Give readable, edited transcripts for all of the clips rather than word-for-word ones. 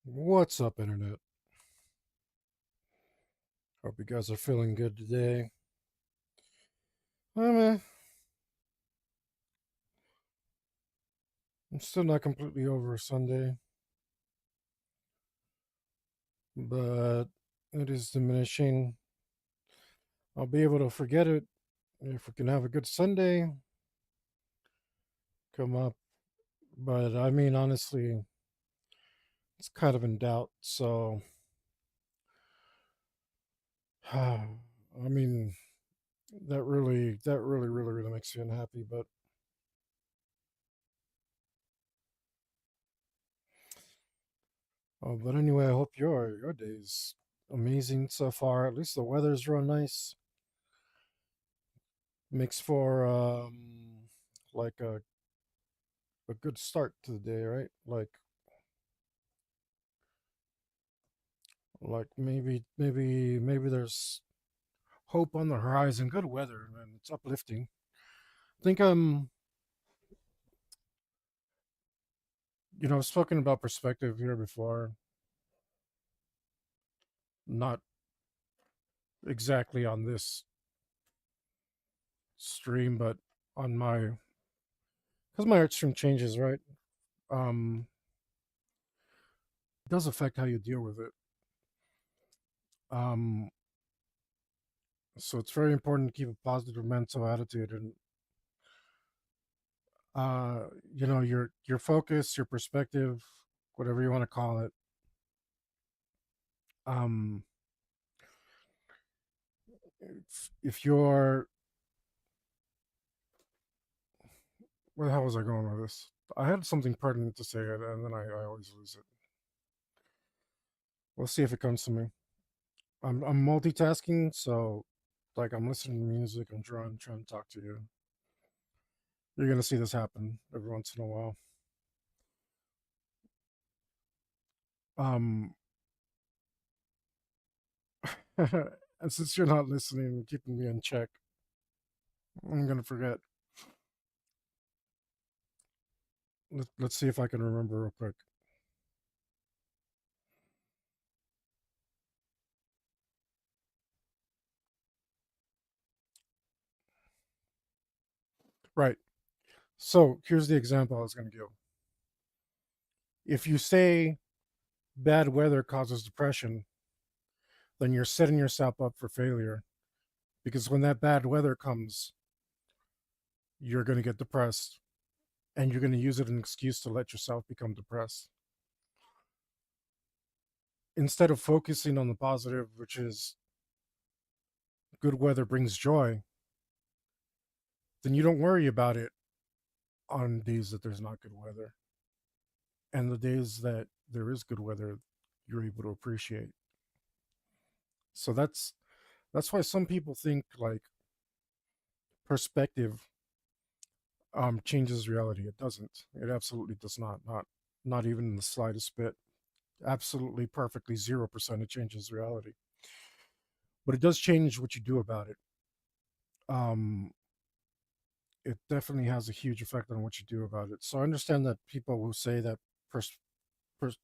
What's up, Internet? Hope you guys are feeling good today. I'm still not completely over Sunday, but it is diminishing. I'll be able to forget it if we can have a good Sunday come up. But I mean, honestly, it's kind of in doubt. So, I mean, that really makes you unhappy. But anyway, I hope your day's amazing so far. At least the weather's real nice. Makes for like a good start to the day, right? Like maybe there's hope on the horizon. Good weather, man. It's uplifting. I think I've spoken about perspective here before, not exactly on this stream, but on my because my art stream changes, right? It does affect how you deal with it. Um, so it's very important to keep a positive mental attitude and uh, your focus, your perspective, whatever you want to call it. Um, if you're, where the hell was I going with this? I had something pertinent to say, and then I always lose it. We'll see if it comes to me. I'm multitasking, so like I'm listening to music, I'm drawing, trying to talk to you. You're gonna see this happen every once in a while. Um, and since you're not listening and keeping me in check, I'm gonna forget. Let's see if I can remember real quick. Right. So here's the example I was gonna give. If you say bad weather causes depression, then you're setting yourself up for failure because when that bad weather comes, you're going to get depressed and you're going to use it as an excuse to let yourself become depressed. Instead of focusing on the positive, which is good weather brings joy, then you don't worry about it on days that there's not good weather. And the days that there is good weather, you're able to appreciate. So that's why some people think like perspective changes reality. It doesn't. It absolutely does not. Not even in the slightest bit. Absolutely perfectly 0% it changes reality. But it does change what you do about it. Um it definitely has a huge effect on what you do about it. So I understand that people will say that pers- pers-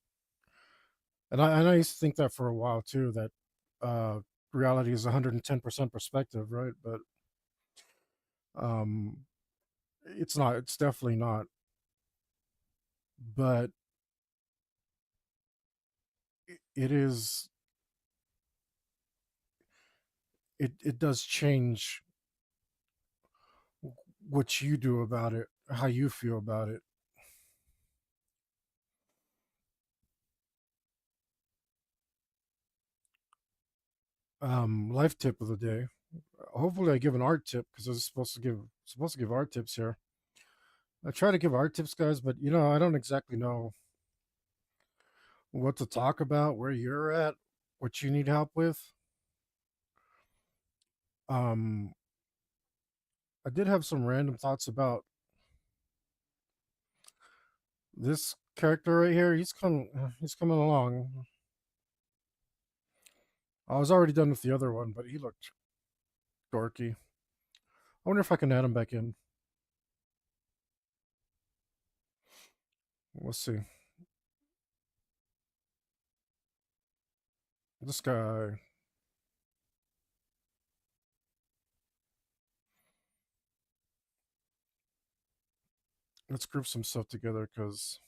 and I used to think that for a while too, that uh reality is 110% perspective, right? But um it's not. It's definitely not. But it is it does change what you do about it, how you feel about it. Life tip of the day. Hopefully, I give an art tip because I was supposed to give art tips here. I try to give art tips, guys, but I don't exactly know what to talk about, where you're at, what you need help with. Um, I did have some random thoughts about this character right here. He's coming along. I was already done with the other one, but he looked dorky. I wonder if I can add him back in. We'll see. This guy, let's group some stuff together because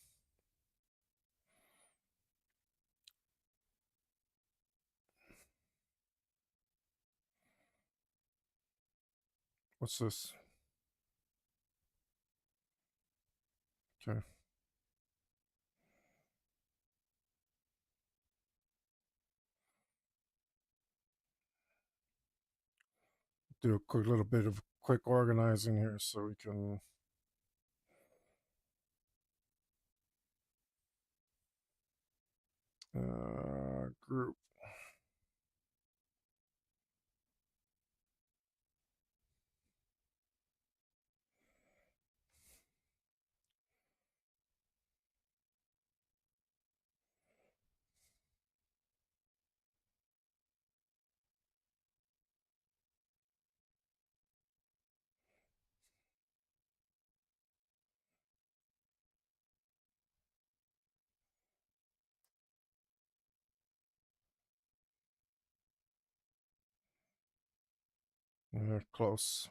what's this? Okay, do a quick little bit of quick organizing here so we can. Group. Close.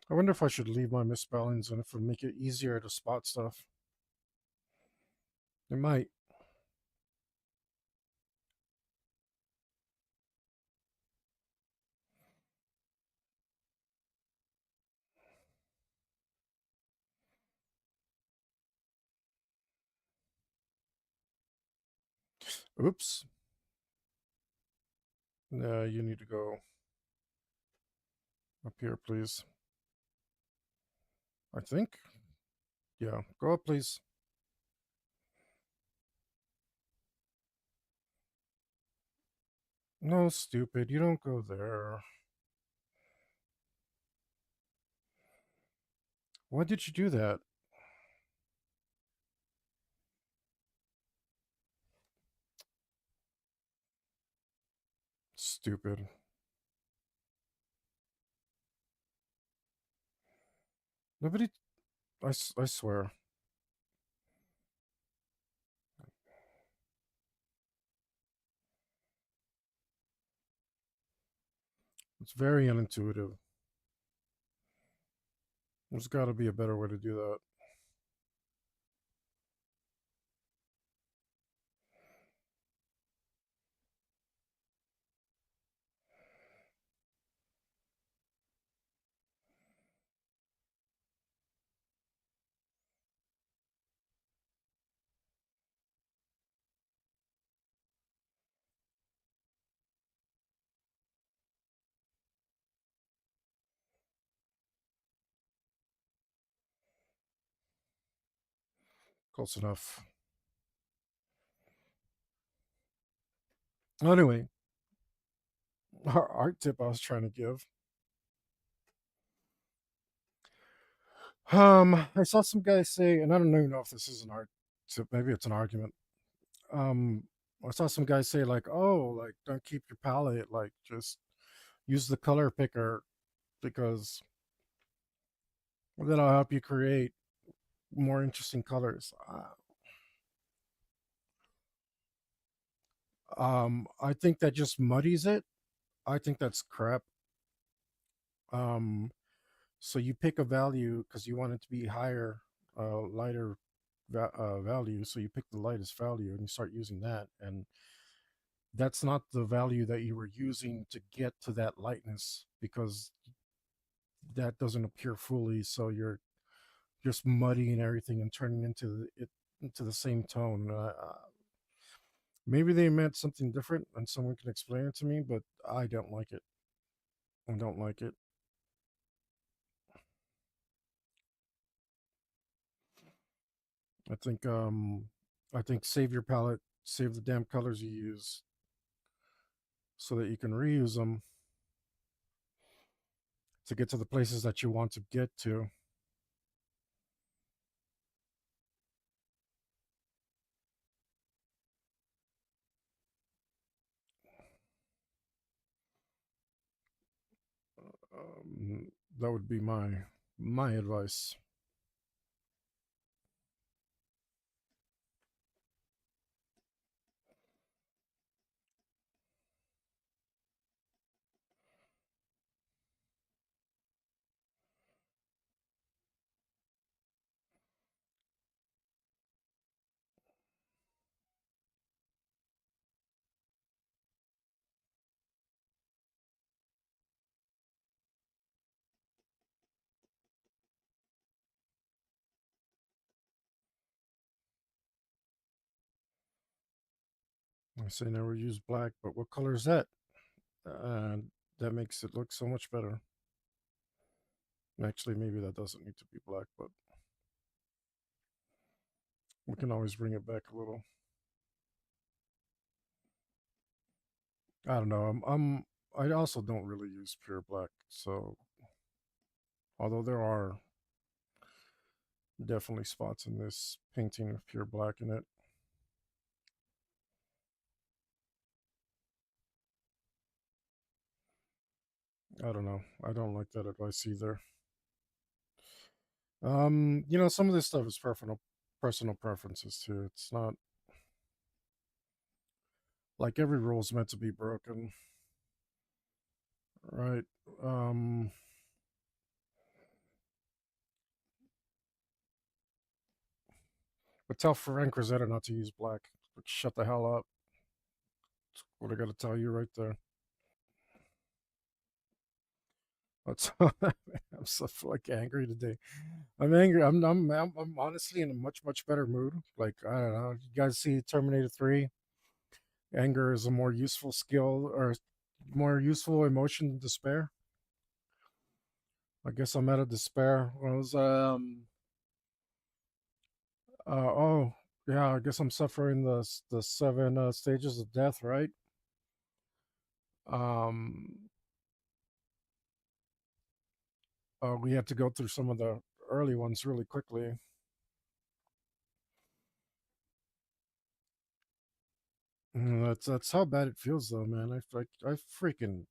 I wonder if I should leave my misspellings and if it'll make it easier to spot stuff. It might. Oops. You need to go up here, please. I think. Yeah, go up, please. No, stupid. You don't go there. Why did you do that? Stupid. Nobody. I swear. It's very unintuitive. There's got to be a better way to do that. Close enough. Anyway, our art tip I was trying to give. I saw some guy say, and I don't even know if this is an art tip. Maybe it's an argument. Um, I saw some guy say like, "Oh, like don't keep your palette. Like just use the color picker because that'll help you create more interesting colors." I think that just muddies it. I think that's crap. Um, so you pick a value because you want it to be higher, lighter value. So you pick the lightest value and you start using that, and that's not the value that you were using to get to that lightness because that doesn't appear fully. So you're just muddying everything and turning it into the same tone. Maybe they meant something different, and someone can explain it to me, but I don't like it. I don't like it. I think I think save your palette, save the damn colors you use so that you can reuse them to get to the places that you want to get to. Um, that would be my advice. I say never use black, but what color is that? And that makes it look so much better. Actually, maybe that doesn't need to be black, but we can always bring it back a little. I don't know. I also don't really use pure black, so although there are definitely spots in this painting with pure black in it. I don't know. I don't like that advice either. Some of this stuff is personal preferences too. It's not like every rule is meant to be broken, right? Um, but tell Frank Rosetta not to use black. Shut the hell up. What I got to tell you right there. That's I'm so like angry today. I'm angry. I'm honestly in a much better mood. Like I don't know. You guys see Terminator 3? Anger is a more useful skill or more useful emotion than despair. I guess I'm out of despair. Well, it was oh yeah. I guess I'm suffering the seven stages of death, right? Um, we had to go through some of the early ones really quickly. That's how bad it feels, though, man. I freaking.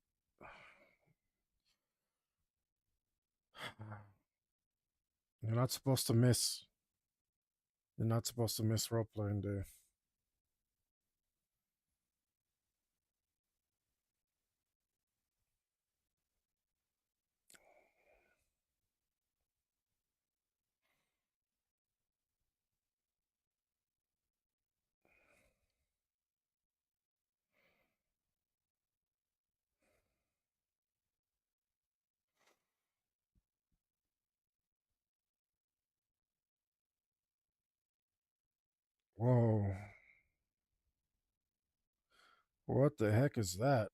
You're not supposed to miss. You're not supposed to miss role playing day. Whoa! What the heck is that?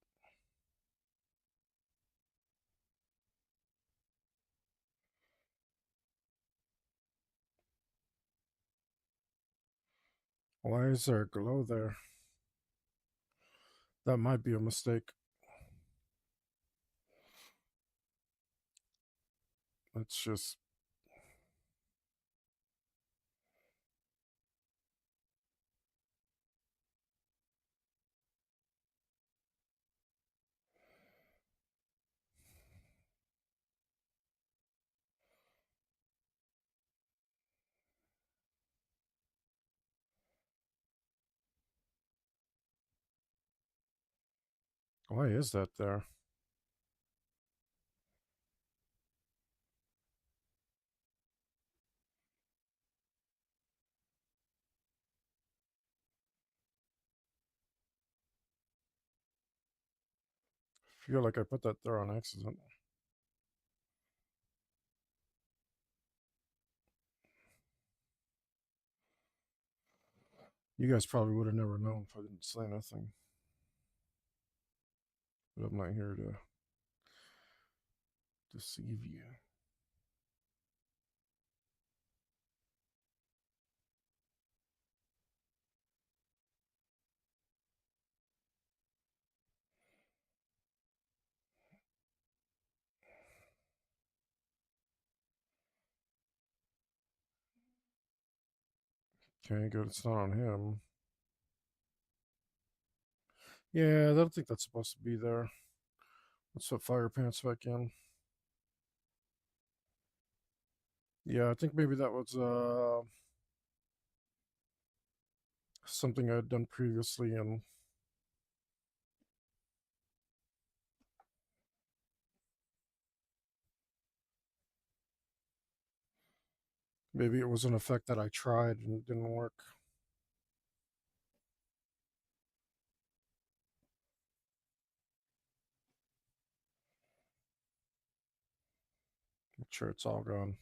Why is there a glow there? That might be a mistake. Let's just. Why is that there? I feel like I put that there on accident. You guys probably would have never known if I didn't say nothing. But I'm not here to deceive you. Okay, good. It's not on him. Yeah, I don't think that's supposed to be there. Let's put fire pants back in. Yeah, I think maybe that was something I had done previously, and maybe it was an effect that I tried and it didn't work. Make sure it's all gone.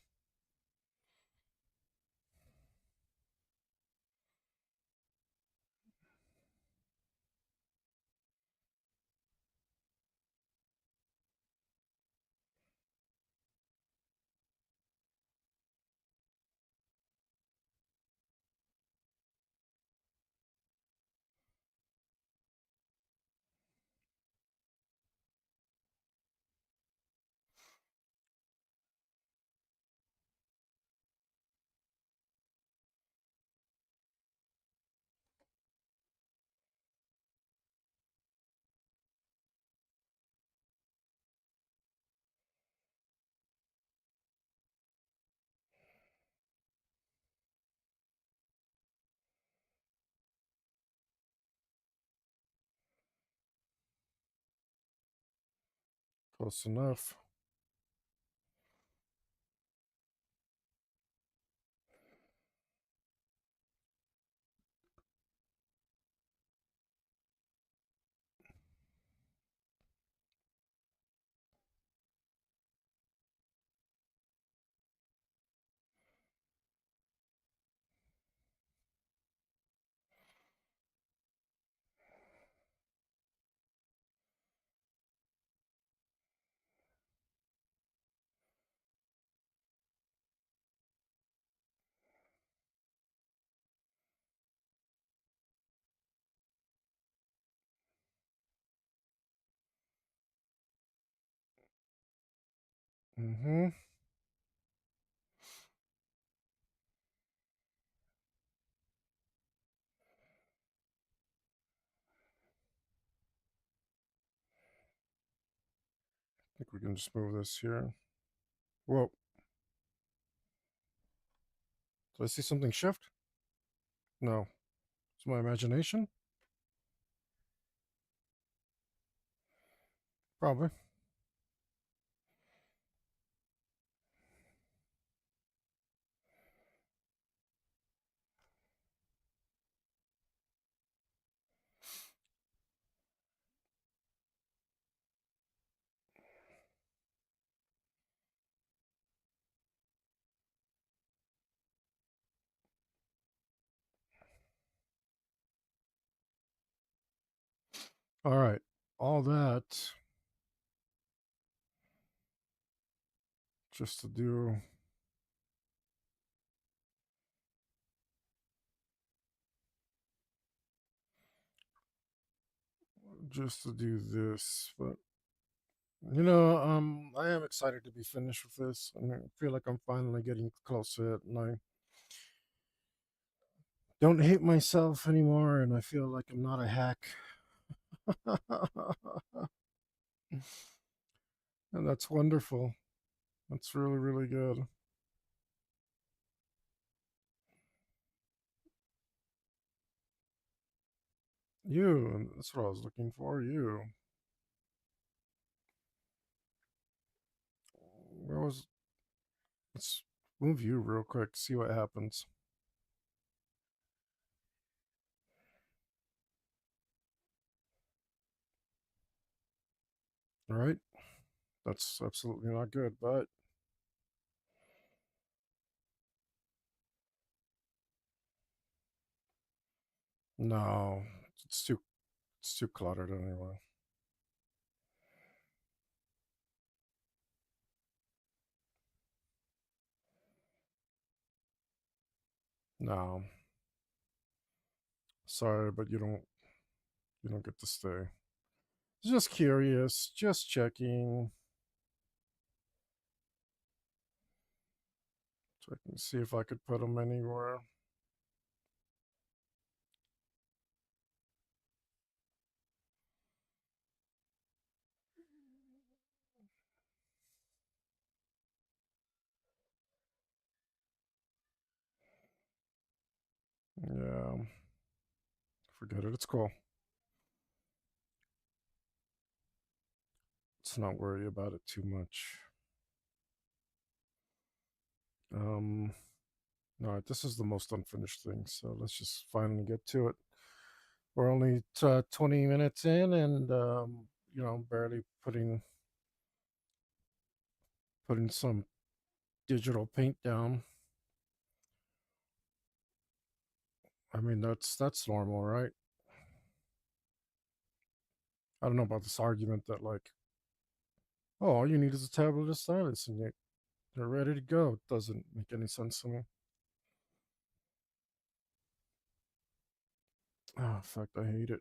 Close enough. Mm-hmm. I think we can just move this here. Whoa. Did I see something shift? No. It's my imagination? Probably. All right. All that just to do this, but I am excited to be finished with this. I feel like I'm finally getting close to it, and I don't hate myself anymore, and I feel like I'm not a hack. And that's wonderful. That's really, really good. You, that's what I was looking for. You. Where was. Let's move you real quick, see what happens. All right. That's absolutely not good, but no, it's too it's too cluttered anyway. No, sorry, but you don't get to stay. Just curious, just checking. Checking to see if I could put them anywhere. Yeah, forget it. It's cool. Let's not worry about it too much. Um, all right, this is the most unfinished thing, so let's just finally get to it. We're only 20 minutes in, and barely putting some digital paint down. I mean, that's normal, right? I don't know about this argument that like, oh, all you need is a tablet of stylus, and you're ready to go. It doesn't make any sense to me. Oh, in fact, I hate it.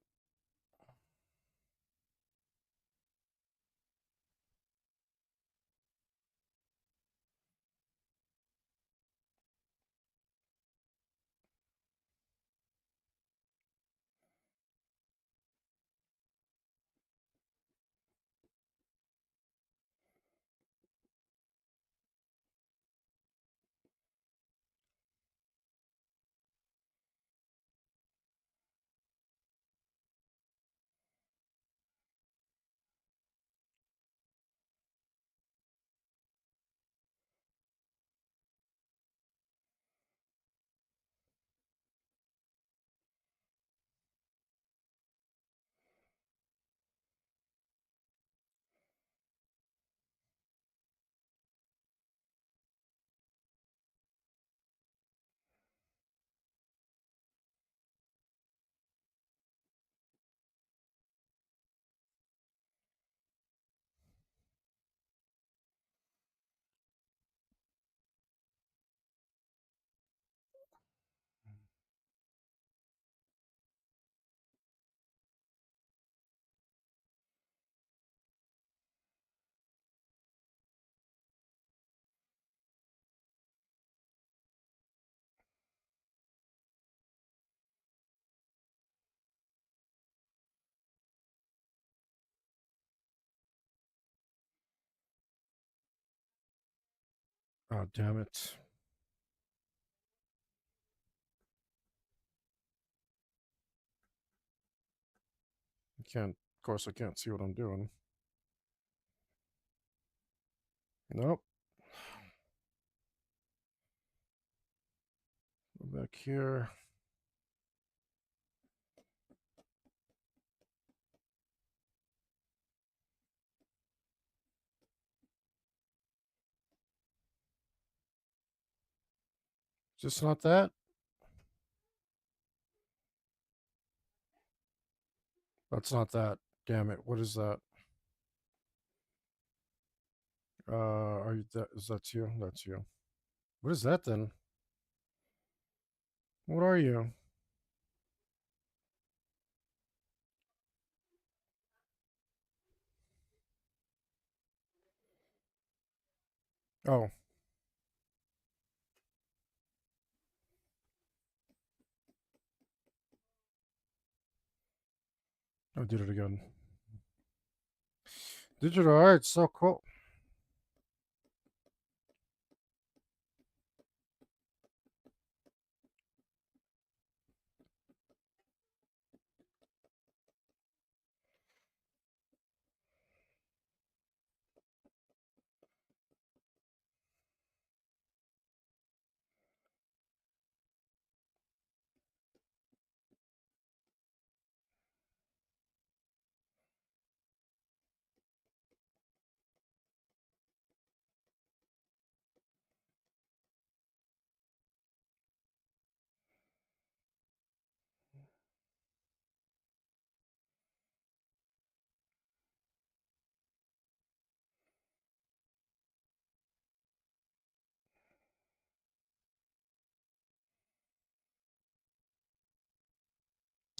Oh, damn it. I can't, of course, I can't see what I'm doing. Nope. Go back here. Just not that? That's not that. Damn it. What is that? Are you that? Is that you? That's you. What is that then? What are you? Oh, I did it again. Digital art, so cool.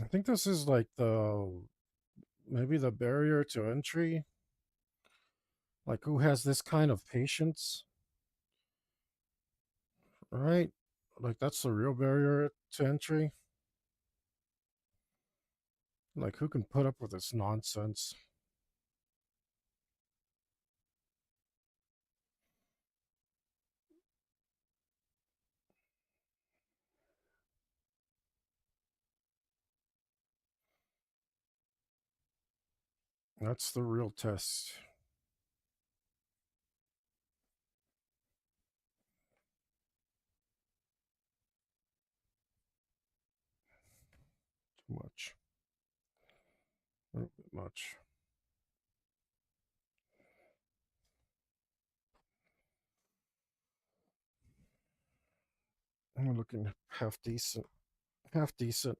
I think this is like maybe the barrier to entry. Like, who has this kind of patience, right? Like, that's the real barrier to entry. Like, who can put up with this nonsense? That's the real test. Too much. A little bit much. I'm looking half decent. Half decent.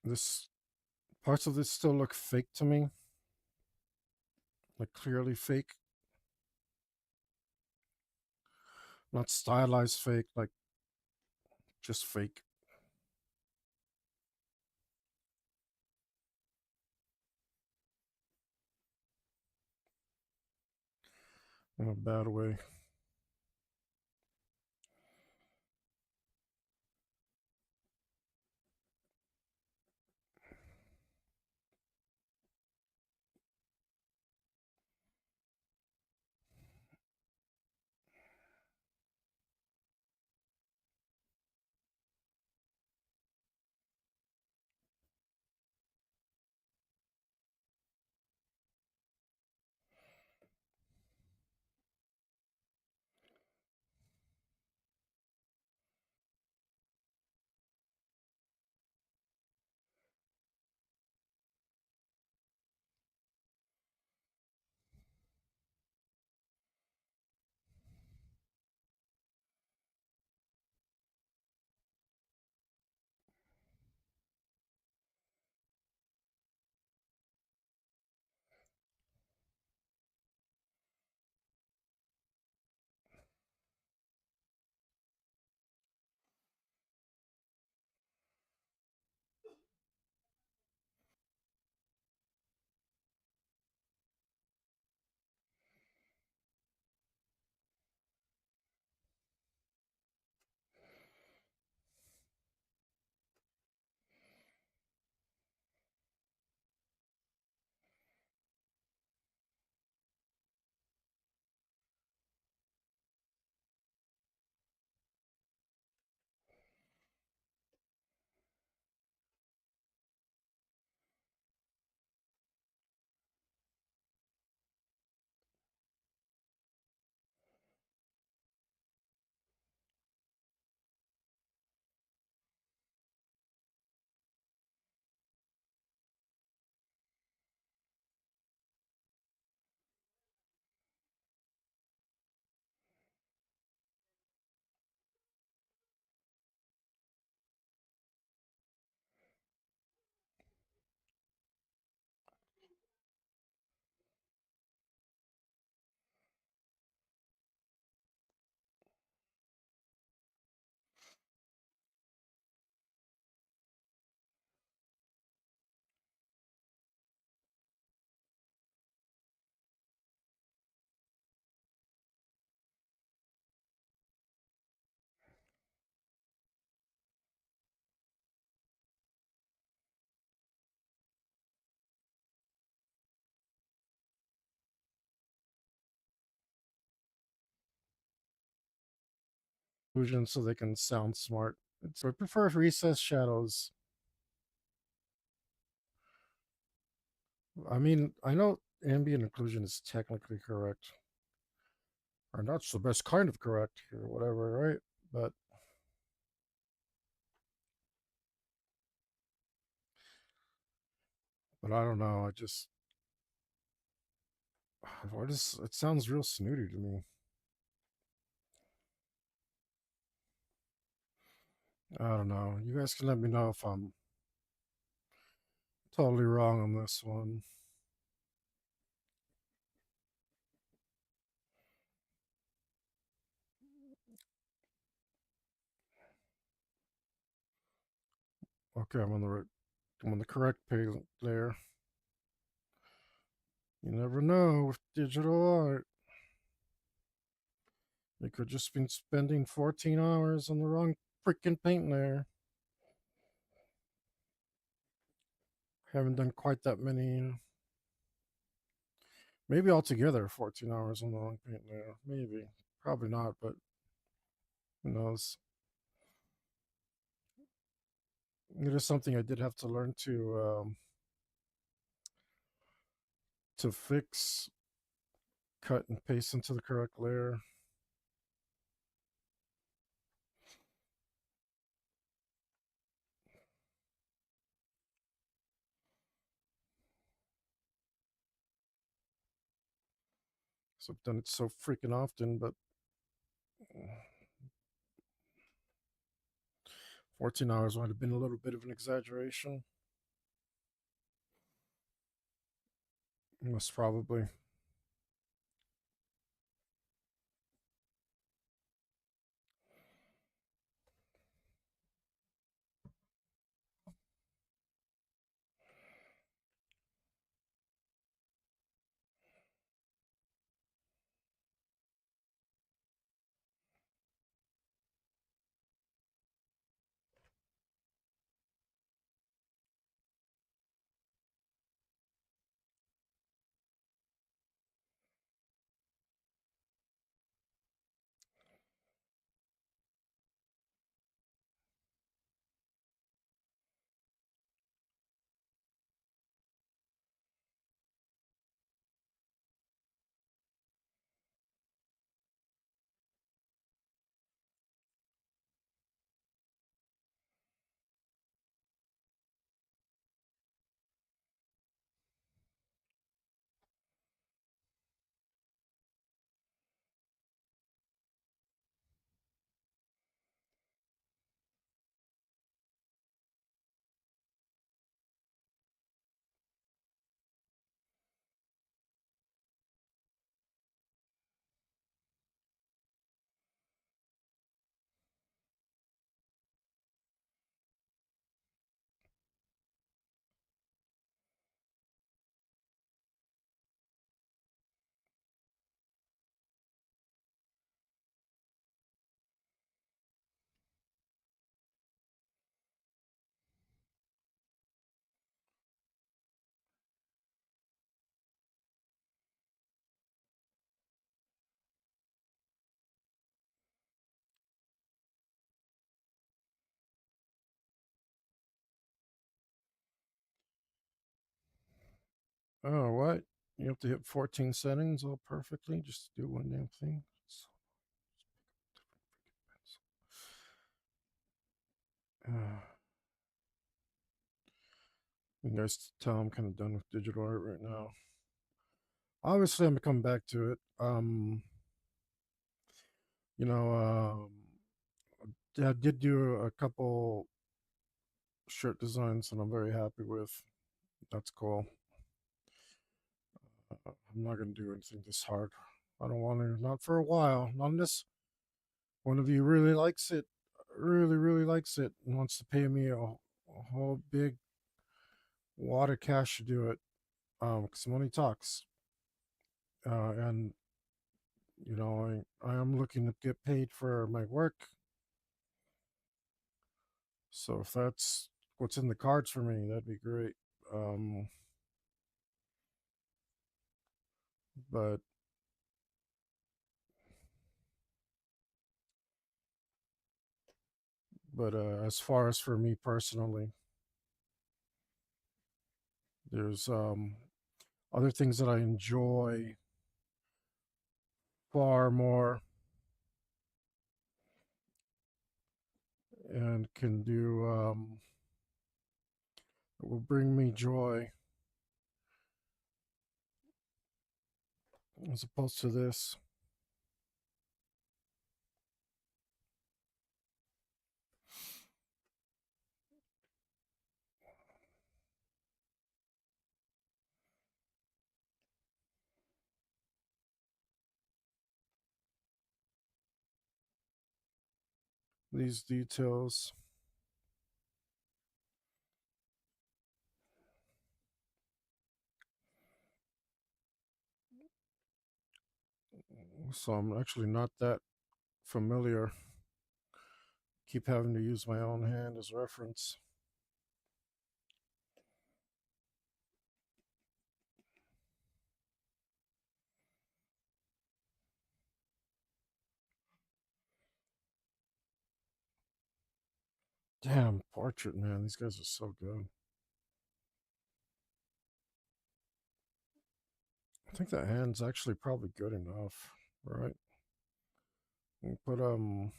This parts of this still look fake to me. Like, clearly fake. Not stylized fake, like just fake. In a bad way. occlusion so they can sound smart. I prefer recessed shadows. I mean, I know ambient occlusion is technically correct, or not the best kind of correct or whatever, right? But I don't know. I just what is it sounds real snooty to me. I don't know. You guys can let me know if I'm totally wrong on this one. Okay, I'm on the correct page there. You never know with digital art. You could just been spending 14 hours on the wrong freaking paint layer. Haven't done quite that many. Maybe altogether 14 hours on the wrong paint layer. Maybe. Probably not, but who knows? It is something I did have to learn to fix, cut and paste into the correct layer. So I've done it so freaking often, but 14 hours might have been a little bit of an exaggeration. Most probably. Oh, what? You have to hit 14 settings all perfectly just to do one damn thing? Uh, you guys tell I'm kind of done with digital art right now. Obviously, I'm gonna come back to it. You know, I did do a couple shirt designs that I'm very happy with. That's cool. I'm not gonna do anything this hard. I don't want to. Not for a while. Not unless one of you really likes it, really likes it, and wants to pay me a whole big wad of cash to do it. Because money talks. And I am looking to get paid for my work. So if that's what's in the cards for me, that'd be great. Um, but But as far as for me personally, there's other things that I enjoy far more and can do that will bring me joy as opposed to this. These details. So I'm actually not that familiar. Keep having to use my own hand as reference. Damn, portrait, man. These guys are so good. I think that hand's actually probably good enough, right? But I'll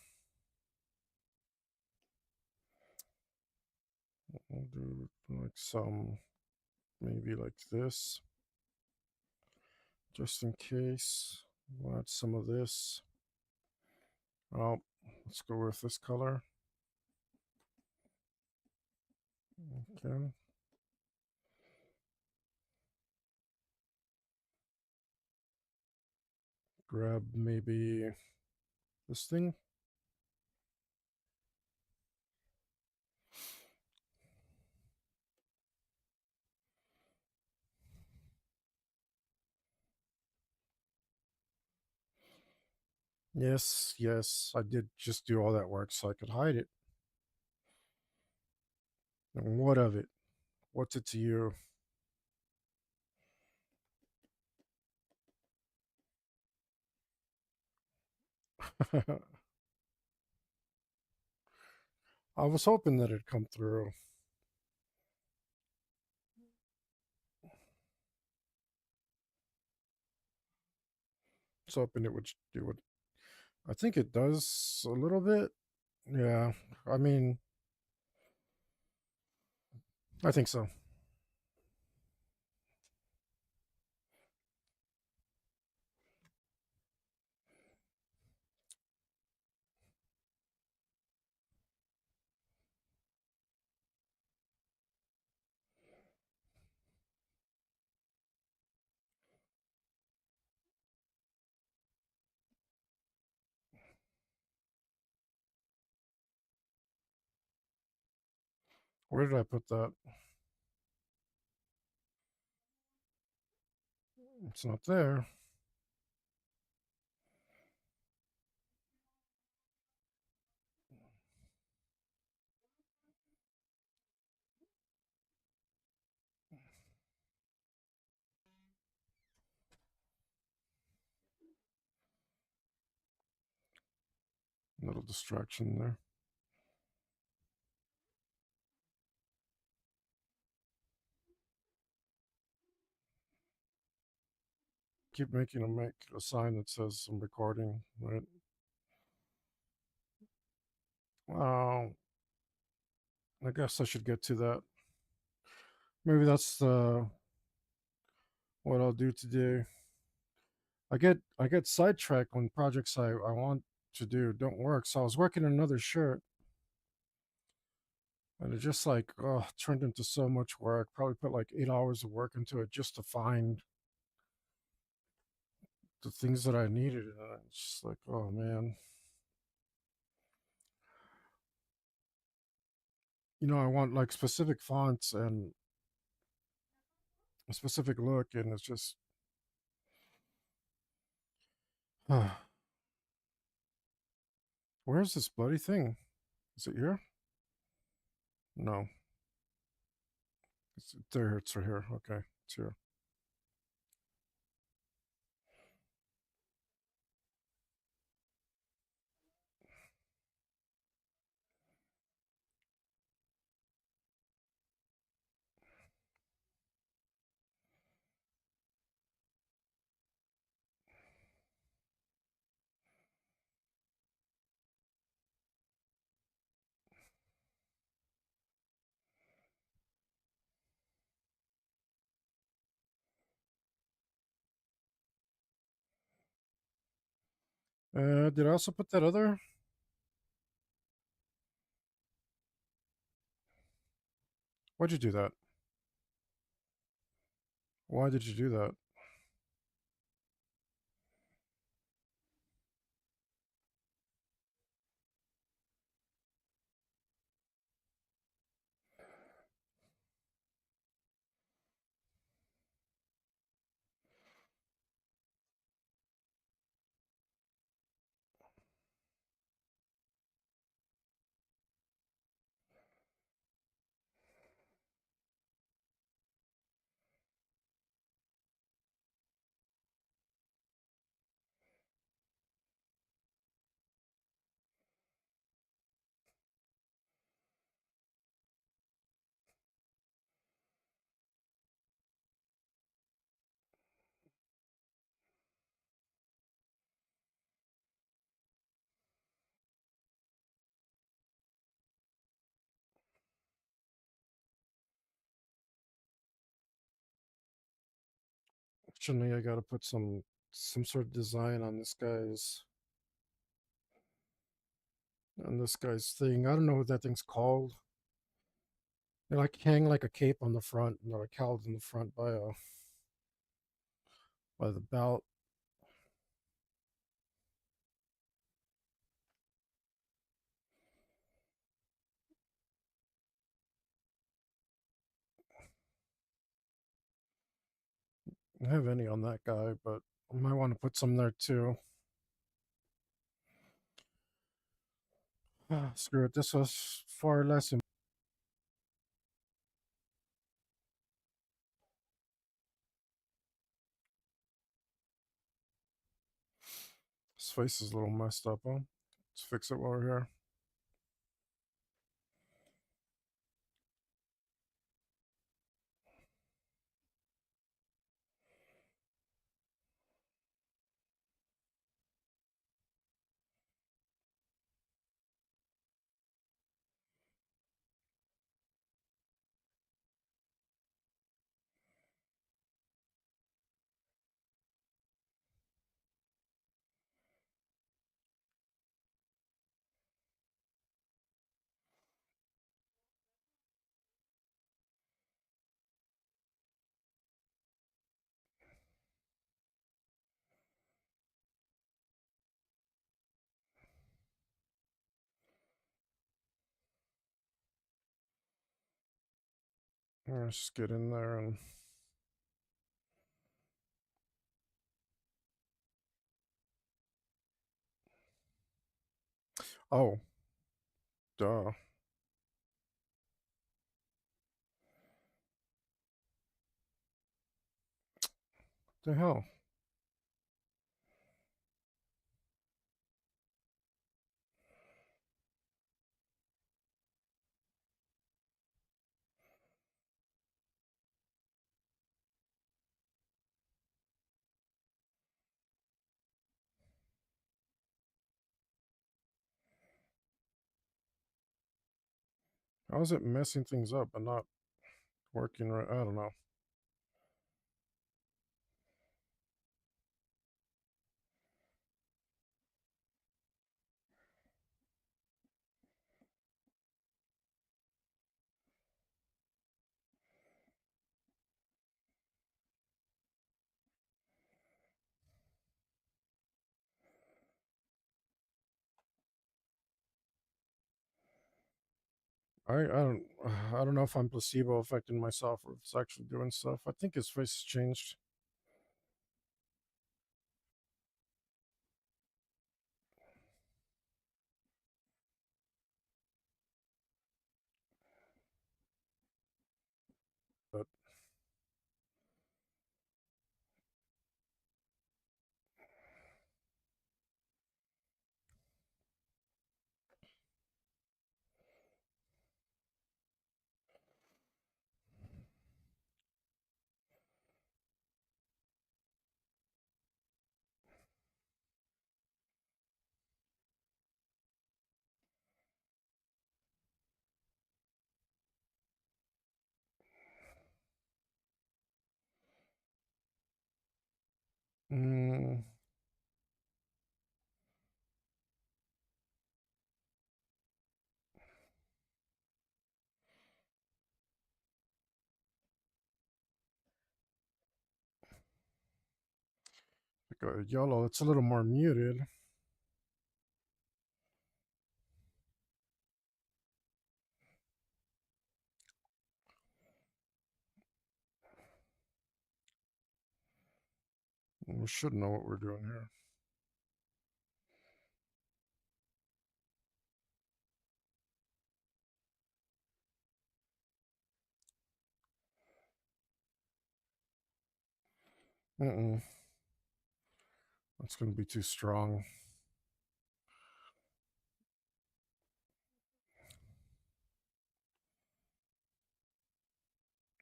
do like some, maybe like this, just in case. We'll add some of this. Oh, let's go with this color. Okay. Grab maybe this thing. Yes, yes, I did just do all that work so I could hide it. And what of it? What's it to you? I was hoping that it'd come through. I was hoping it would do it. I think it does a little bit. Yeah, I mean, I think so. Where did I put that? It's not there. Little distraction there. Keep making them make a sign that says I'm recording, right? Oh, I guess I should get to that. Maybe that's what I'll do today. I get sidetracked when projects I want to do don't work. So I was working on another shirt and it just like turned into so much work. Probably put like 8 hours of work into it just to find the things that I needed. And it's just like, oh man. I want like specific fonts and a specific look, and it's just where's this bloody thing? Is it here? No. It's there, it's right here. Okay, it's here. Did I also put that other? Why'd you do that? Why did you do that? Actually, I gotta put some sort of design on this guy's thing. I don't know what that thing's called. They like hang like a cape on the front, and they're like held in the front by the belt. I don't have any on that guy, but I might want to put some there too. Screw it. This was far less. His face is a little messed up, huh? Let's fix it while we're here. Let's just get in there and. Oh, duh. The hell? How is it messing things up but not working right? I don't know. I don't know if I'm placebo affecting myself or if it's actually doing stuff. I think his face has changed. But mm, like a yellow. It's a little more muted. We should know what we're doing here. Mm-mm. That's going to be too strong.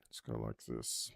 Let's go like this.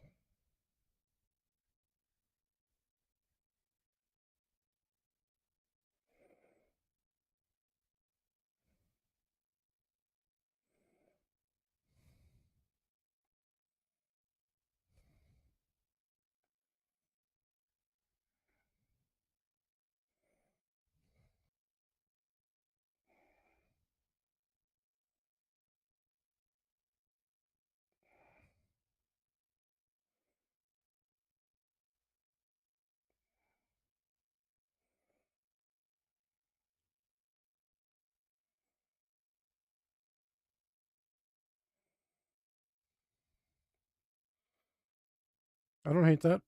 I don't hate that.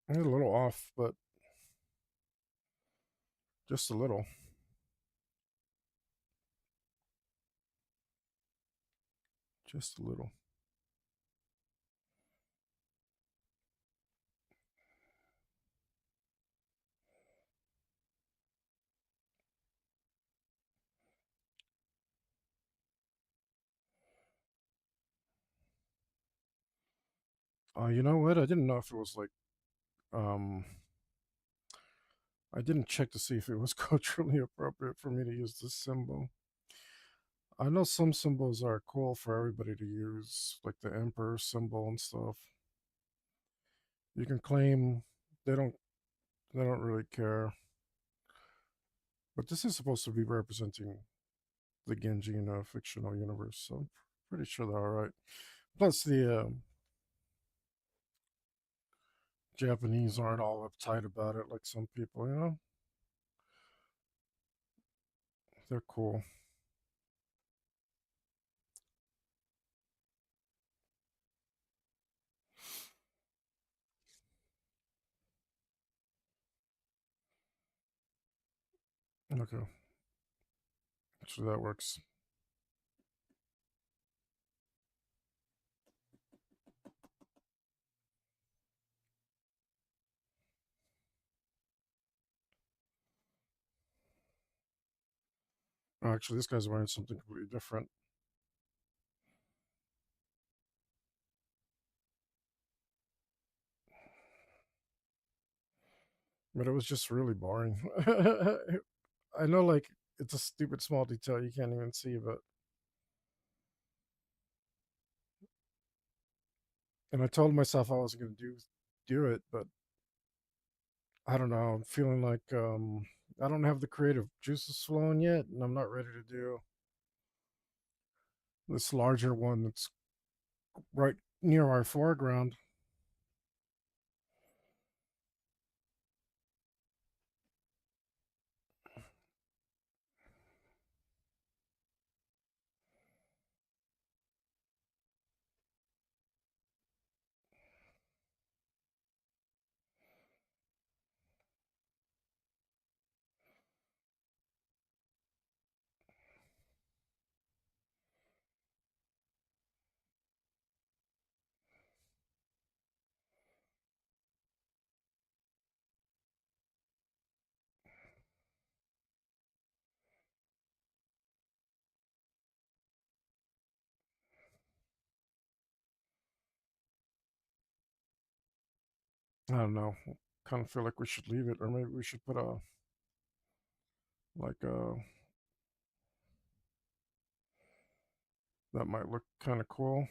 It's a little off, but just a little. Just a little. You know what? I didn't know if it was like um I didn't check to see if it was culturally appropriate for me to use this symbol. I know some symbols are cool for everybody to use, like the emperor symbol and stuff. You can claim they don't they don't really care. But this is supposed to be representing the Genji in a fictional universe, so I'm pretty sure they're all right. Plus, the Japanese aren't all uptight about it like some people, you know? They're cool. Okay, so that works. Oh, actually, this guy's wearing something completely different. But it was just really boring. I know, like, it's a stupid small detail you can't even see, but. And I told myself I wasn't going to do it, but I don't know. I'm feeling like I don't have the creative juices flowing yet, and I'm not ready to do this larger one that's right near our foreground. I don't know. Kind of feel like we should leave it, or maybe we should put a like a that might look kind of cool.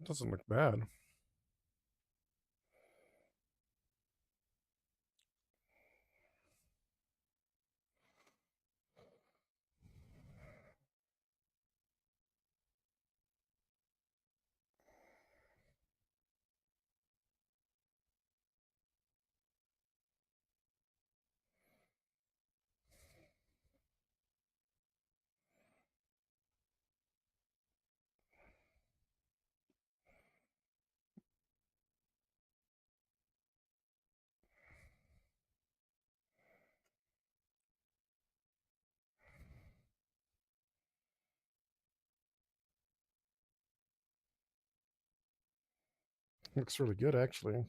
Doesn't look bad. Looks really good, actually.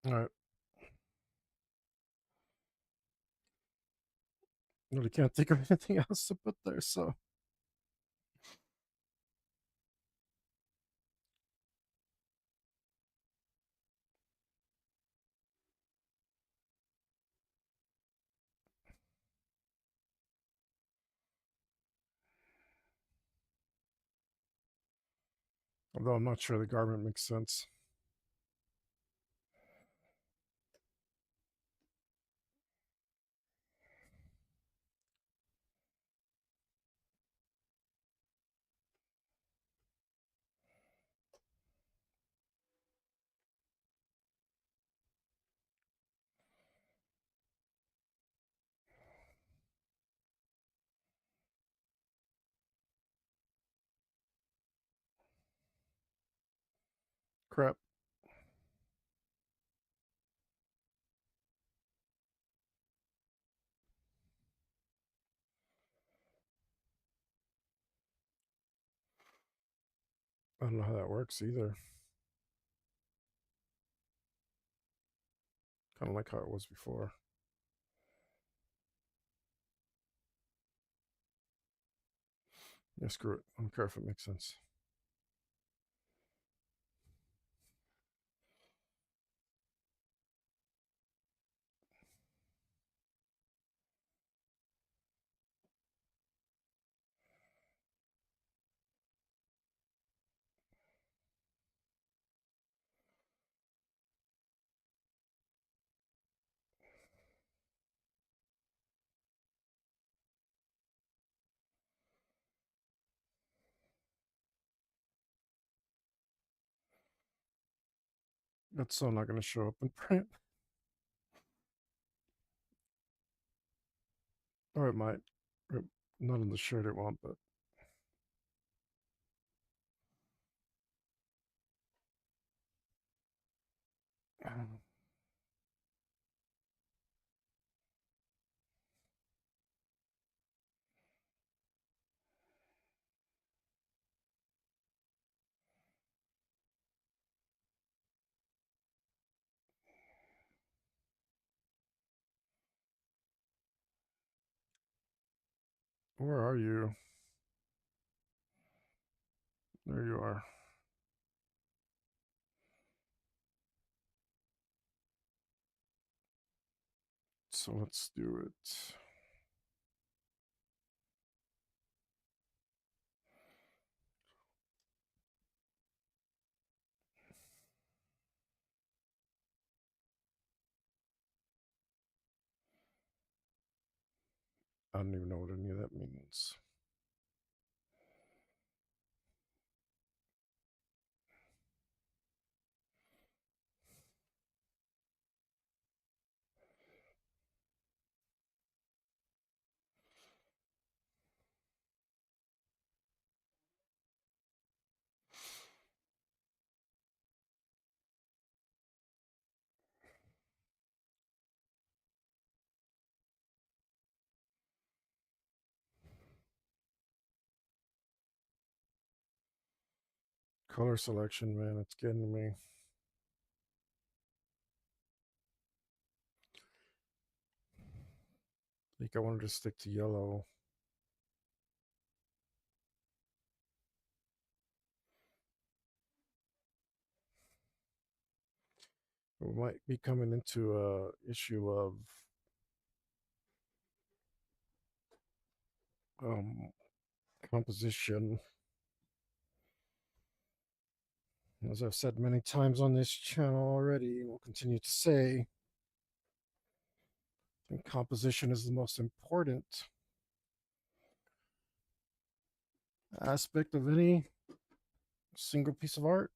All right. Really can't think of anything else to put there, so. Although I'm not sure the garment makes sense. Crap. I don't know how that works either. Kind of like how it was before. Yeah, screw it. I don't care if it makes sense. That's still not going to show up in print. Or it might. Not in the shirt, it won't, but. Where are you? There you are. So let's do it. I don't even know what any of that means. Color selection, man, it's getting me. I think I wanted to stick to yellow. We might be coming into a issue of um, composition. As I've said many times on this channel already, and will continue to say, I think composition is the most important aspect of any single piece of art.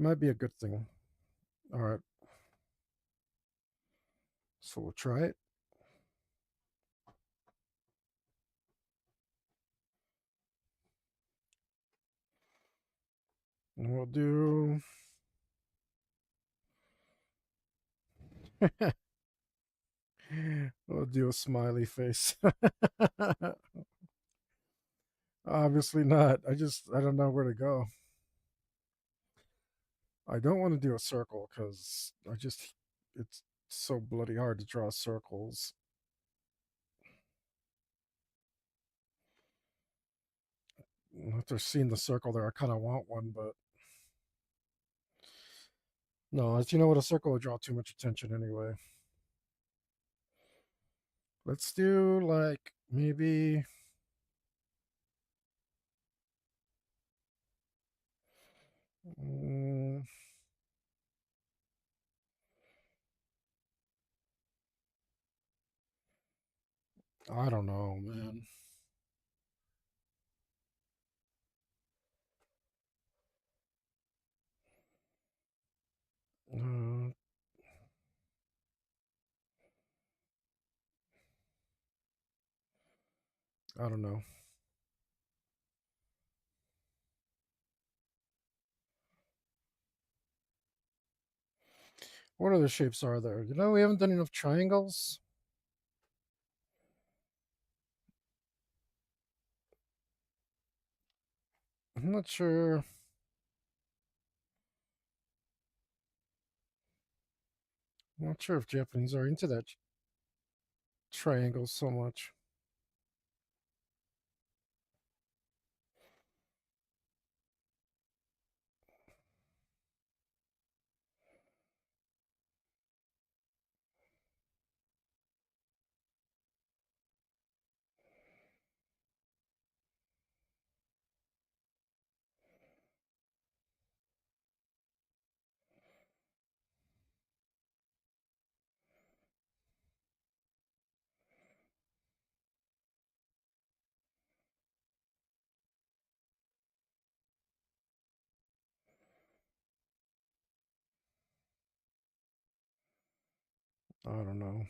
Might be a good thing. All right, so we'll try it. And we'll do we'll do a smiley face. Obviously not. I don't know where to go. I don't want to do a circle because it's so bloody hard to draw circles. After seeing the circle there, I kind of want one, but no, as you know what, a circle would draw too much attention anyway. Let's do like maybe mm, I don't know, man. Uh, I don't know. What other shapes are there? You know, we haven't done enough triangles. I'm not sure. I'm not sure if Japanese are into that triangle so much. I don't know.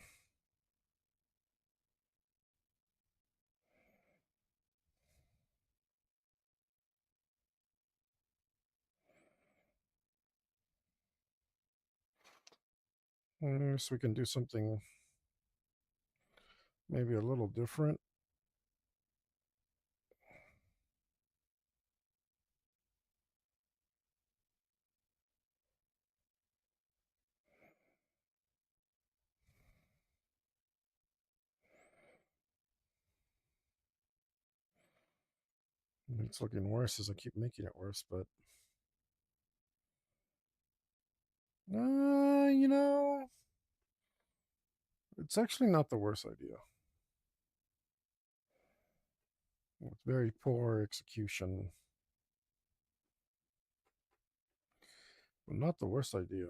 So we can do something maybe a little different. It's looking worse as I keep making it worse, but you know, it's actually not the worst idea. With very poor execution, but not the worst idea.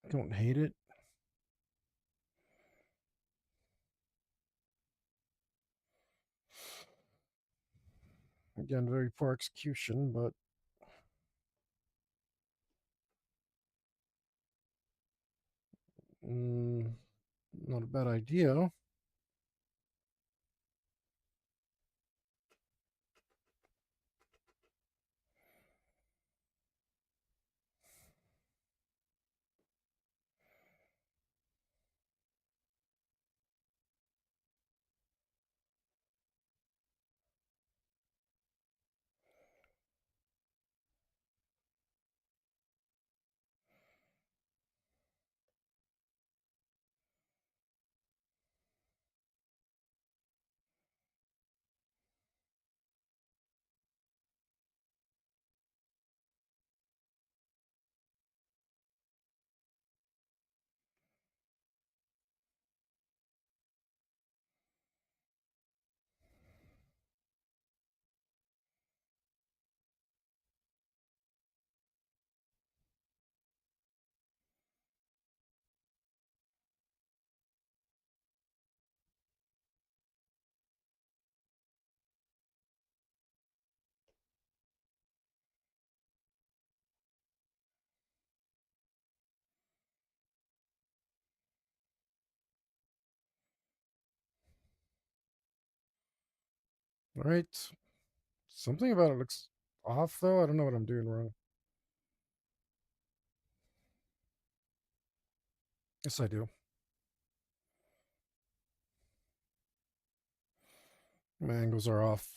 Don't hate it. Again, very poor execution, but mm, not a bad idea. All right. Something about it looks off, though. I don't know what I'm doing wrong. Yes, I do. My angles are off.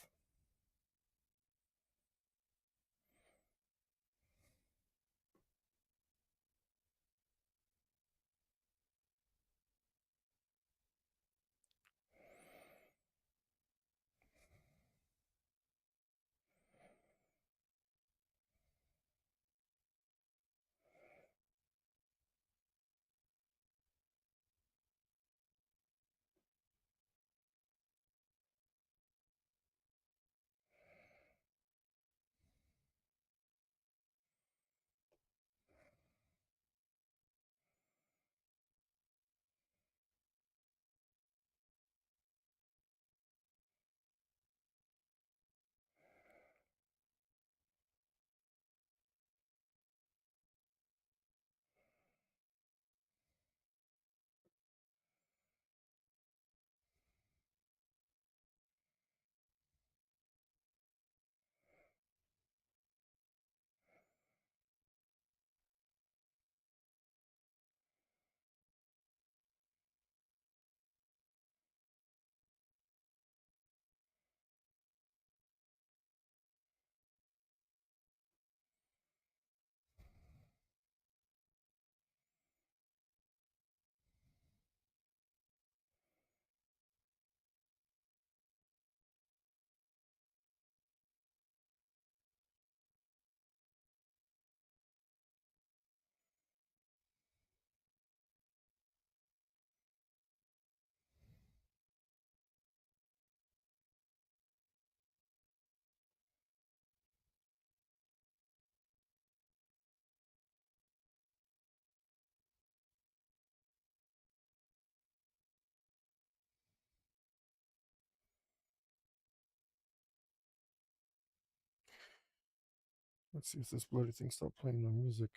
Let's see if this bloody thing stopped playing my music.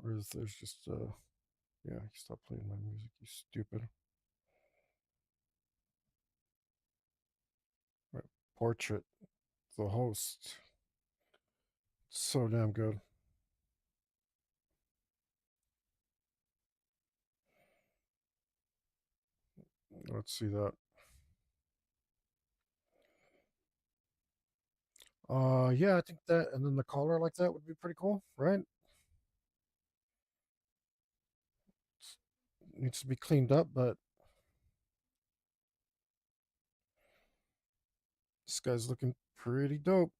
Or is there's just, yeah, he stopped playing my music, you stupid. Right. Portrait, the host. So damn good. Let's see that. Yeah, I think that, and then the collar like that would be pretty cool, right? Needs to be cleaned up, but this guy's looking pretty dope.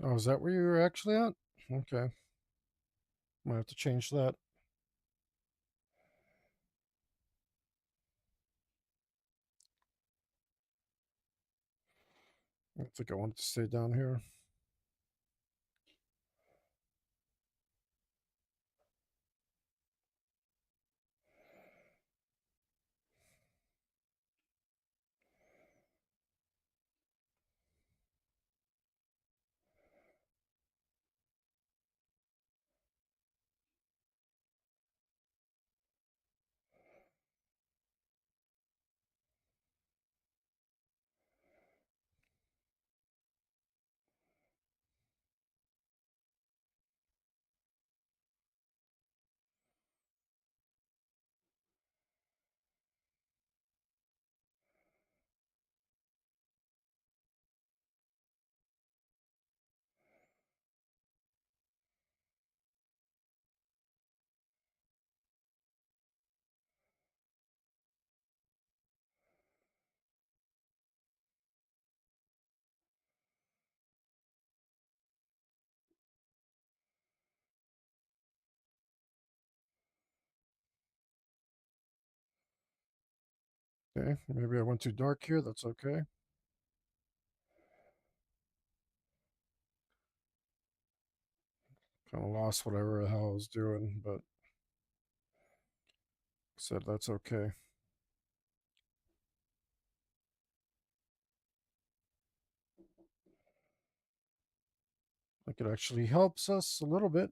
Oh, is that where you're actually at? Okay. Might have to change that. I think I want to stay down here. Okay, maybe I went too dark here. That's okay. Kind of lost whatever the hell I was doing, but said that's okay. Like it actually helps us a little bit.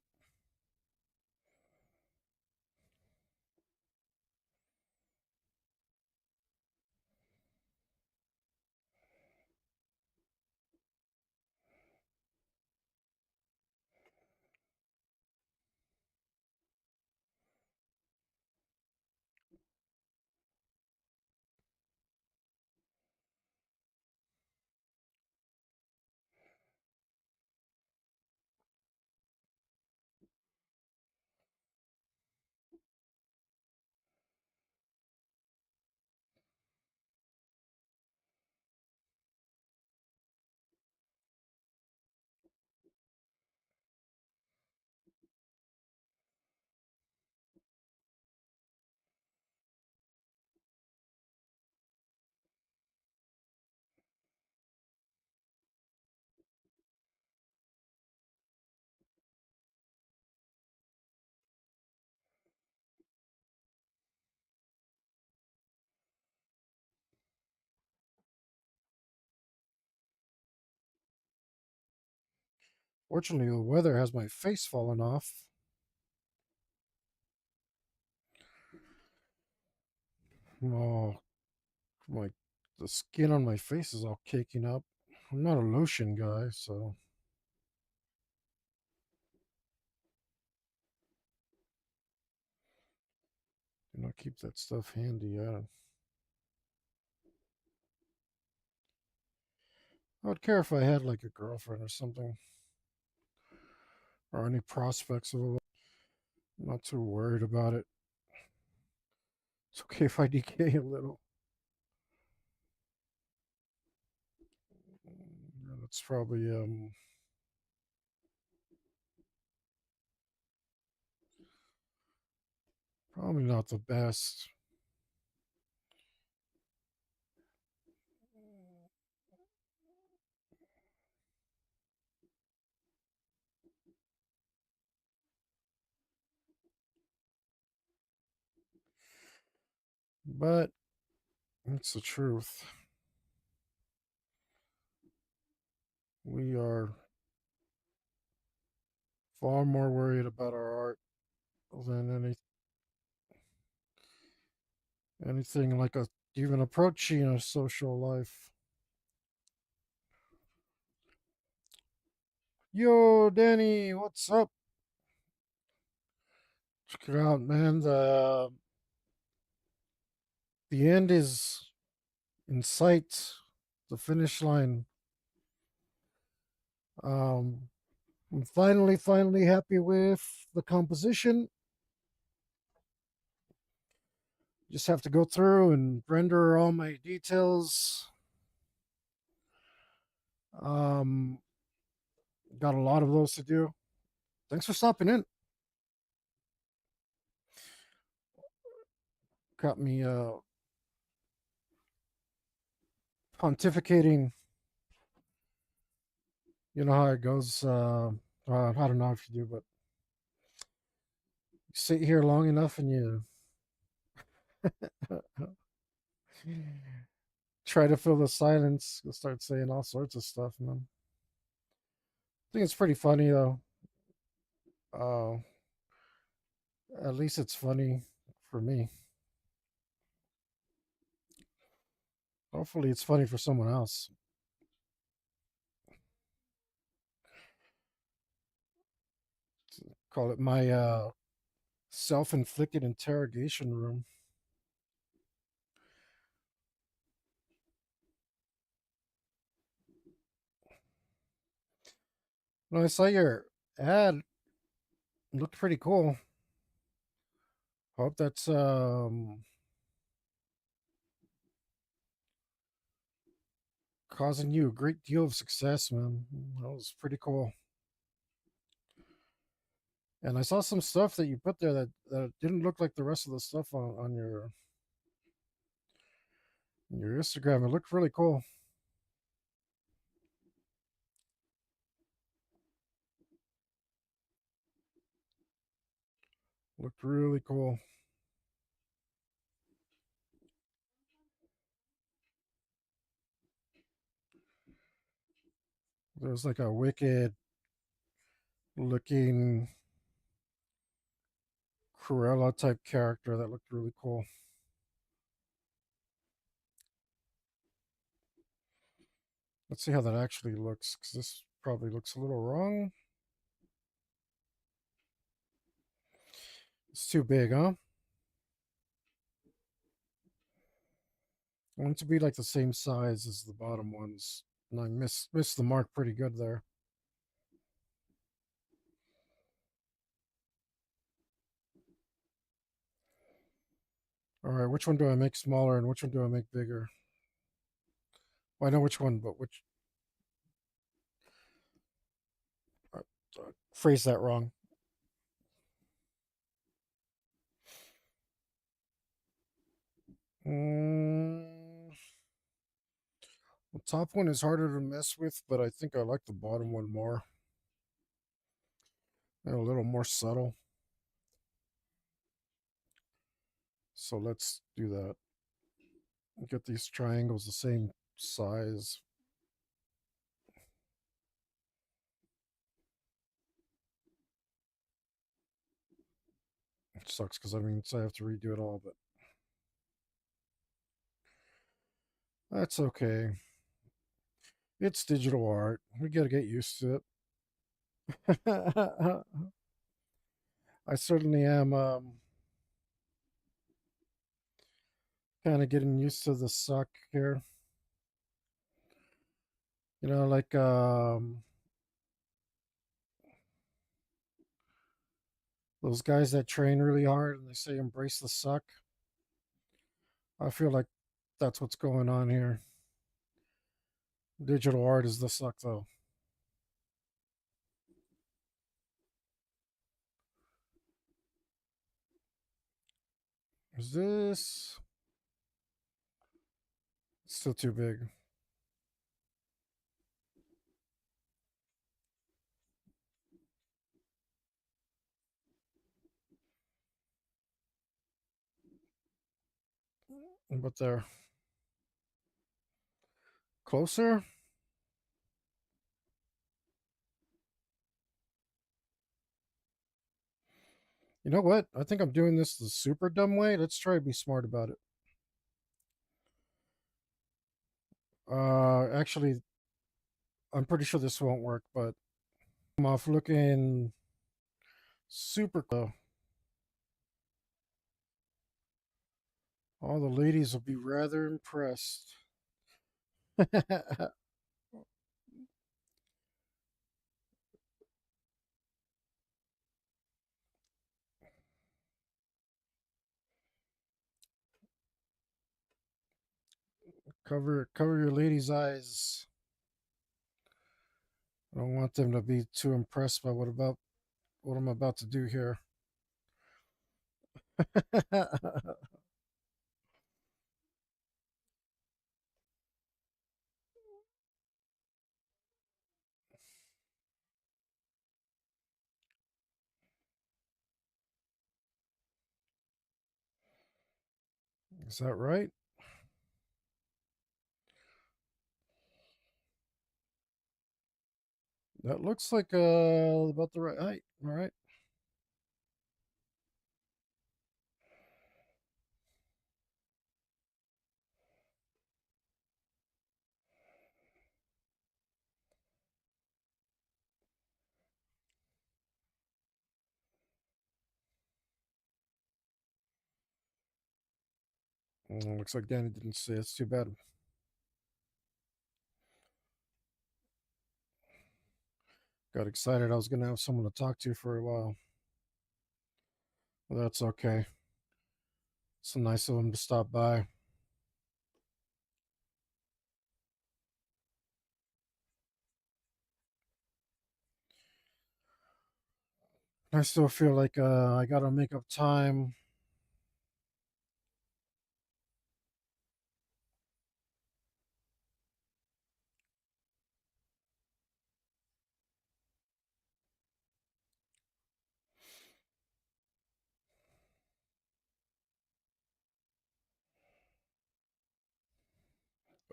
Fortunately, the weather has my face falling off. Oh, my the skin on my face is all caking up. I'm not a lotion guy, so do not keep that stuff handy. I would care if I had like a girlfriend or something, or any prospects of a. I'm not too worried about it. It's okay if I decay a little. That's probably not the best. But it's the truth. We are far more worried about our art than anything like a even approaching a social life. Yo, Danny, what's up? Check it out, man. The end is in sight. The finish line. Um, I'm finally happy with the composition. Just have to go through and render all my details. Um, Got a lot of those to do. Thanks for stopping in. Got me pontificating. You know how it goes. I don't know if you do, but you sit here long enough and you try to fill the silence. You'll start saying all sorts of stuff, man. I think it's pretty funny though. Uh, at least it's funny for me. Hopefully, it's funny for someone else. Call it my self-inflicted interrogation room. When I saw your ad, it looked pretty cool. Hope that's causing you a great deal of success, man. That was pretty cool. And I saw some stuff that you put there that didn't look like the rest of the stuff on your Instagram. It looked really cool. Looked really cool. There was like a wicked looking Cruella type character that looked really cool. Let's see how that actually looks, because this probably looks a little wrong. It's too big, huh? I want it to be like the same size as the bottom ones. And I missed the mark pretty good there. All right, which one do I make smaller and which one do I make bigger? Well, I know which one, but which uh, phrase that wrong. Mm, the top one is harder to mess with, but I think I like the bottom one more. And a little more subtle. So let's do that. Get these triangles the same size. It sucks because I mean, so I have to redo it all, but that's okay. It's digital art. We got to get used to it. I certainly am kind of getting used to the suck here. You know, like those guys that train really hard and they say embrace the suck. I feel like that's what's going on here. Digital art is the suck, though. Is this still too big? But they're closer. You know what? I think I'm doing this the super dumb way. Let's try to be smart about it. Actually, I'm pretty sure this won't work, but I'm off looking super cool. All the ladies will be rather impressed. Cover your ladies' eyes. I don't want them to be too impressed by what I'm about to do here. Is that right? That looks like about the right height. All right. Looks like Danny didn't see it. It's too bad. Got excited. I was going to have someone to talk to for a while. Well, that's okay. It's nice of him to stop by. I still feel like I got to make up time.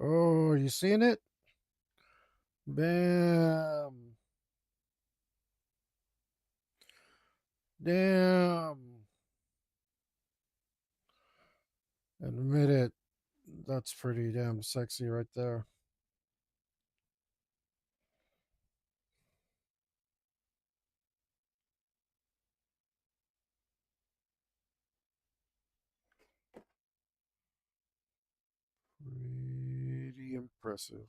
Oh, are you seeing it? Bam. Damn. Admit it. That's pretty damn sexy right there. Pretty impressive.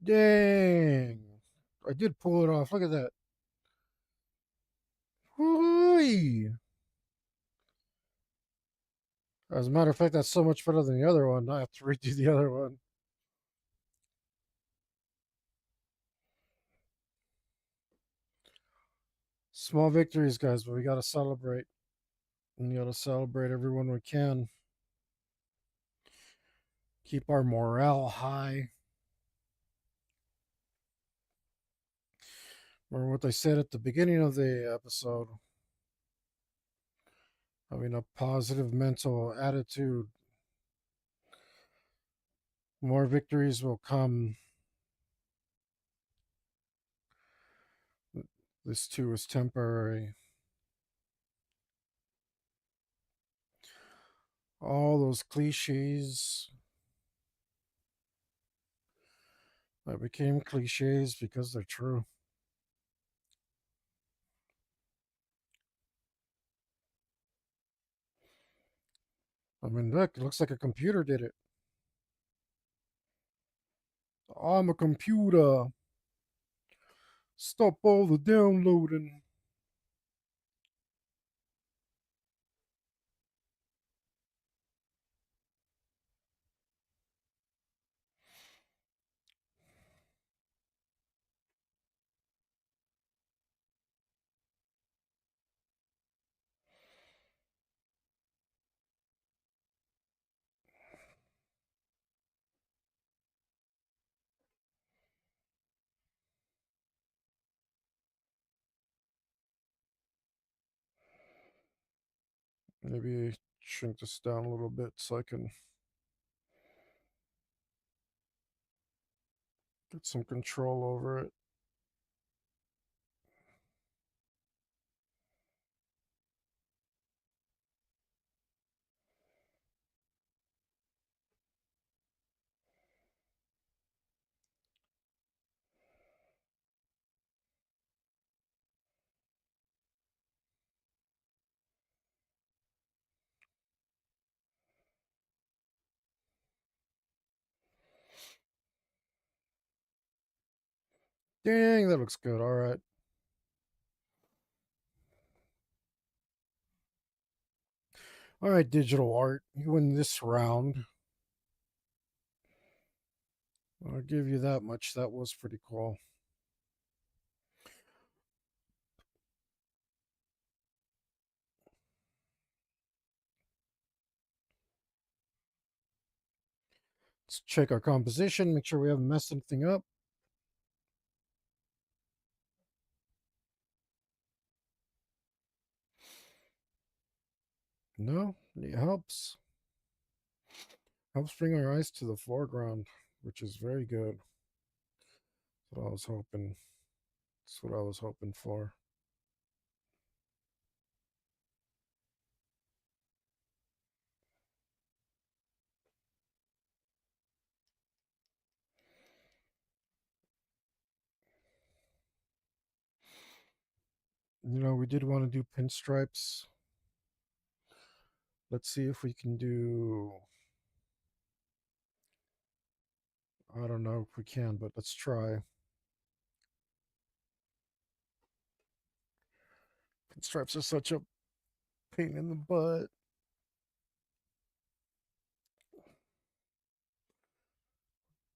Dang. I did pull it off. Look at that. Whoo! As a matter of fact, that's so much better than the other one. I have to redo the other one. Small victories, guys, but we got to celebrate. And we got to celebrate everyone we can. Keep our morale high. Remember what they said at the beginning of the episode, having a positive mental attitude. More victories will come. This too is temporary. All those cliches that became cliches because they're true. I mean, look, it looks like a computer did it. I'm a computer. Stop all the downloading. Maybe shrink this down a little bit so I can Get some control over it. Dang, that looks good. All right. All right, digital art. You win this round. I'll give you that much. That was pretty cool. Let's check our composition, make sure we haven't messed anything up. No, it helps. Helps bring our eyes to the foreground, which is very good. That's what I was hoping. That's what I was hoping for. You know, we did want to do pinstripes. Let's see if we can do. I don't know if we can, but let's try. Pinstripes are such a pain in the butt.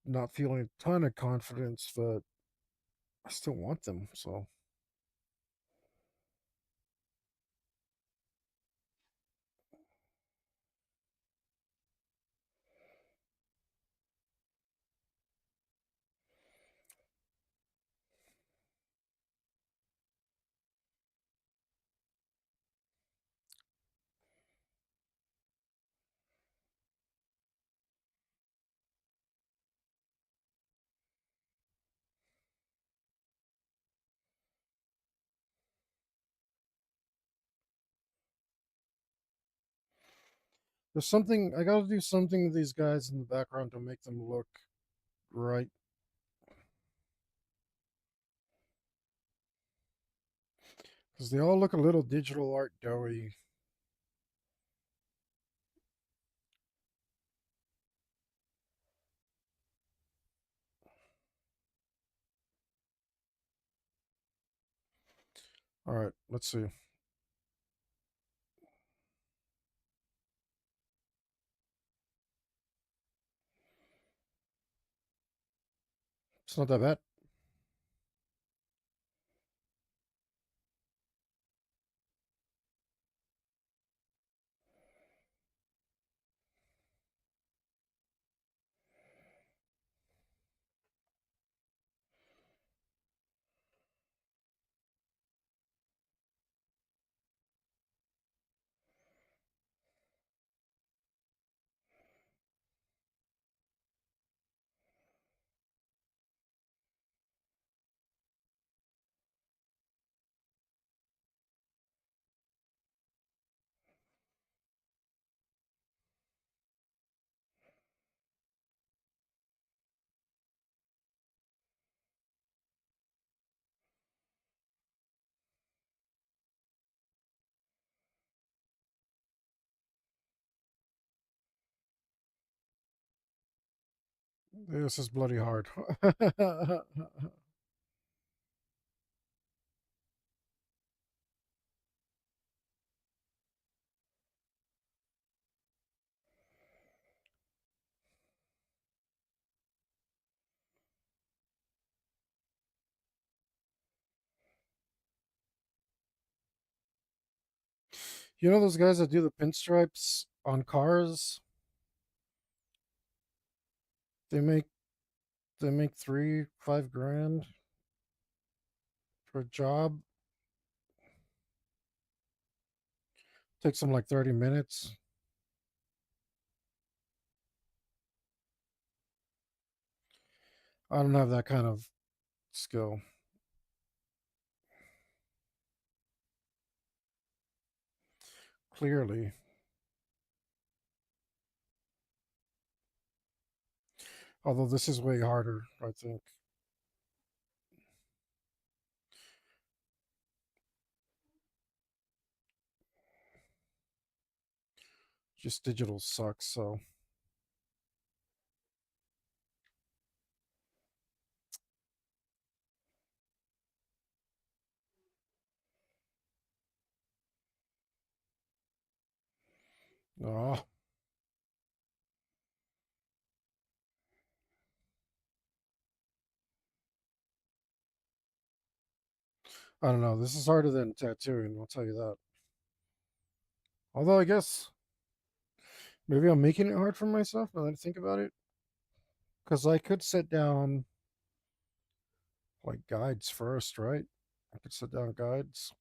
Not feeling a ton of confidence, but I still want them. So there's something I got to do something with these guys in the background to make them look right, because they all look a little digital art doughy. All right, let's see. It's not that bad. This is bloody hard. You know those guys that do the pinstripes on cars? They make they make 3, 5 grand for a job. Takes them like 30 minutes. I don't have that kind of skill. Clearly. Although this is way harder, I think. Just digital sucks, so. Oh, I don't know. This is harder than tattooing, I'll tell you that. Although I guess maybe I'm making it hard for myself now that I think about it. Because I could sit down like guides first, right? I could sit down guides.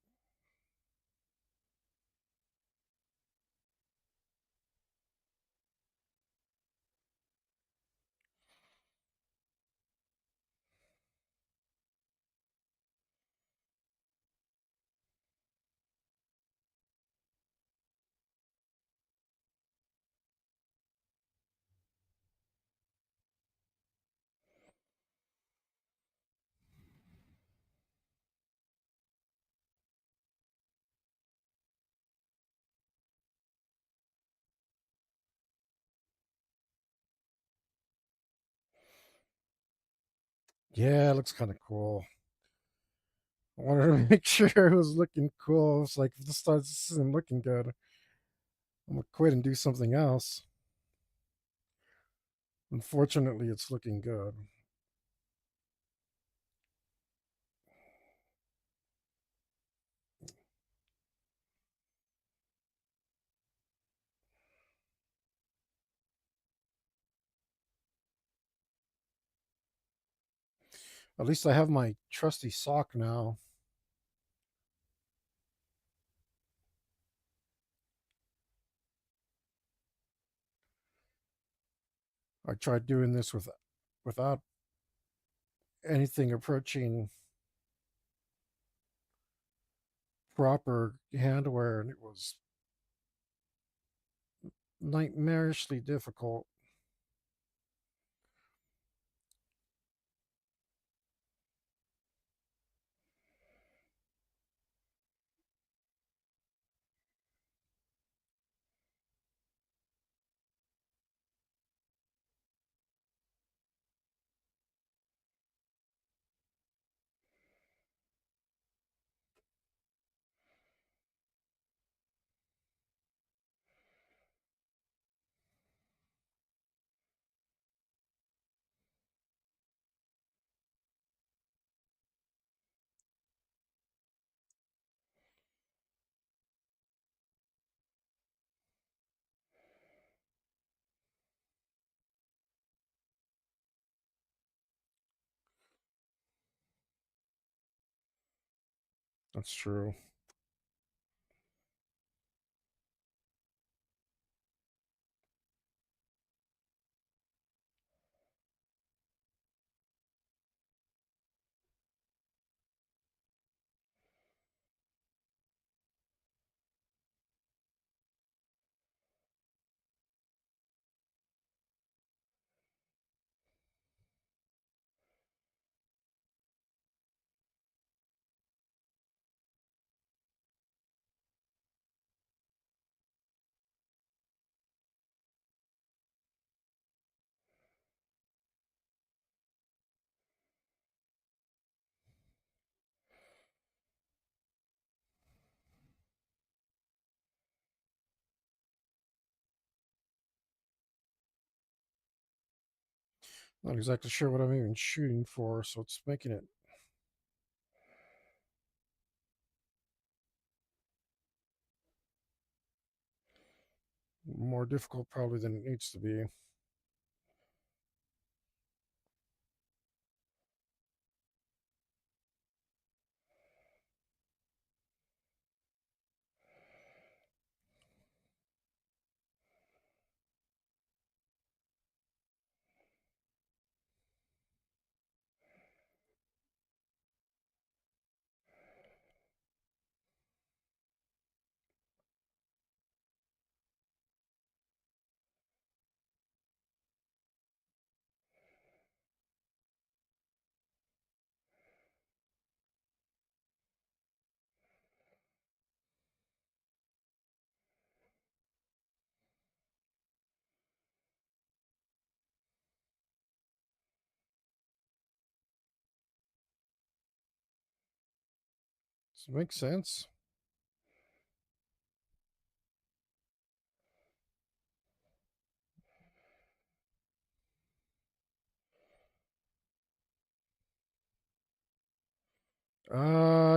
Yeah, it looks kind of cool. I wanted to make sure it was looking cool. It's like, if this isn't looking good, I'm going to quit and do something else. Unfortunately, it's looking good. At least I have my trusty sock now. I tried doing this without anything approaching proper handwear, and it was nightmarishly difficult. That's true. Not exactly sure what I'm even shooting for, so it's making it more difficult probably than it needs to be. Does it make sense?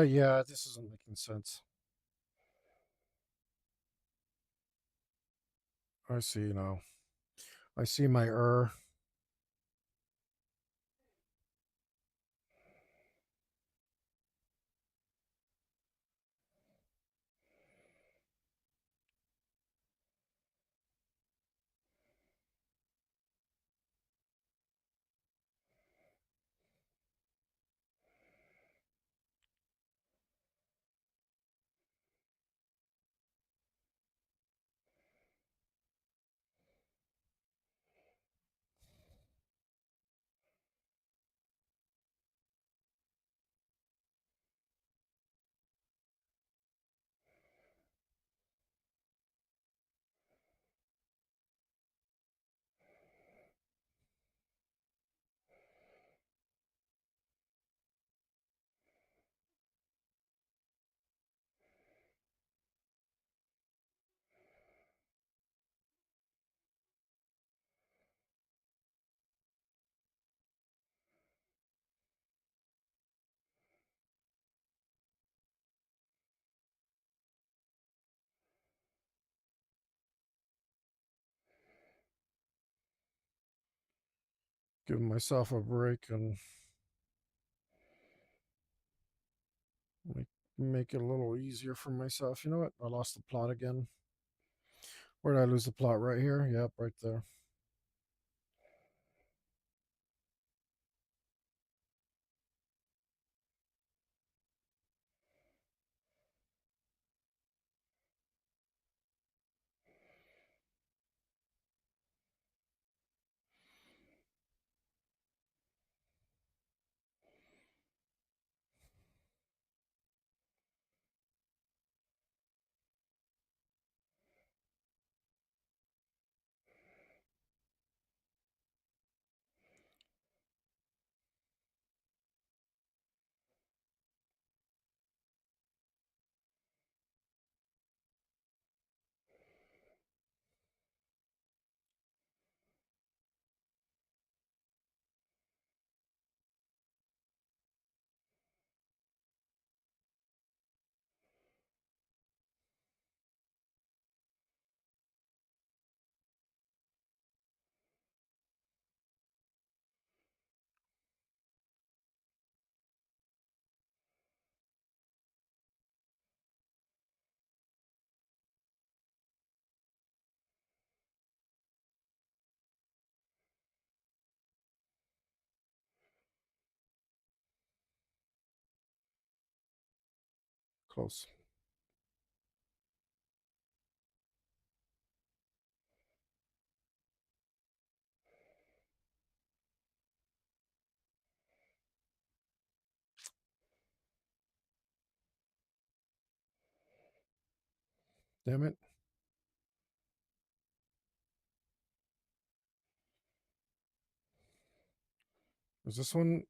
Yeah, this isn't making sense. I see now. I see my error. Giving myself a break and make, make it a little easier for myself. You know what? I lost the plot again. Where did I lose the plot? Right here? Yep, right there. Close. Damn it. Is this one?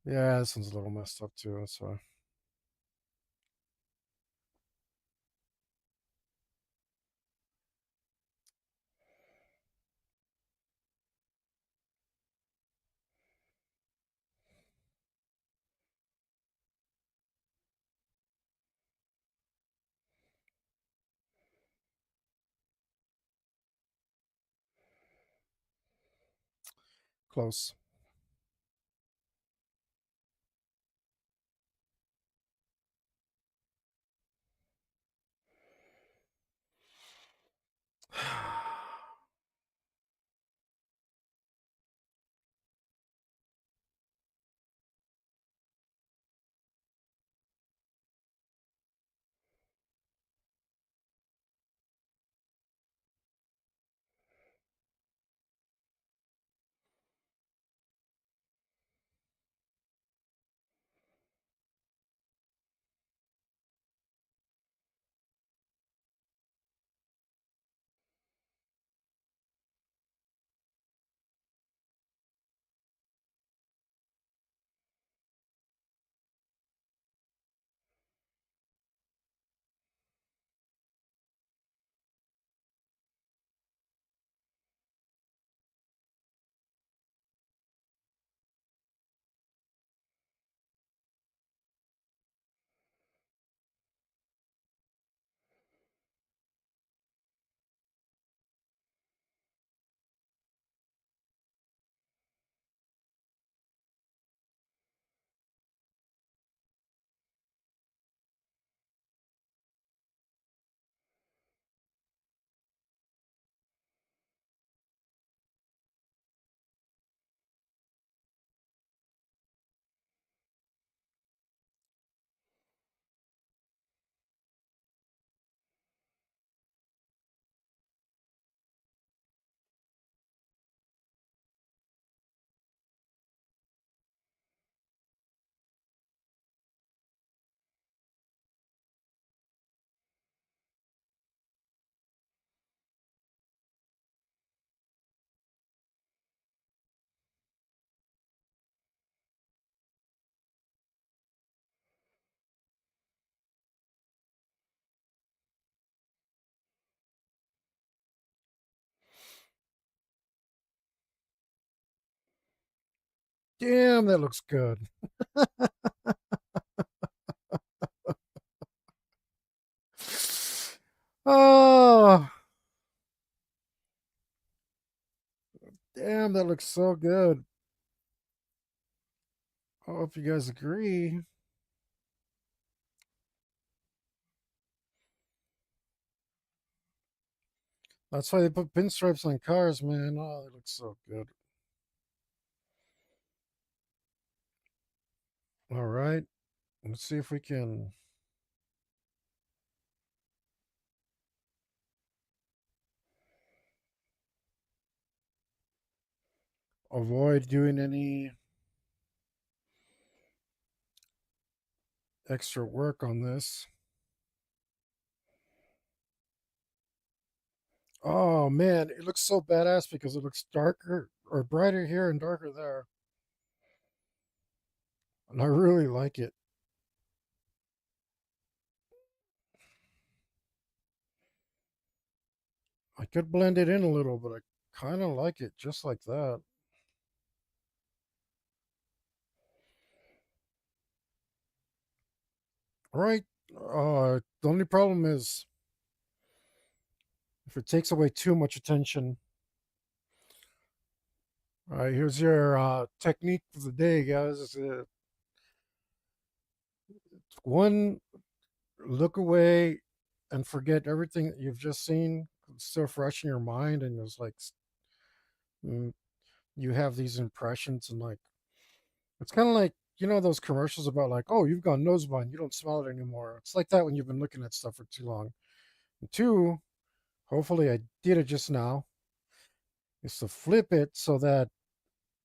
Yeah, this one's a little messed up too. That's why. Close. Damn, that looks good. Oh, damn, that looks so good. I hope you guys agree. That's why they put pinstripes on cars, man. Oh, it looks so good. All right. Let's see if we can avoid doing any extra work on this. Oh man, it looks so badass because it looks darker or brighter here and darker there. And I really like it. I could blend it in a little, but I kind of like it just like that. Right. The only problem is if it takes away too much attention. All right, here's your technique of the day, guys. One, look away and forget everything that you've just seen. It's still fresh in your mind, and it's like mm, you have these impressions, and like it's kind of like those commercials about like, oh, you've got nosebleed, you don't smell it anymore. It's like that when you've been looking at stuff for too long. And two, hopefully I did it just now, is to flip it so that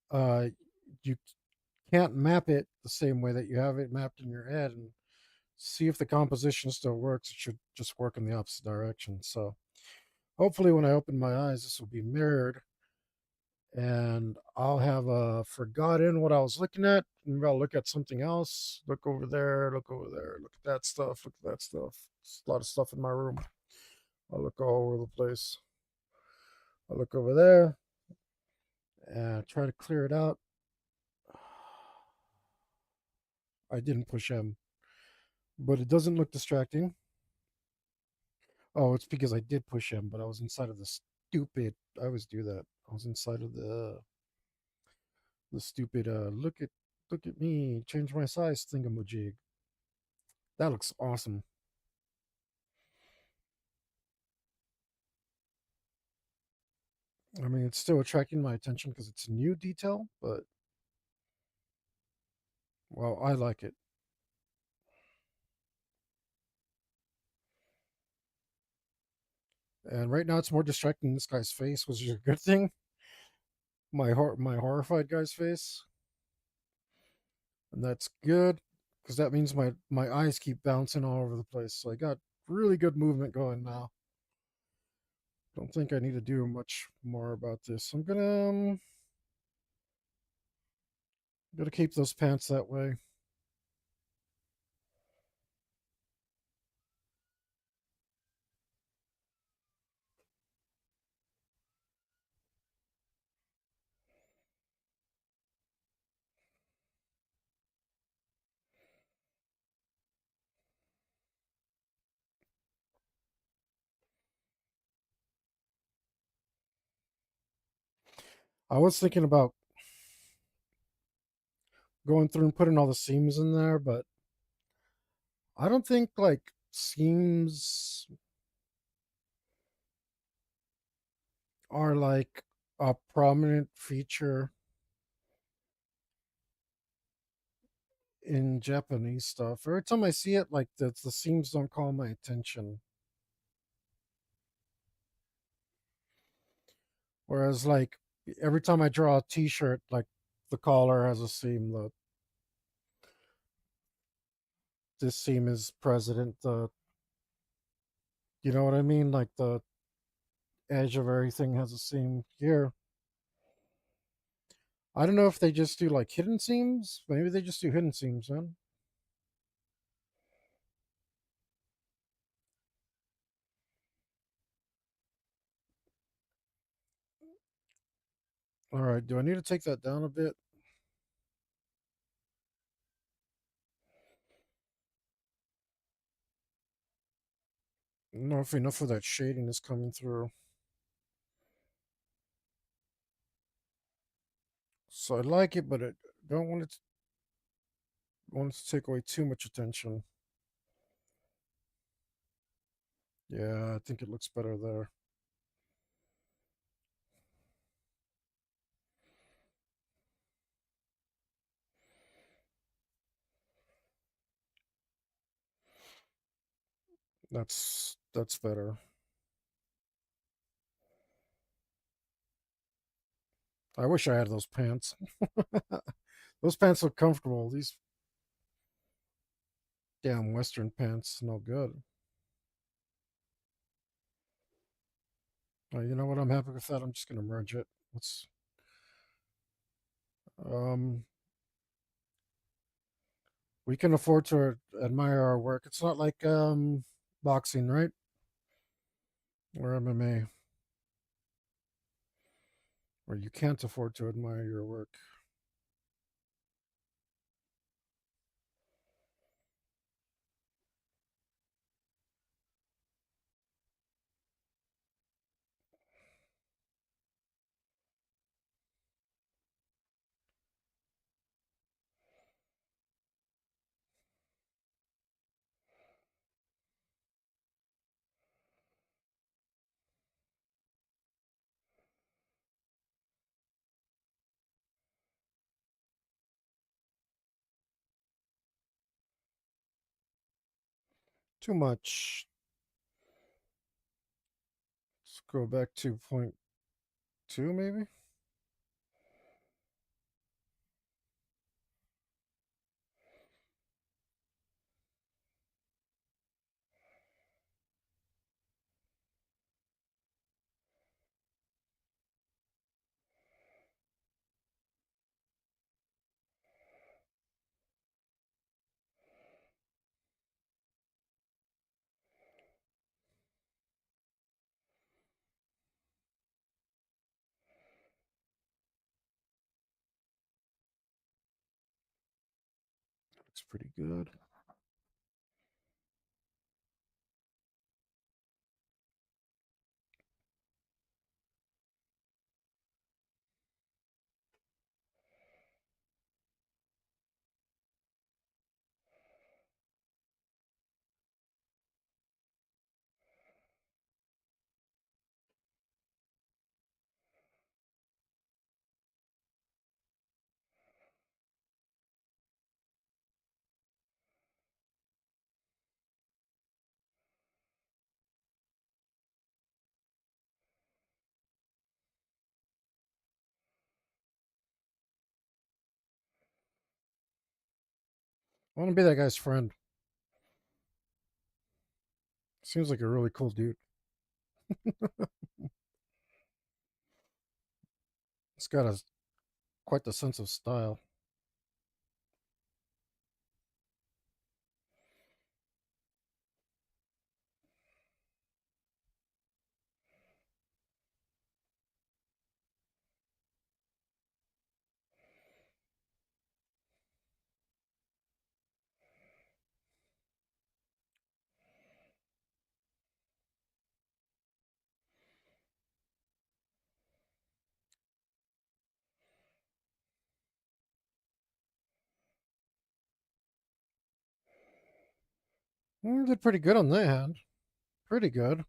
uh, you can't map it the same way that you have it mapped in your head, and see if the composition still works. It should just work in the opposite direction. So hopefully when I open my eyes, this will be mirrored and I'll have forgotten what I was looking at. Maybe I'll look at something else. Look over there, look over there, look at that stuff, look at that stuff. There's a lot of stuff in my room. I'll look all over the place. I'll look over there and try to clear it out. I didn't push M, but it doesn't look distracting. Oh, it's because I did push M, but I was inside of the stupid. I always do that. I was inside of the stupid. Look at me, change my size thingamajig. That looks awesome. I mean, it's still attracting my attention because it's a new detail, but well, I like it. And right now, it's more distracting than this guy's face, which is a good thing. My horrified guy's face, and that's good because that means my eyes keep bouncing all over the place. So I got really good movement going now. Don't think I need to do much more about this. I'm gonna keep those pants that way. I was thinking about going through and putting all the seams in there, but I don't think like seams are like a prominent feature in Japanese stuff. Every time I see it, like the seams don't call my attention. Whereas like every time I draw a T-shirt, like the collar has a seam. The This seam is president. The You know what I mean? Like the edge of everything has a seam here. I don't know if they just do like hidden seams. Maybe they just do hidden seams, man. All right. Do I need to take that down a bit? I don't know if enough of that shading is coming through. So I like it, but I don't want it to take away too much attention. Yeah, I think it looks better there. That's better. I wish I had those pants. Those pants look comfortable. These damn Western pants, no good. You know what? I'm happy with that. I'm just gonna merge it. Let's um we can afford to admire our work. It's not like boxing, right? Or MMA, where you can't afford to admire your work. Too much. Let's go back to point two, maybe. Looks pretty good. I want to be that guy's friend. Seems like a really cool dude. He's got quite the sense of style. Did pretty good on that hand. Pretty good.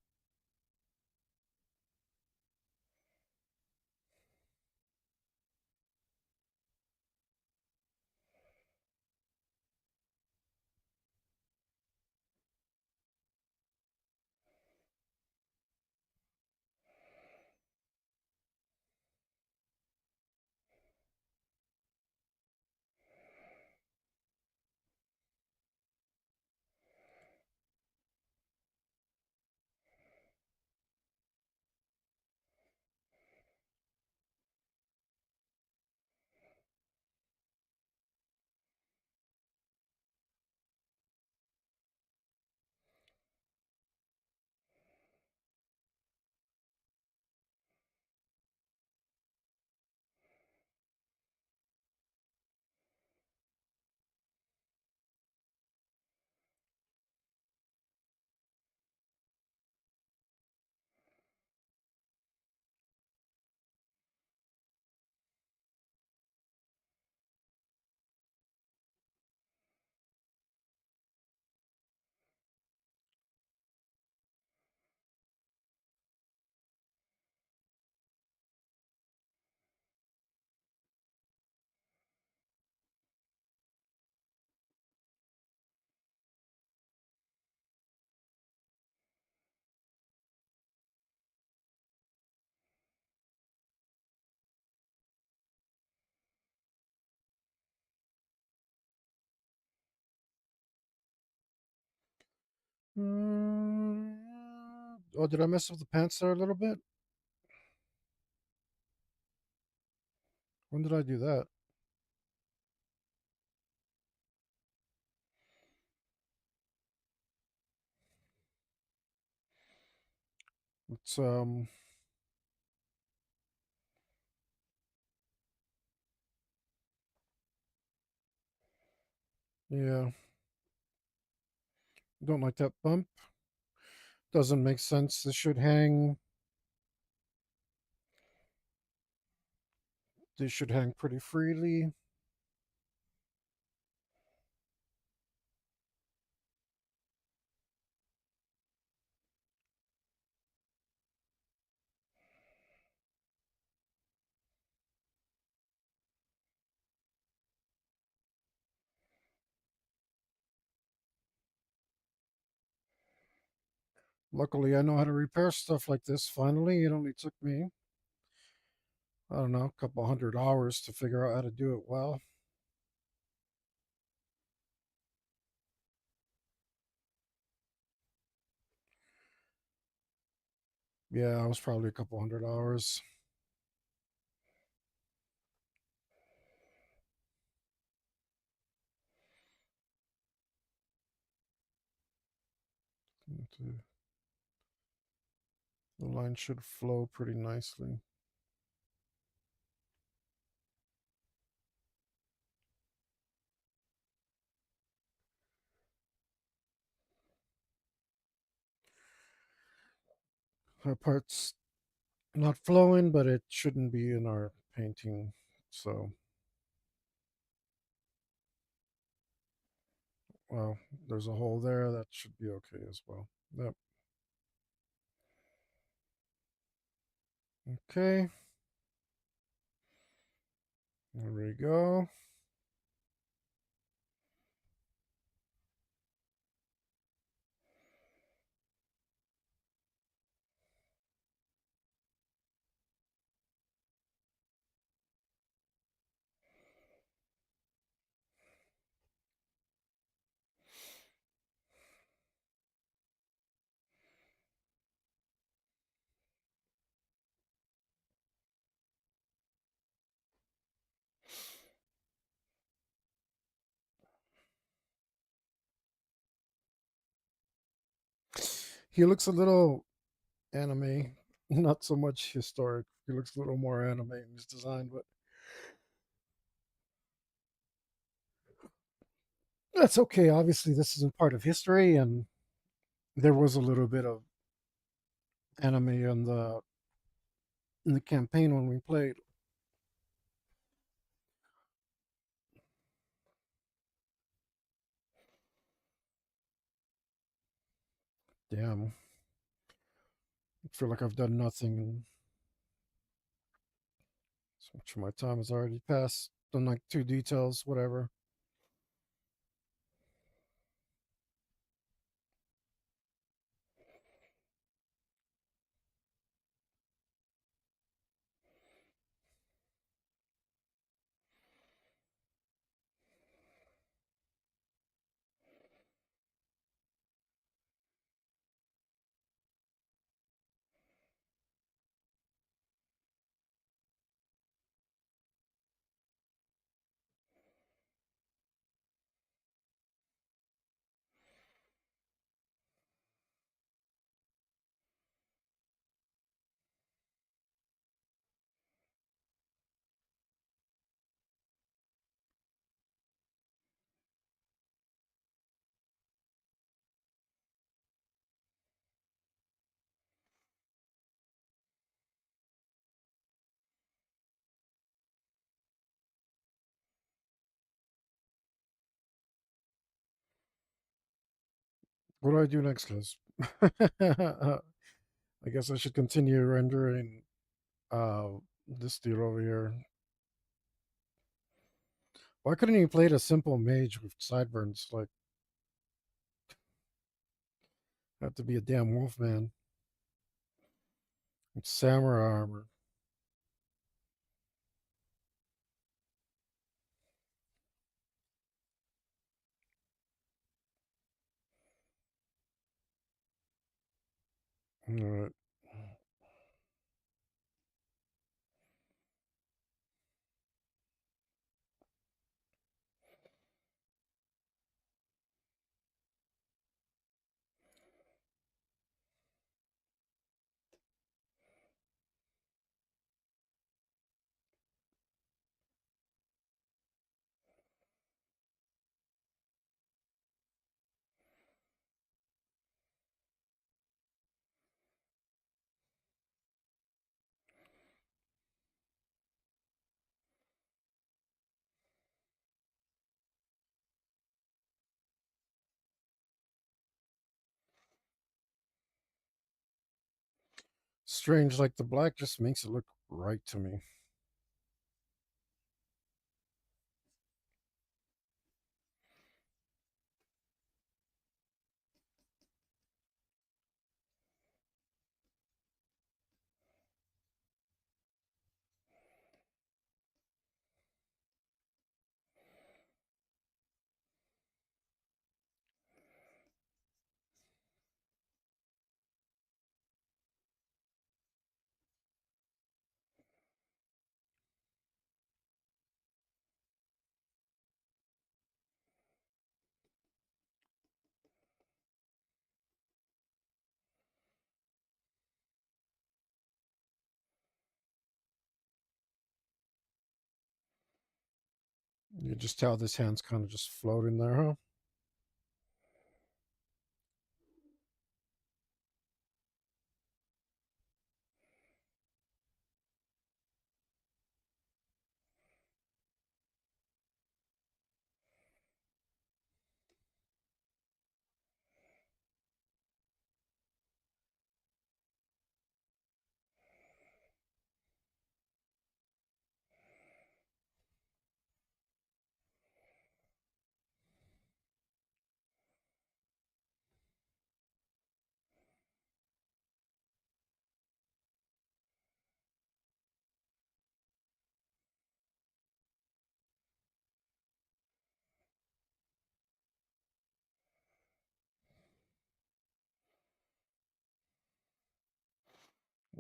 Oh, did I mess up the pants there a little bit? When did I do that? It's yeah, don't like that bump. Doesn't make sense. This should hang. This should hang pretty freely. Luckily, I know how to repair stuff like this. Finally, it only took me, I don't know, a couple 100 hours to figure out how to do it well. Yeah, it was probably a couple 100 hours. The line should flow pretty nicely. That part's not flowing, but it shouldn't be in our painting. So, well, there's a hole there. That should be okay as well. Yep. Okay. There we go. He looks a little anime, not so much historic. He looks a little more anime in his design, but that's okay. Obviously, this isn't part of history, and there was a little bit of anime in the campaign when we played. Damn, I feel like I've done nothing. So much of my time has already passed. Done like two details, whatever. What do I do next, Liz? I guess I should continue rendering uh, this dude over here. Why couldn't he play a simple mage with sideburns? Like, have to be a damn wolf man. It's samurai armor. Alright. Strange, like the black just makes it look right to me. You just tell this hand's kind of just floating there, huh?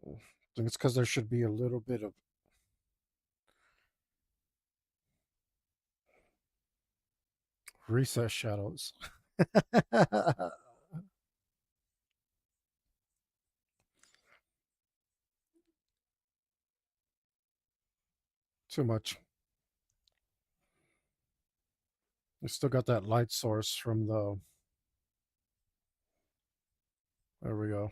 I think it's because there should be a little bit of recess shadows. Too much. You still got that light source from the. There we go.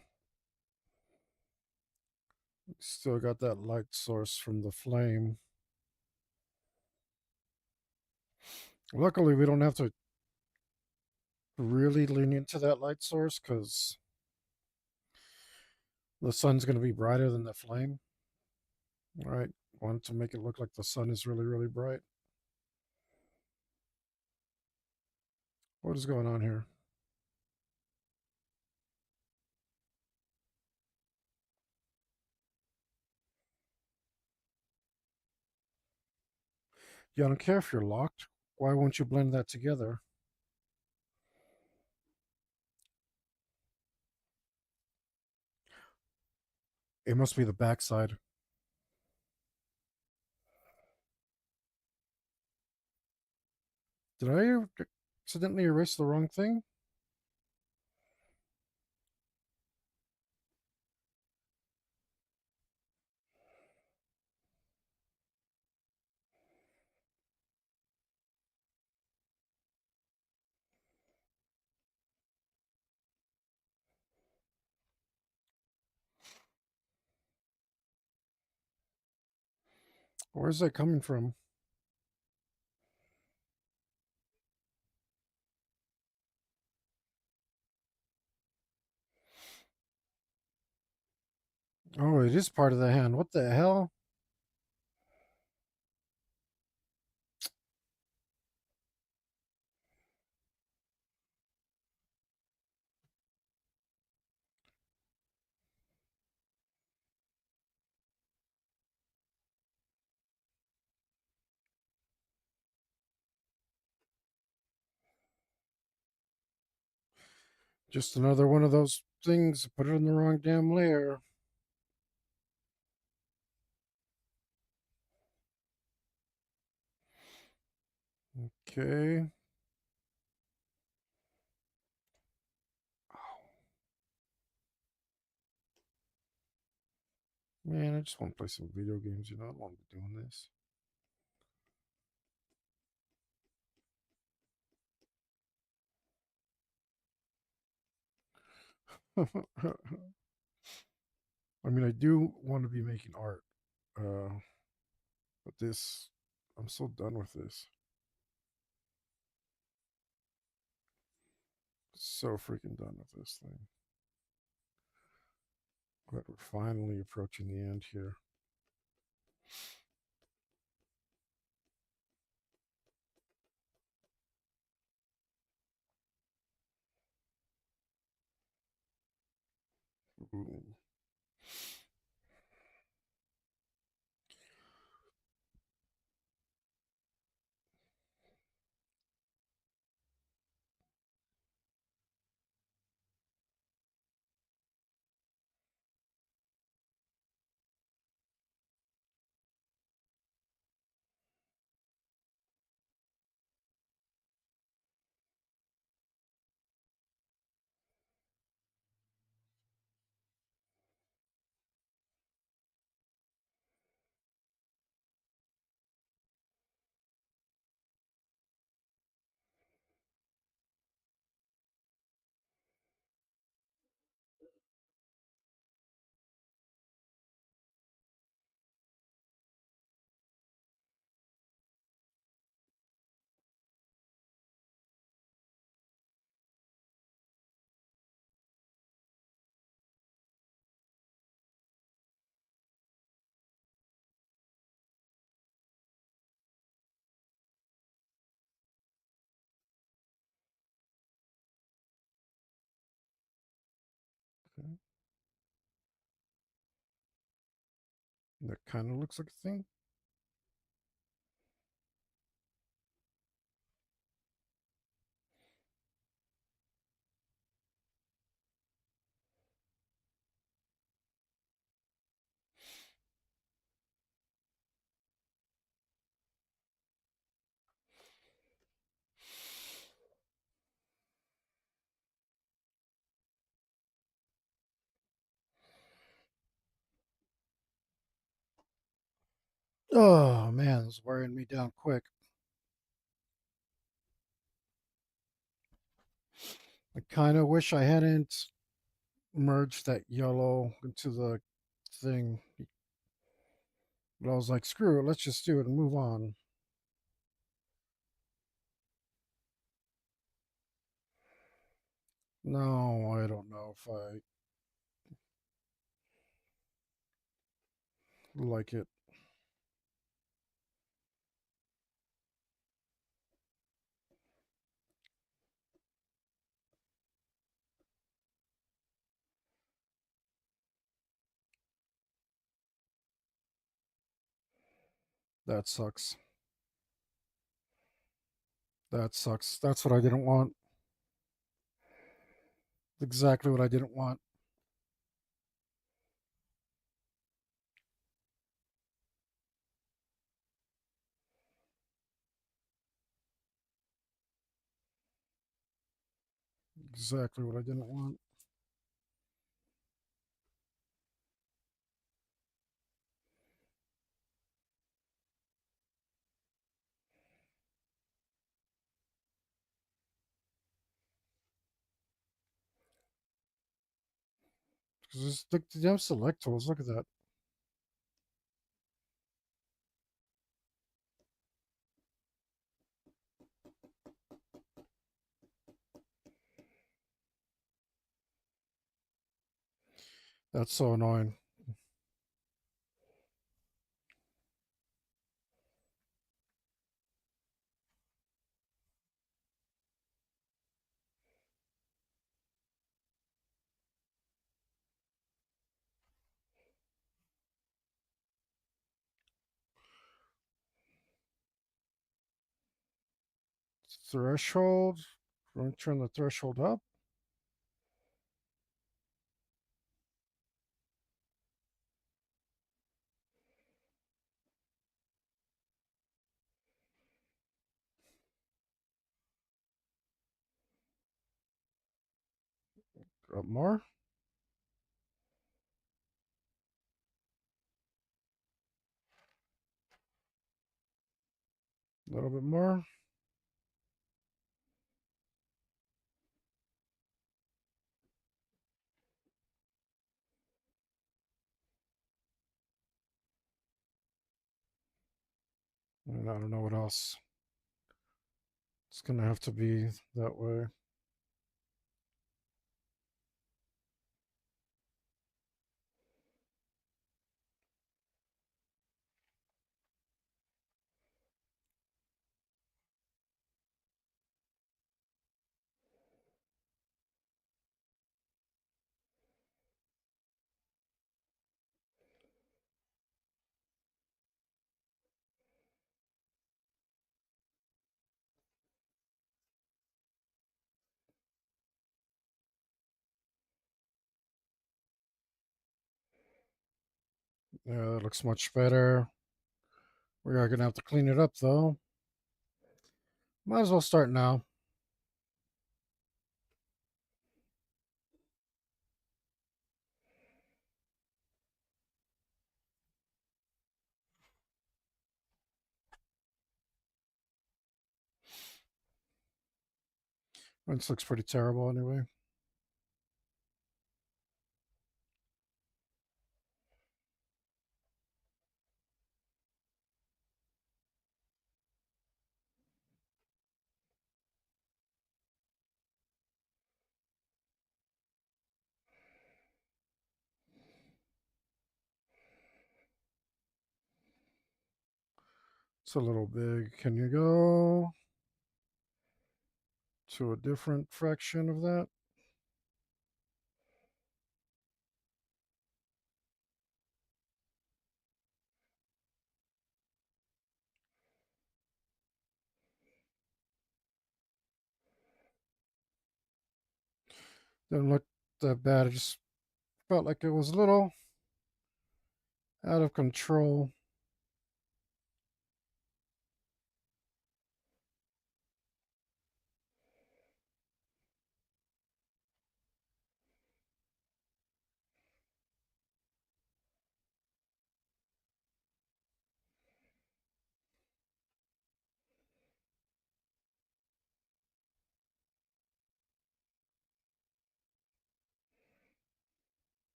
Still got that light source from the flame. Luckily, we don't have to really lean into that light source because the sun's going to be brighter than the flame. All right. Want to make it look like the sun is really, really bright. What is going on here? Yeah, I don't care if you're locked. Why won't you blend that together? It must be the backside. Did I accidentally erase the wrong thing? Where's that coming from? Oh, it is part of the hand. What the hell? Just another one of those things, put it in the wrong damn layer. Okay. Man, I just want to play some video games, I don't want to be doing this. I mean, I do want to be making art, uh, but I'm so done with this. So freaking done with this thing. But we're finally approaching the end here. Ooh. Okay. That kind of looks like a thing. Oh man, it's wearing me down quick. I kind of wish I hadn't merged that yellow into the thing, but I was like, screw it, let's just do it and move on. No, I don't know if I like it. That sucks. That sucks. That's what I didn't want. Exactly what I didn't want. Exactly what I didn't want. Because look, the damn select tools. Look at that. That's so annoying. Threshold. We're going to turn the threshold up. Up more? A little bit more? And I don't know what else. It's gonna have to be that way. Yeah, that looks much better. We are gonna have to clean it up though. Might as well start now. This looks pretty terrible anyway. It's a little big. Can you go to a different fraction of that? Didn't look that bad. It just felt like it was a little out of control.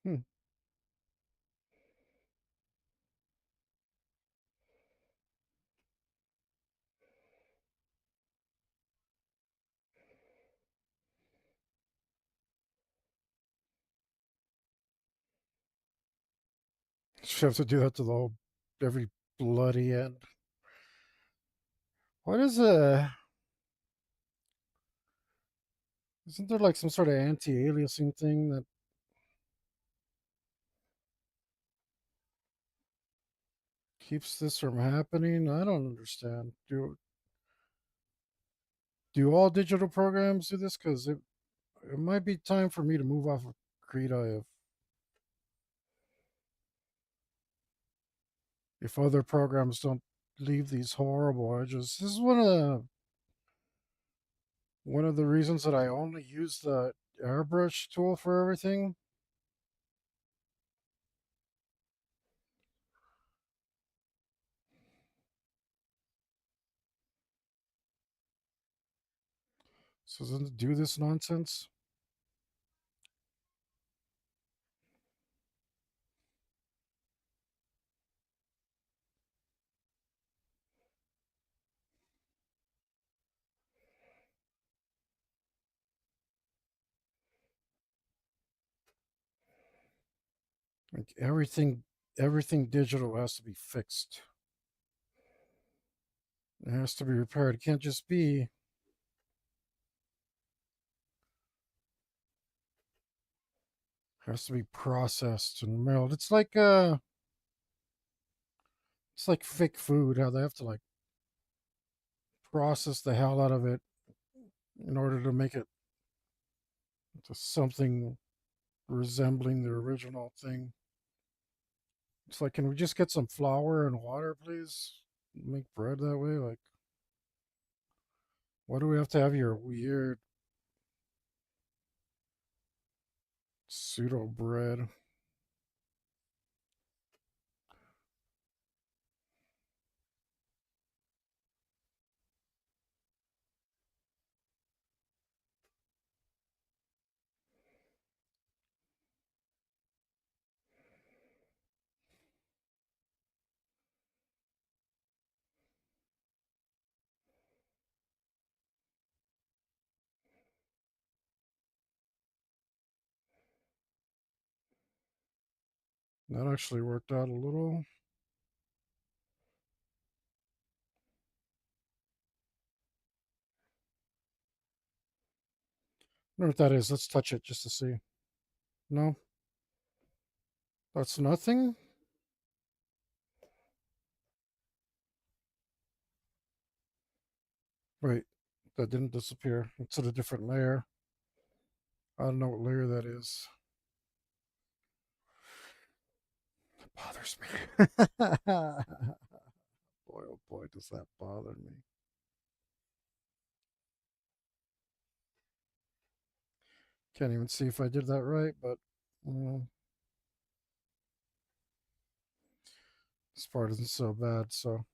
Hmm. Should have to do that to the whole every bloody end. What is a? Isn't there like some sort of anti-aliasing thing that keeps this from happening? I don't understand. Do all digital programs do this? Because it might be time for me to move off of Krita if other programs don't leave these horrible edges. This is one of the One of the reasons that I only use the airbrush tool for everything. So doesn't it do this nonsense? Like everything digital has to be fixed. It has to be repaired. It can't just be. It has to be processed and milled. It's like fake food, how they have to like process the hell out of it in order to make it into something resembling the original thing. It's like, can we just get some flour and water, please? Make bread that way? Like, why do we have to have your weird pseudo bread? That actually worked out a little. I wonder what that is. Let's touch it just to see. No, that's nothing. Wait, that didn't disappear. It's at a different layer. I don't know what layer that is. It bothers me. Boy, oh boy, does that bother me. Can't even see if I did that right, but mm, this part isn't so bad. So,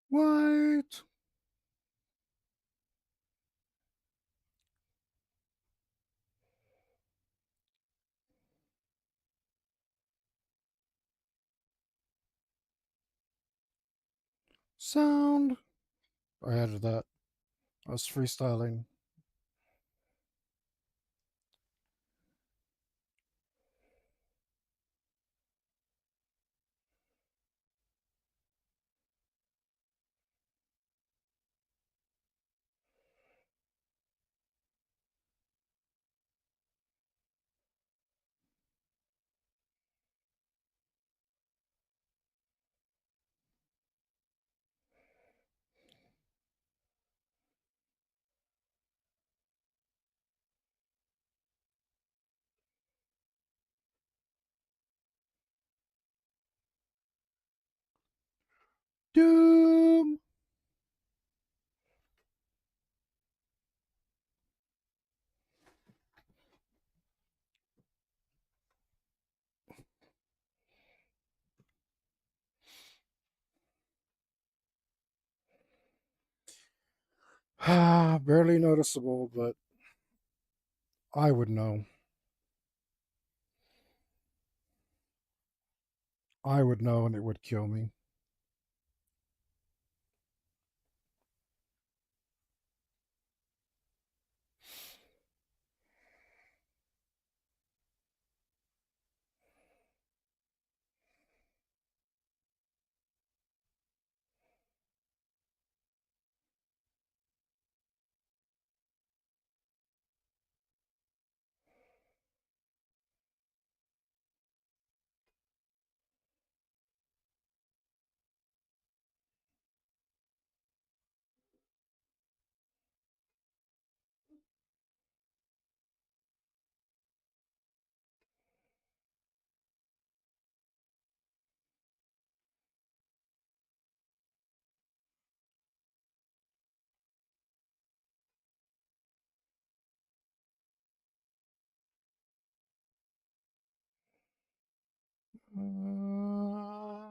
what? Sound? I added that. I was freestyling. Doom. Barely noticeable, but I would know. I would know, and it would kill me. Uh,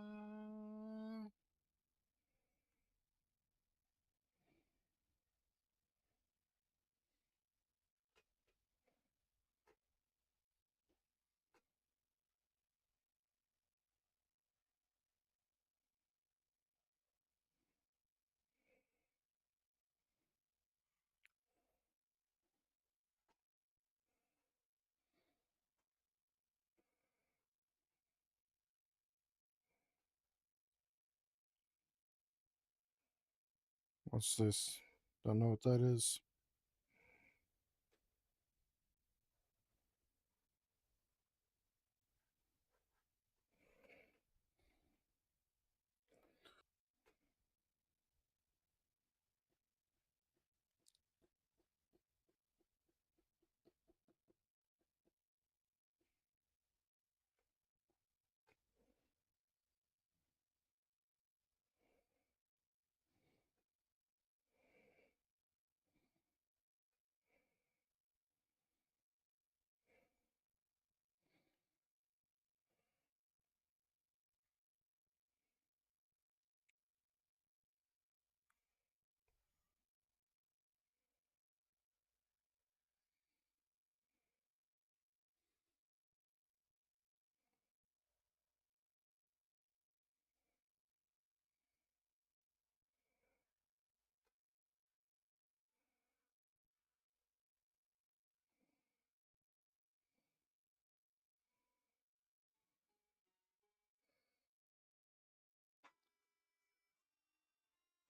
what's this? Don't know what that is.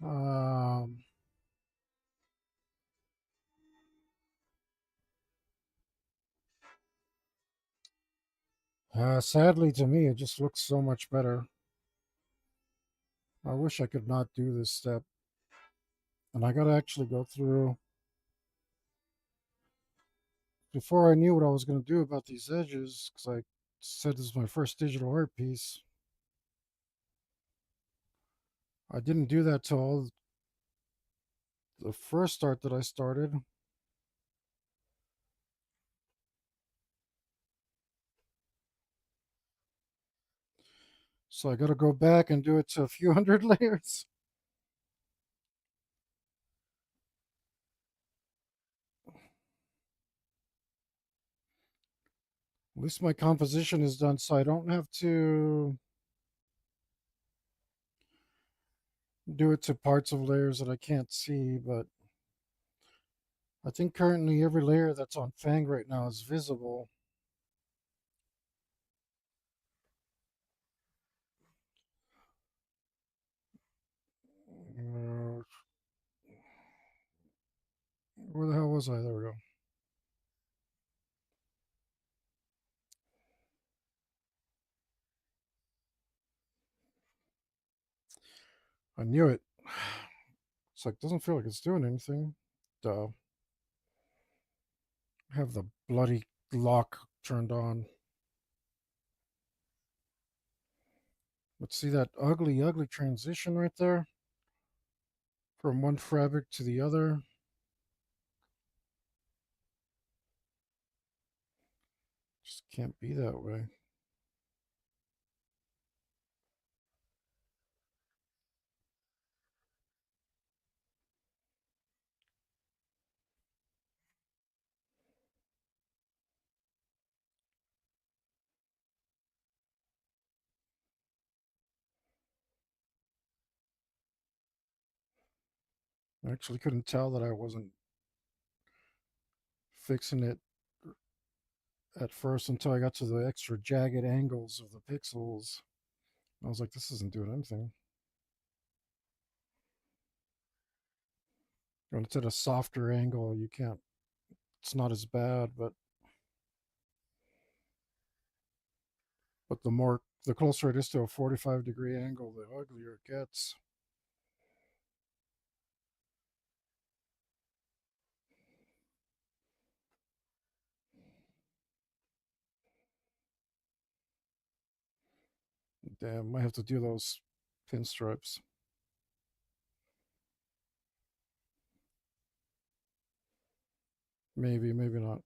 Um, Sadly, to me, it just looks so much better. I wish I could not do this step. And I got to actually go through. Before I knew what I was going to do about these edges, because I said this is my first digital art piece, I didn't do that till the first art that I started. So I got to go back and do it to a few hundred layers. At least my composition is done, so I don't have to. do it to parts of layers that I can't see, but I think currently every layer that's on Fang right now is visible. Uh, where the hell was I? There we go. I knew it. It's like doesn't feel like it's doing anything. Duh. Have the bloody lock turned on. But see that ugly, ugly transition right there from one fabric to the other. Just can't be that way. I actually couldn't tell that I wasn't fixing it at first until I got to the extra jagged angles of the pixels. I was like, this isn't doing anything. When it's at a softer angle, you can't, it's not as bad, but the closer it is to a 45-degree angle, the uglier it gets. Damn, might have to do those pinstripes. Maybe, maybe not.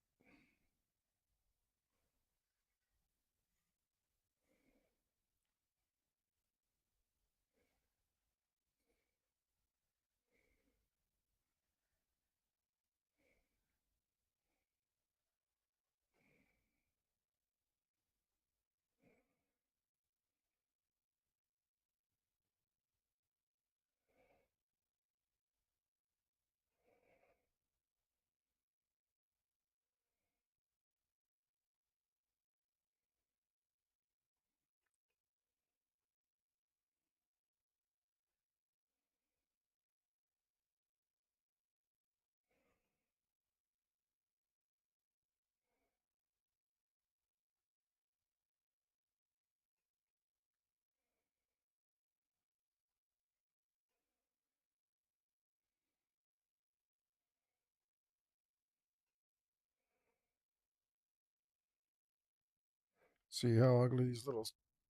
See how ugly these little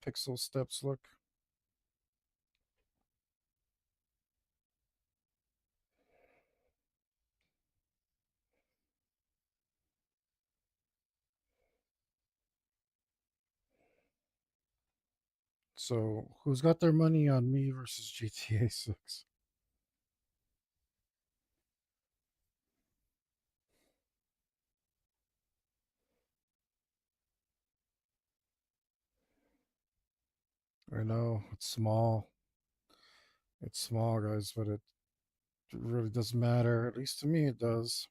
pixel steps look? So, who's got their money on me versus GTA 6? I know it's small. It's small, guys, but it really doesn't matter. At least to me, it does.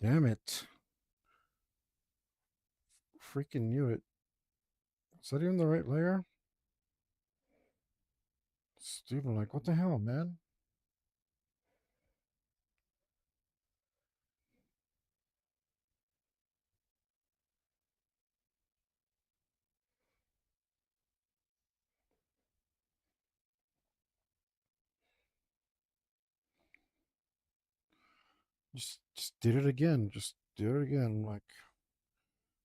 Damn it. Freaking knew it. Is that even the right layer? Stupid. Like, what the hell, man? Just did it again. Just do it again. Like,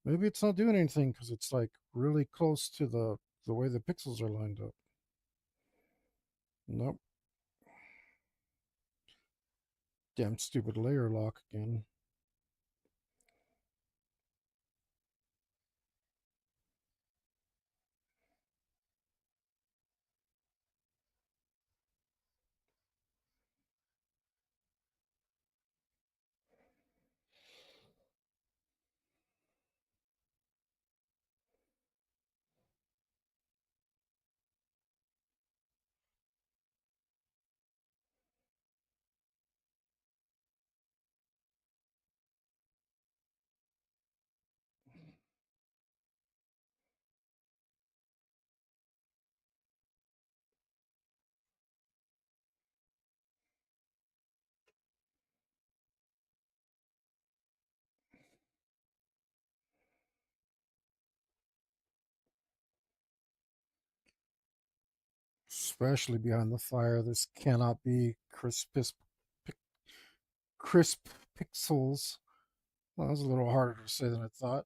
maybe it's not doing anything because it's like really close to the way the pixels are lined up. Nope. Damn stupid layer lock again. Especially behind the fire. This cannot be crisp pixels. Well, that was a little harder to say than I thought.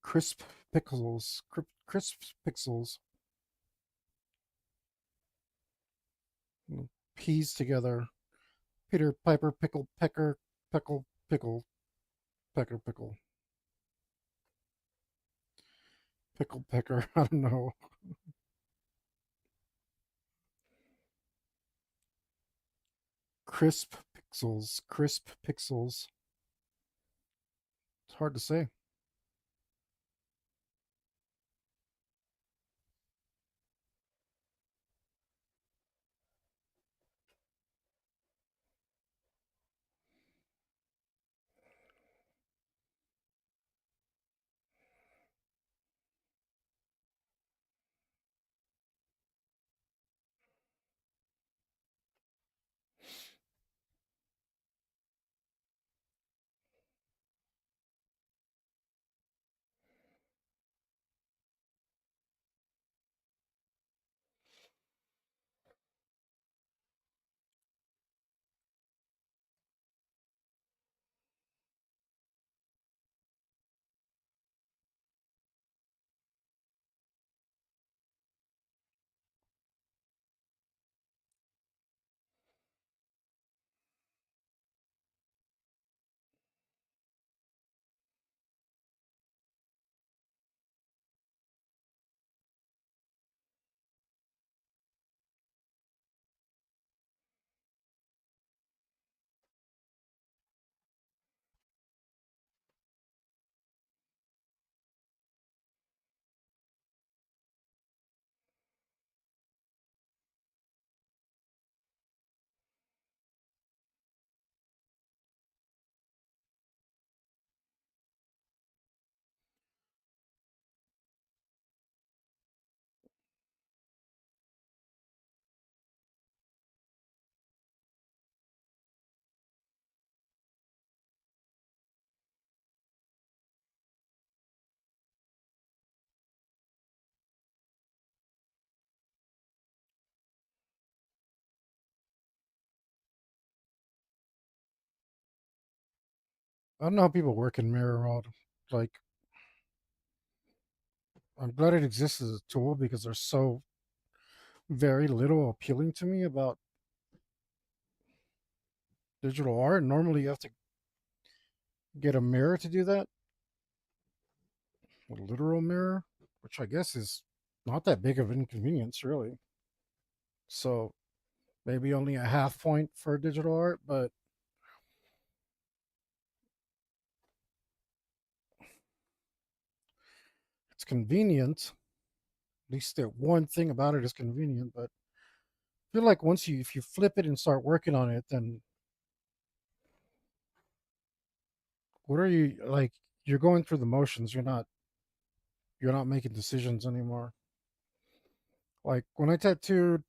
Crisp pixels. Crisp pixels. Peas together. Peter Piper pickle pecker pickle pecker pickle pecker. I don't know. Crisp pixels. Crisp pixels. It's hard to say. I don't know how people work in mirror world. Like, I'm glad it exists as a tool because there's so very little appealing to me about digital art. Normally, you have to get a mirror to do that, a literal mirror, which I guess is not that big of an inconvenience, really. So maybe only a half point for digital art, but it's convenient. At least that one thing about it is convenient. But I feel like once if you flip it and start working on it, then what are you like? You're going through the motions. You're not making decisions anymore. Like when I tattooed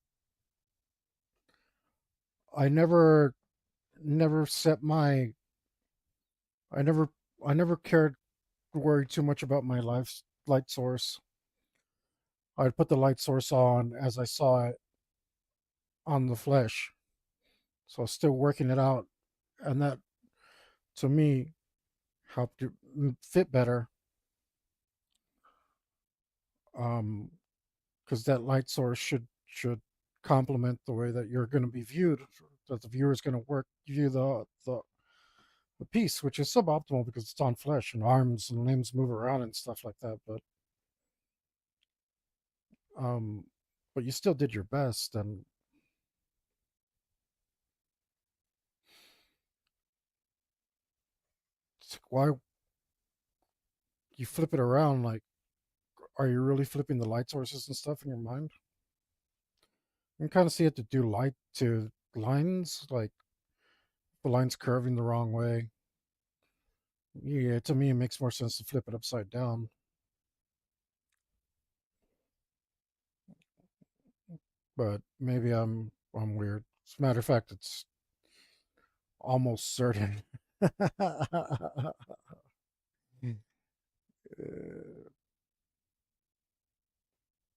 I never set my I never I never cared worried too much about my light source. I'd put the light source on as I saw it on the flesh. So I was still working it out, and that to me helped it fit better. Um, because that light source should complement the way that you're going to be viewed, that the viewer is going to view the piece, which is suboptimal because it's on flesh and arms and limbs move around and stuff like that. Um, but you still did your best, and it's like, why you flip it around? Like, are you really flipping the light sources and stuff in your mind? You can kind of see it to do light to lines, like the lines curving the wrong way. Yeah, to me, it makes more sense to flip it upside down. But maybe I'm weird. As a matter of fact, it's almost certain.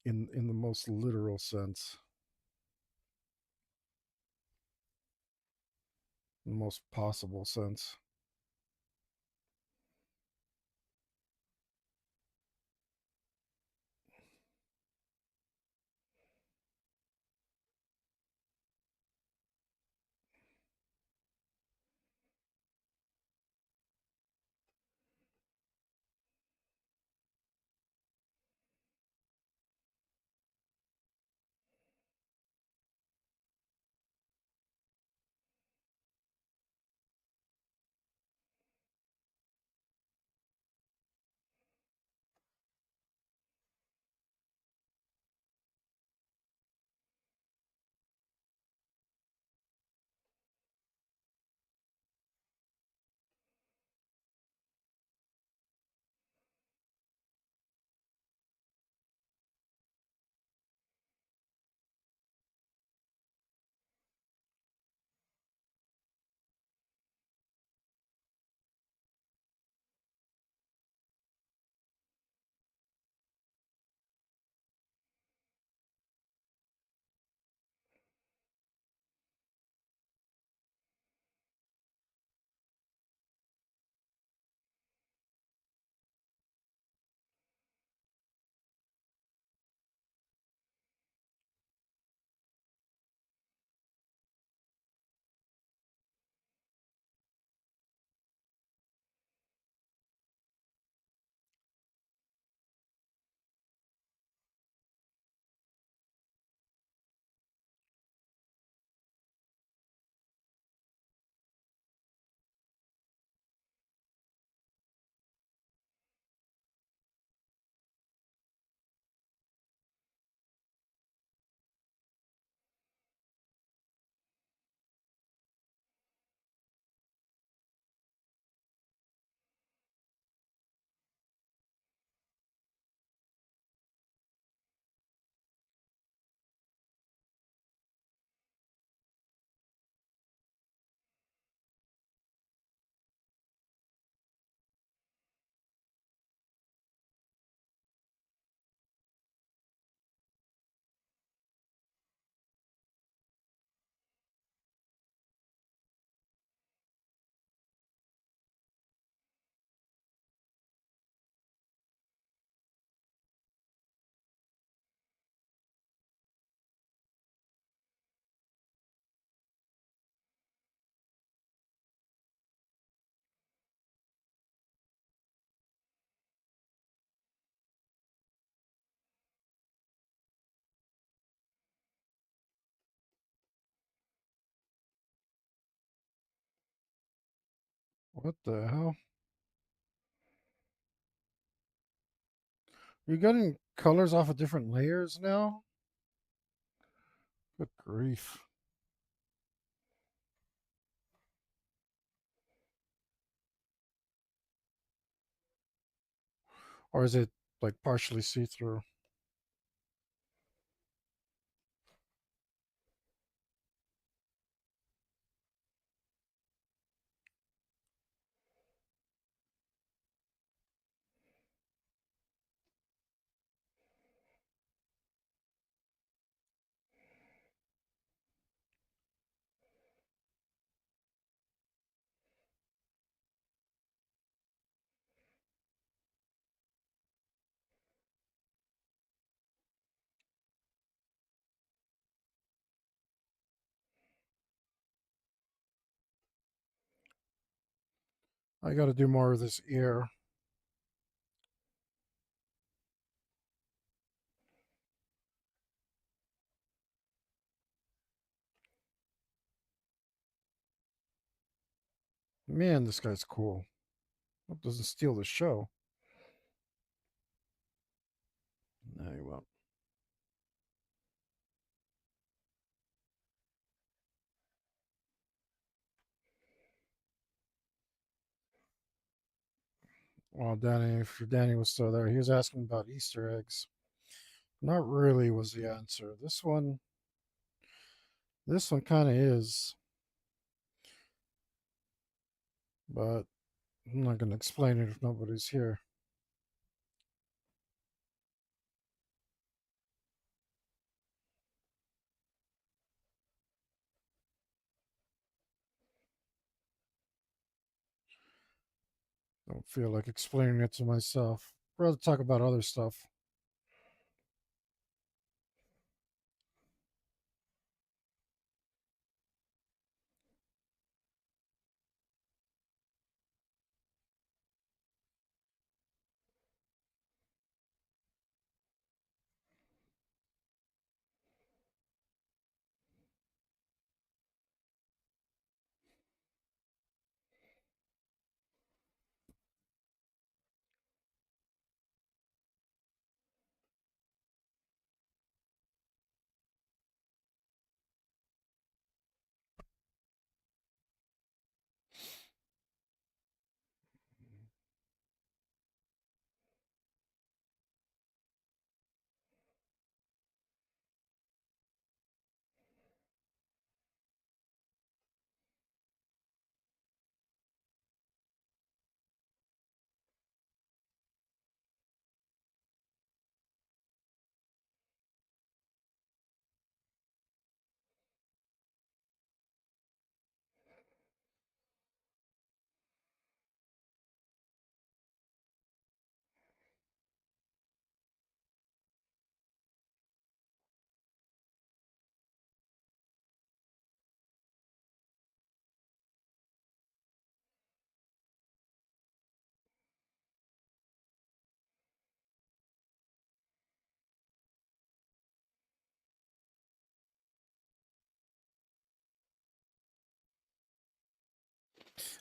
In the most literal sense, the most possible sense. What the hell? You're getting colors off of different layers now? Good grief. Or is it like partially see through? I got to do more of this ear. Man, this guy's cool. Hope doesn't steal the show. No, he won't. Well, Danny, if Danny was still there, he was asking about Easter eggs. Not really was the answer. This one kind of is, but I'm not going to explain it if nobody's here. Don't feel like explaining it to myself. Rather talk about other stuff.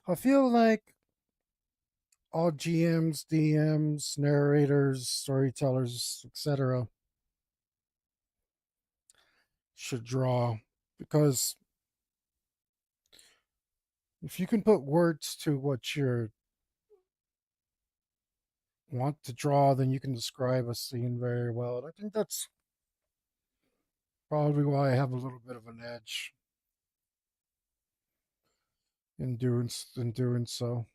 I feel like all GMs, DMs, narrators, storytellers, etc., should draw because if you can put words to what you want to draw, then you can describe a scene very well. And I think that's probably why I have a little bit of an edge in doing so.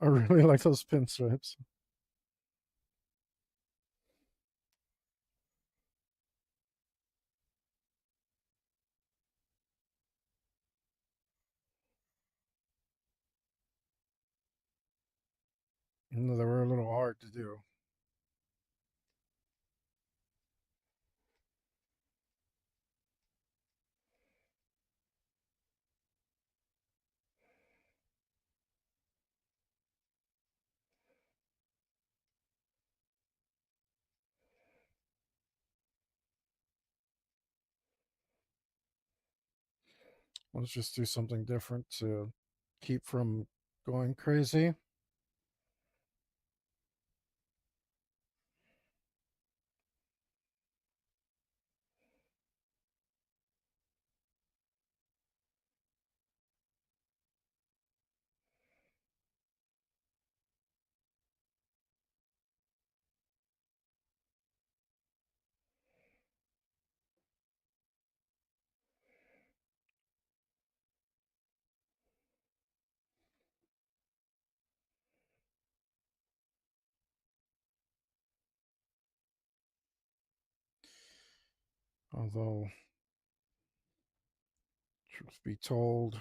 I really like those pinstripes. Even though they were a little hard to do. Let's just do something different to keep from going crazy. Although, truth be told,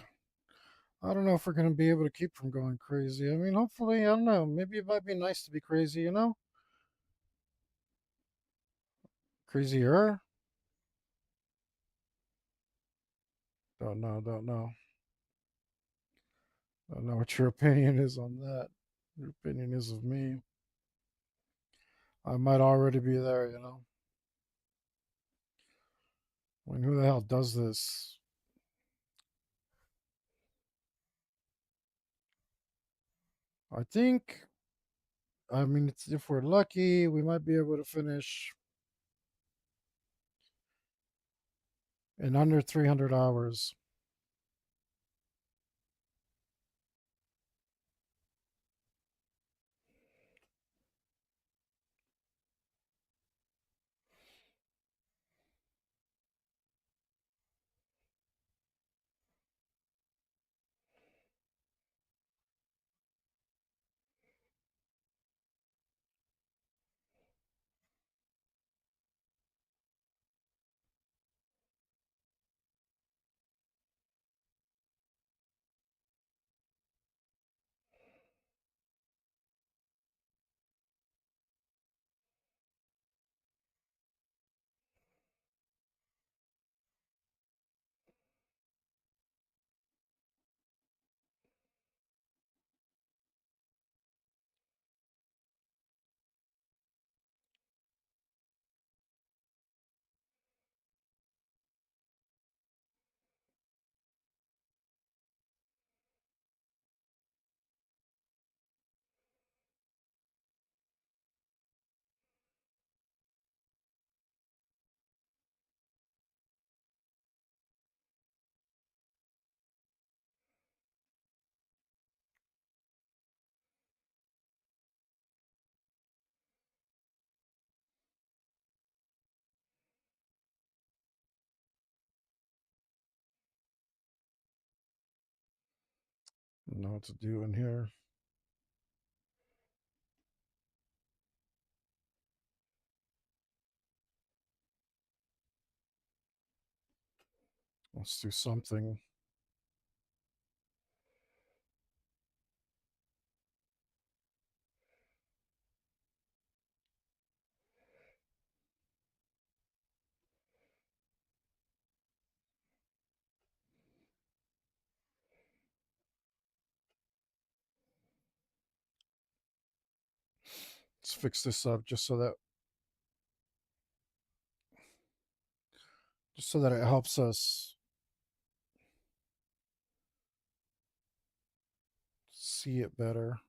I don't know if we're going to be able to keep from going crazy. I mean, hopefully, I don't know. Maybe it might be nice to be crazy, you know? Crazier? Don't know, don't know. Don't know what your opinion is on that. Your opinion is of me. I might already be there, you know? I mean, who the hell does this? I think, I mean, if we're lucky, we might be able to finish in under 300 hours. I don't know what to do in here. Let's do something. Let's fix this up just so that it helps us see it better.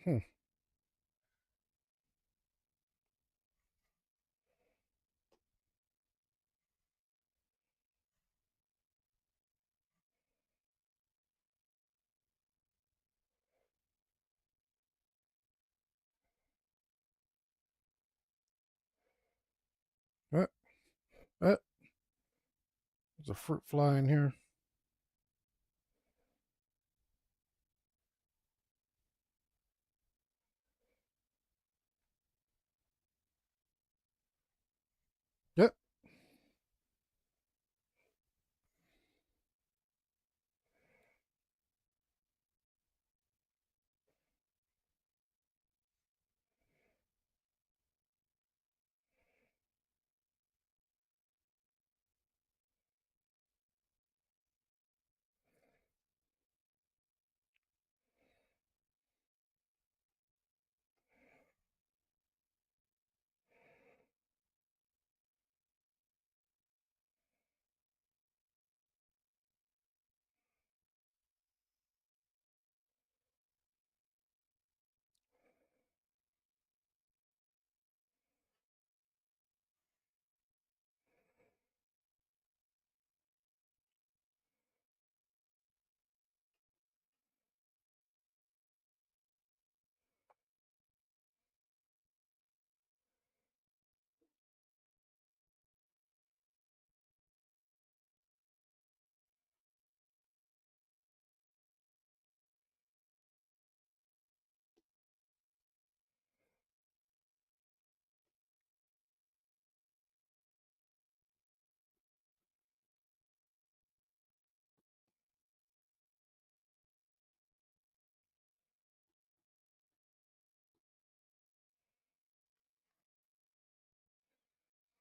Hmm. Uh, uh, there's a fruit fly in here. Yep.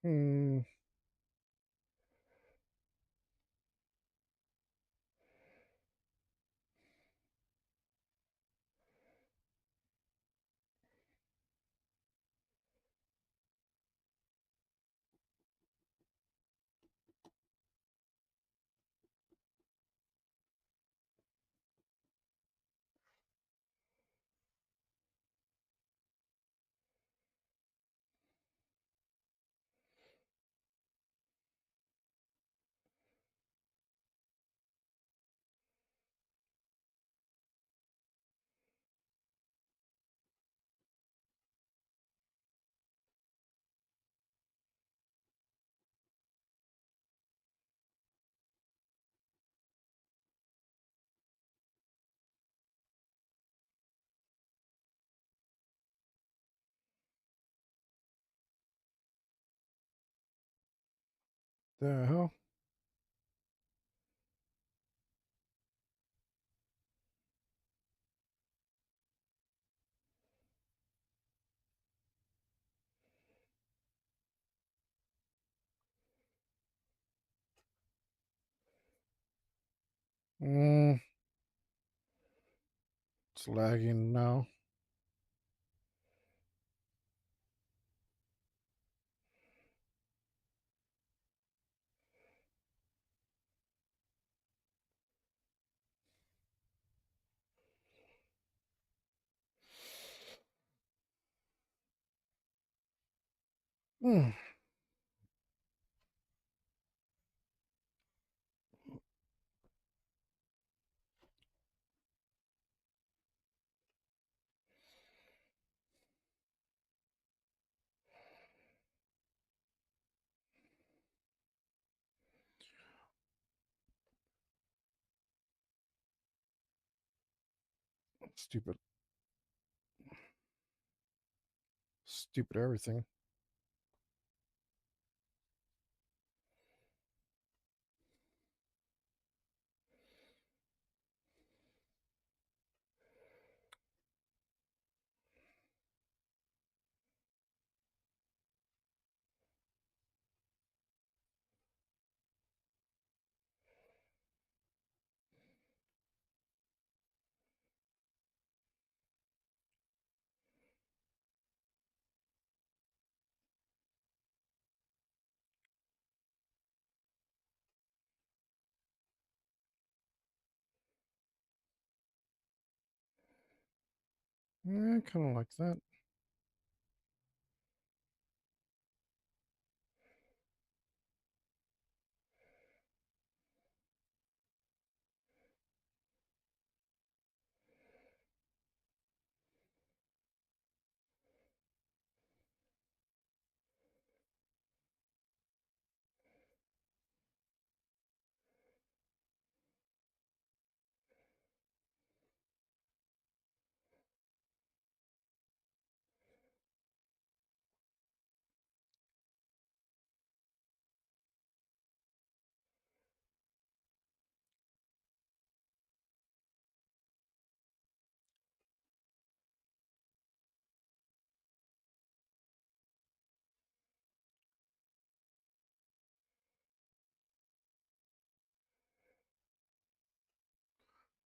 Hmm. The hell? Hmm. It's lagging now. Hmm. Stupid. Stupid everything. Yeah, kind of like that.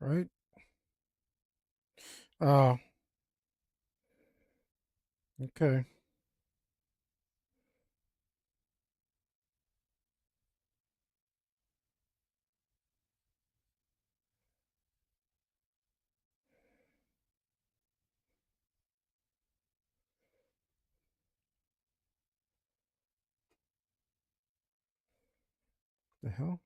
Right? Oh, okay. The hell?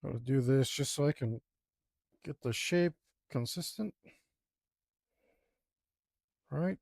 Gotta do this just so I can get the shape consistent. Right?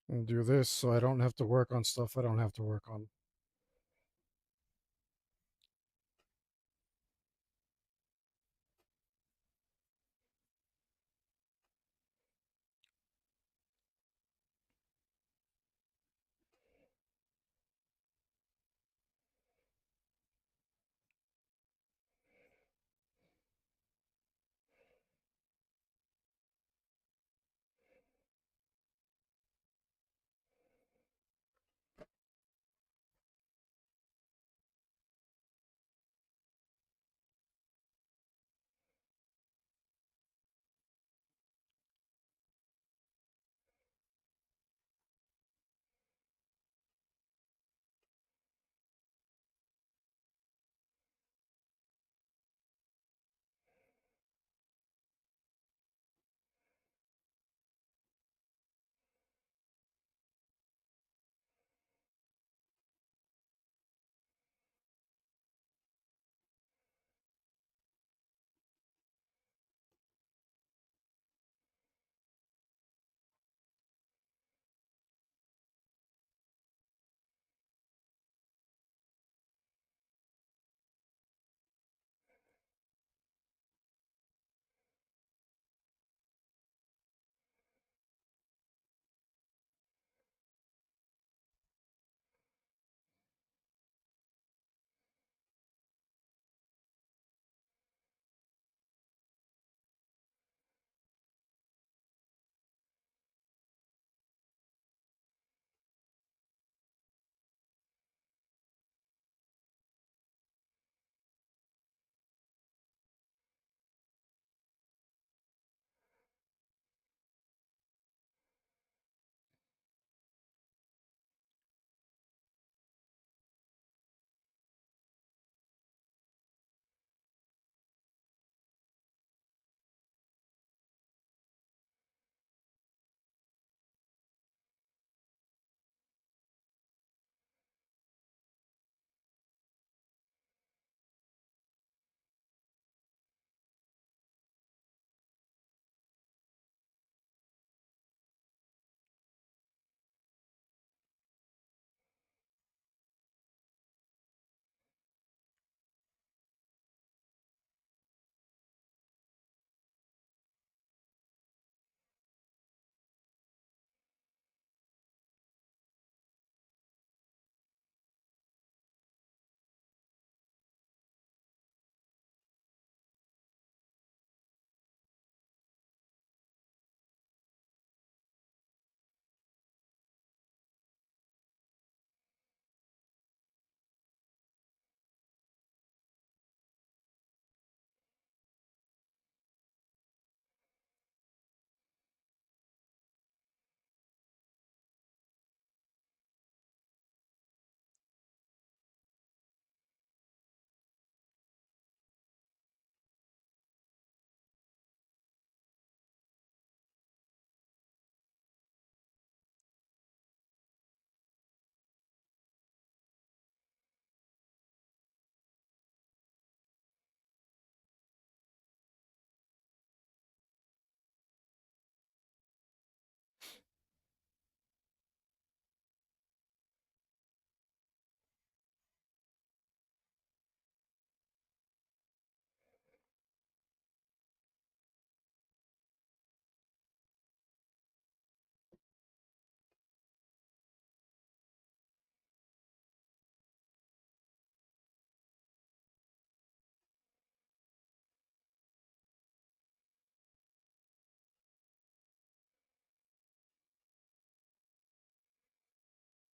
And do this so I don't have to work on stuff I don't have to work on.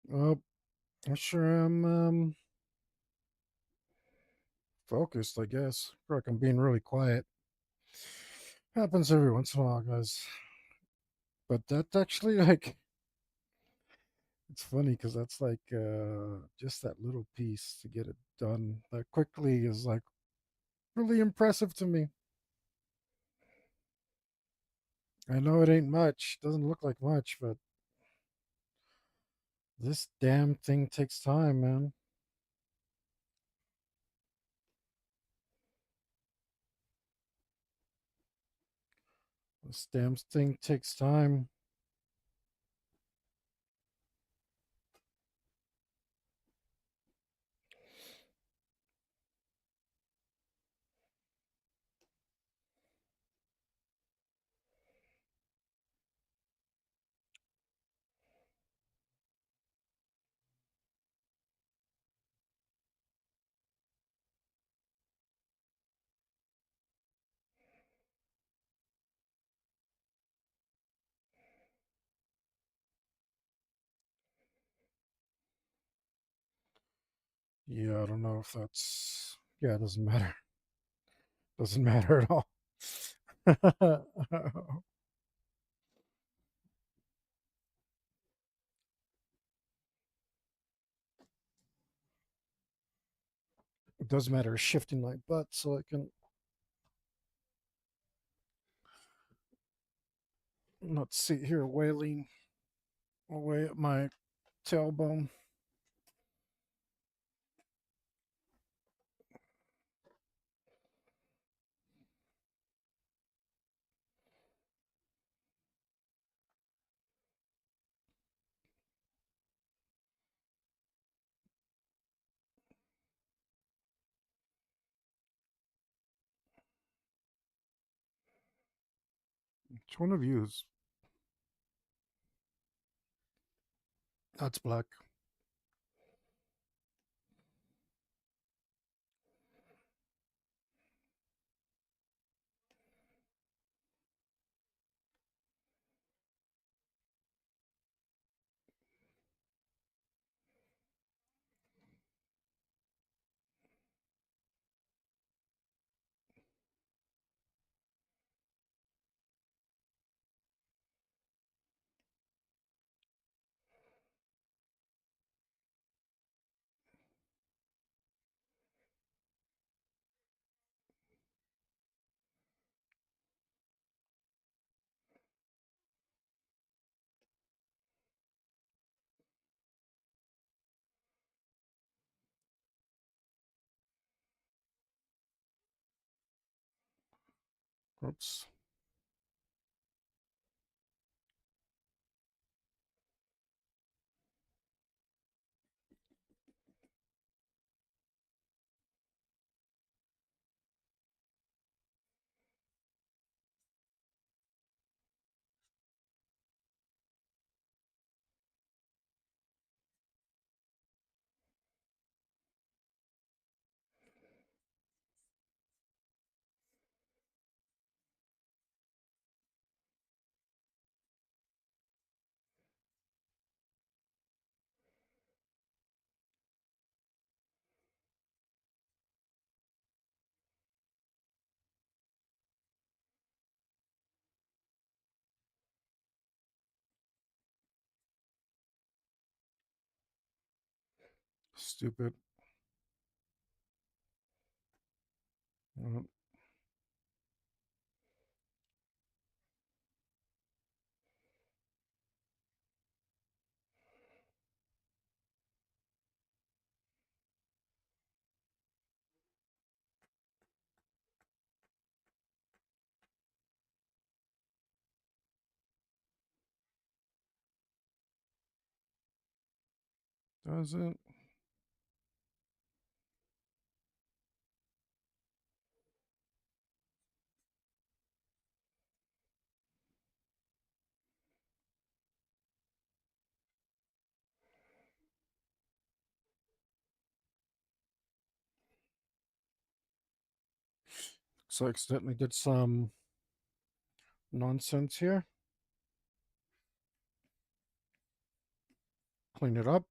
Well, I sure am focused, I guess. I feel like I'm being really quiet. Happens every once in a while, guys. But that's actually like it's funny because that's like just that little piece to get it done that quickly is like really impressive to me. I know it ain't much, doesn't look like much, but this damn thing takes time, man. This damn thing takes time. Yeah, I don't know if that's. Yeah, it doesn't matter. Doesn't matter at all. It does matter shifting my butt so I can not sit here wailing away at my tailbone. Which one of you is? That's black. Oops. Stupid. Uh, doesn't. So I accidentally did some nonsense here. Clean it up.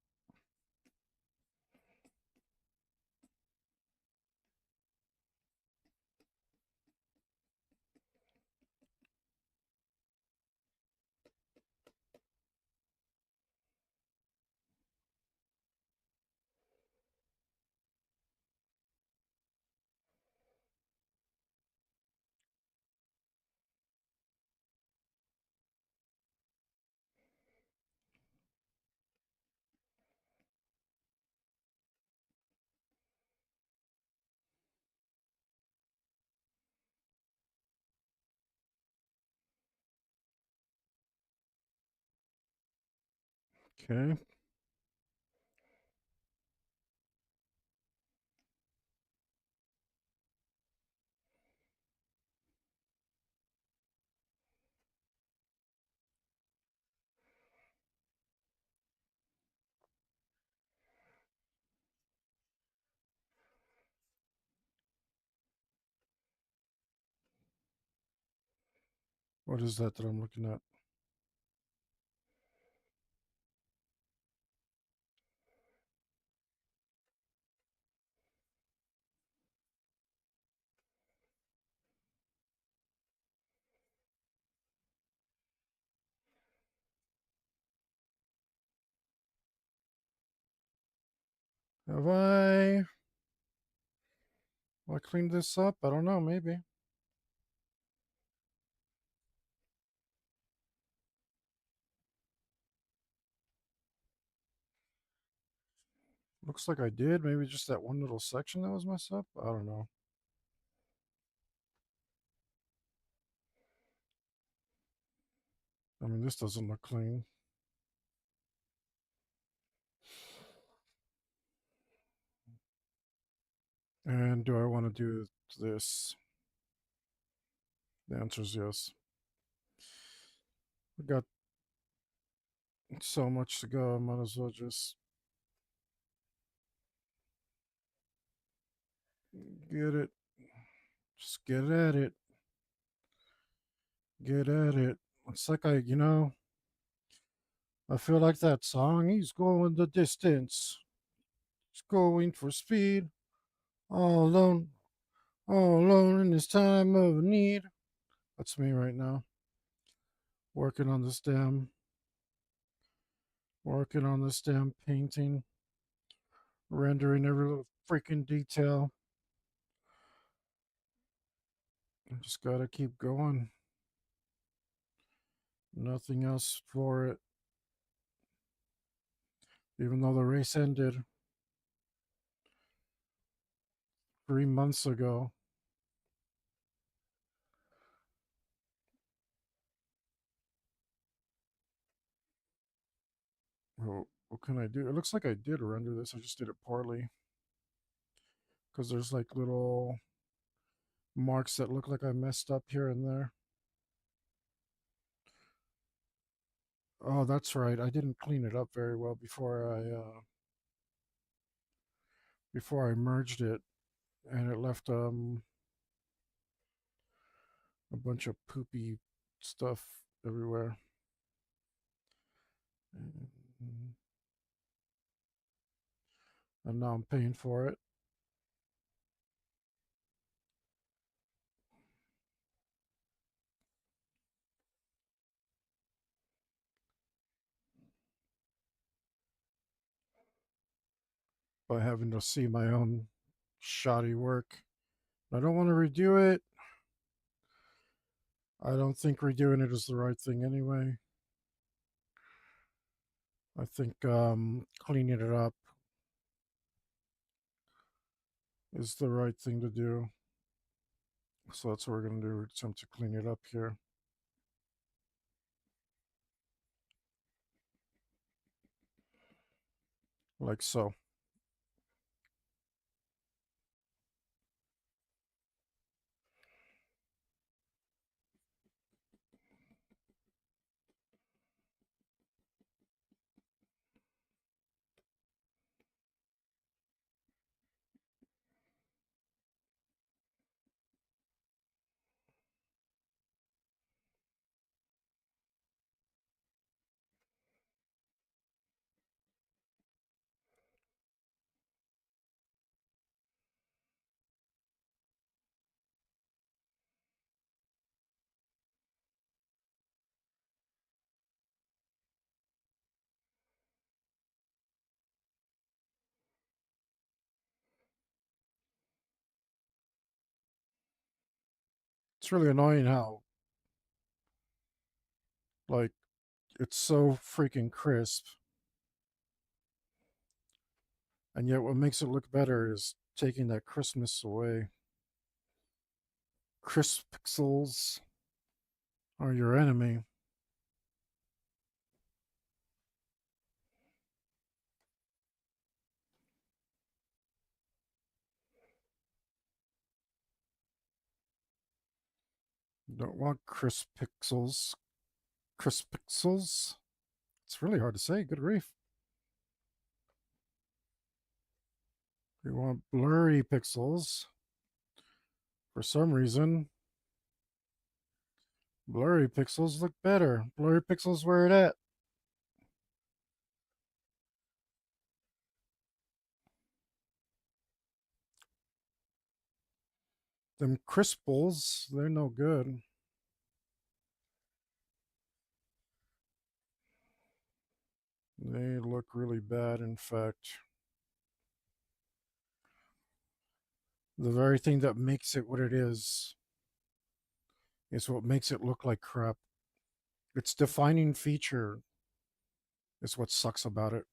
Okay. What is that I'm looking at? Have I cleaned this up? I don't know, maybe. Looks like I did. Maybe just that one little section that was messed up. I don't know. I mean, this doesn't look clean. And do I want to do this? The answer is yes. We got so much to go. I might as well just get it. Just get at it. Get at it. It's like I feel like that song. He's going the distance. He's going for speed. All alone. All alone in his time of need. That's me right now. Working on this damn. Working on this damn painting. Rendering every little freaking detail. I just gotta keep going. Nothing else for it. Even though the race ended 3 months ago. Well, what can I do? It looks like I did render this. I just did it poorly. Because there's like little marks that look like I messed up here and there. Oh, that's right. I didn't clean it up very well before I merged it, and it left a bunch of poopy stuff everywhere. And now I'm paying for it by having to see my own shoddy work. I don't want to redo it. I don't think redoing it is the right thing anyway. I think cleaning it up is the right thing to do. So that's what we're going to do. Attempt to clean it up here. Like so. It's really annoying how, like, it's so freaking crisp. And yet, what makes it look better is taking that crispness away. Crisp pixels are your enemy. You don't want crisp pixels. Crisp pixels? It's really hard to say. Good grief. You want blurry pixels. For some reason, blurry pixels look better. Blurry pixels where it at? Them crisples, they're no good. They look really bad, in fact. The very thing that makes it what it is what makes it look like crap. Its defining feature is what sucks about it.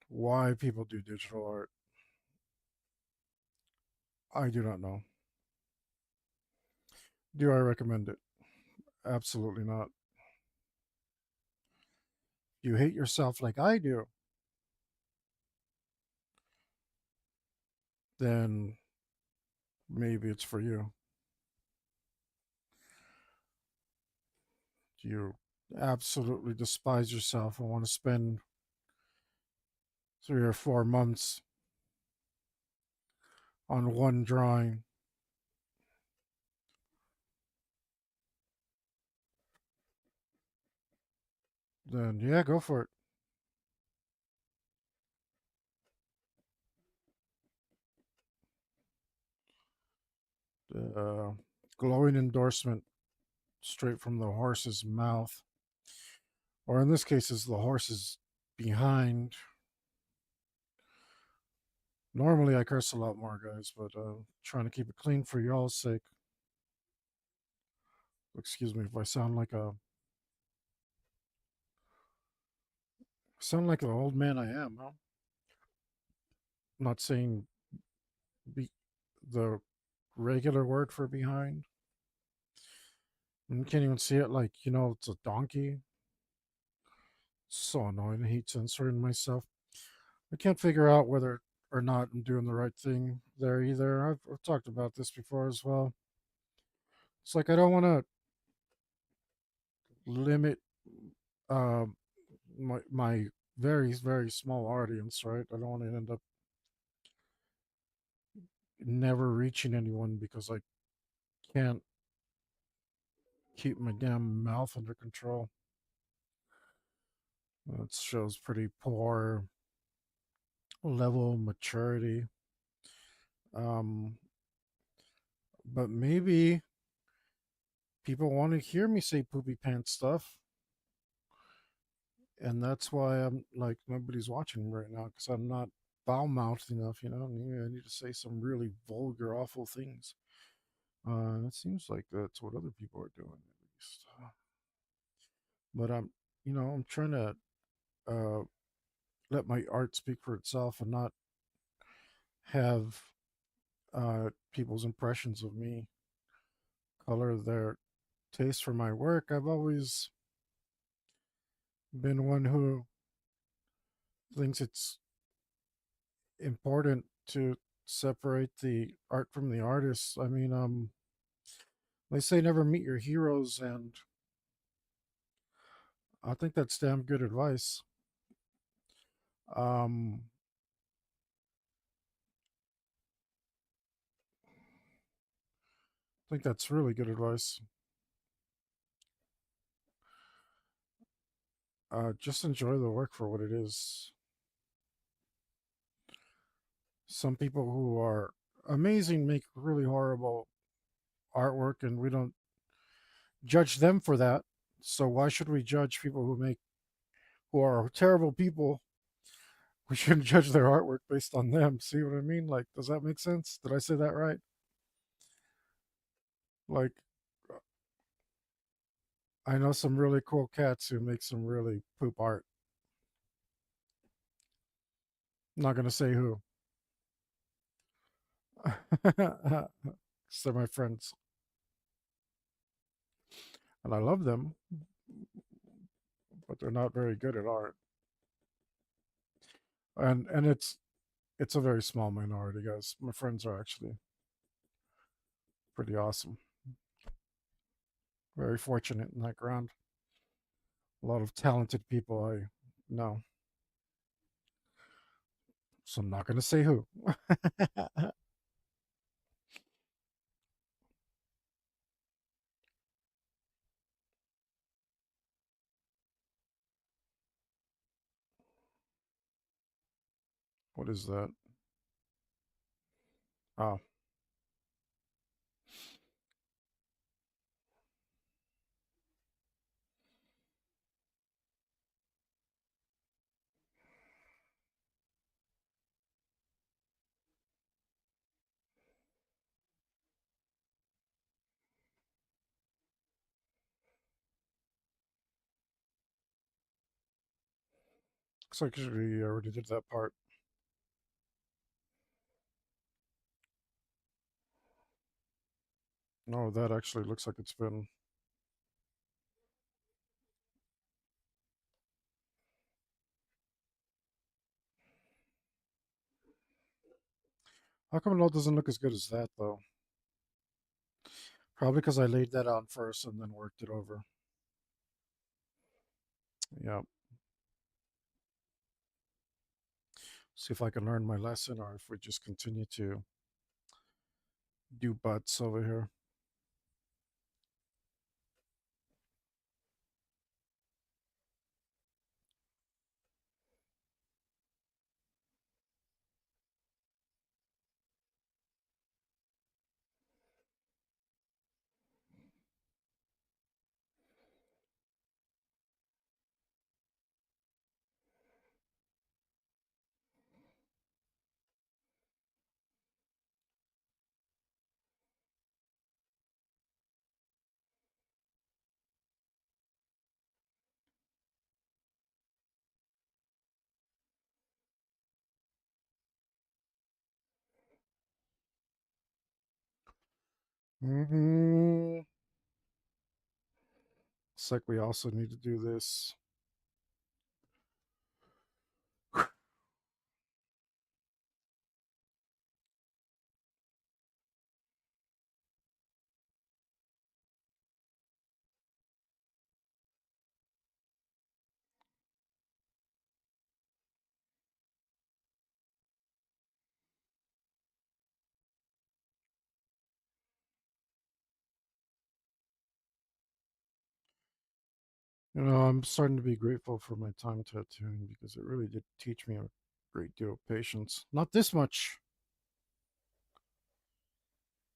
Why people do digital art, I do not know. Do I recommend it? Absolutely not. You hate yourself like I do, then maybe it's for you. You absolutely despise yourself and want to spend 3 or 4 months on one drawing, then yeah, go for it. Uh, Glowing endorsement straight from the horse's mouth, or in this case, is the horse's behind. Normally, I curse a lot more, guys, but trying to keep it clean for y'all's sake. Excuse me if I sound like the old man I am. Huh? I'm not saying be the regular word for behind. You can't even see it like it's a donkey. So annoying. I hate censoring myself. I can't figure out whether or not I'm doing the right thing there either. I've talked about this before as well. It's like I don't want to limit um, my very small audience, right? I don't want to end up never reaching anyone because I can't keep my damn mouth under control. That shows pretty poor level of maturity. Um, but maybe people want to hear me say poopy pants stuff, and that's why I'm like nobody's watching right now because I'm not foul mouthed enough. I need to say some really vulgar, awful things. It seems like that's what other people are doing at least. But I'm trying to uh, let my art speak for itself and not have people's impressions of me color their taste for my work. I've always been one who thinks it's important to separate the art from the artist. I mean, they say never meet your heroes, and I think that's damn good advice. Um, I think that's really good advice. Just enjoy the work for what it is. Some people who are amazing make really horrible artwork, and we don't judge them for that. So why should we judge people who are terrible people? We shouldn't judge their artwork based on them. See what I mean? Like, does that make sense? Did I say that right? Like, I know some really cool cats who make some really poop art. I'm not gonna say who. They're my friends, and I love them, but they're not very good at art. And it's a very small minority, guys. My friends are actually pretty awesome. Very fortunate in that ground. A lot of talented people I know. So I'm not gonna say who. What is that? Oh, Looks like we already did that part. No, that actually looks like it's been. How come it all doesn't look as good as that, though? Probably because I laid that on first and then worked it over. Yeah. See if I can learn my lesson or if we just continue to do butts over here. Mm-hmm. It's like we also need to do this. I'm starting to be grateful for my time tattooing because it really did teach me a great deal of patience. Not this much.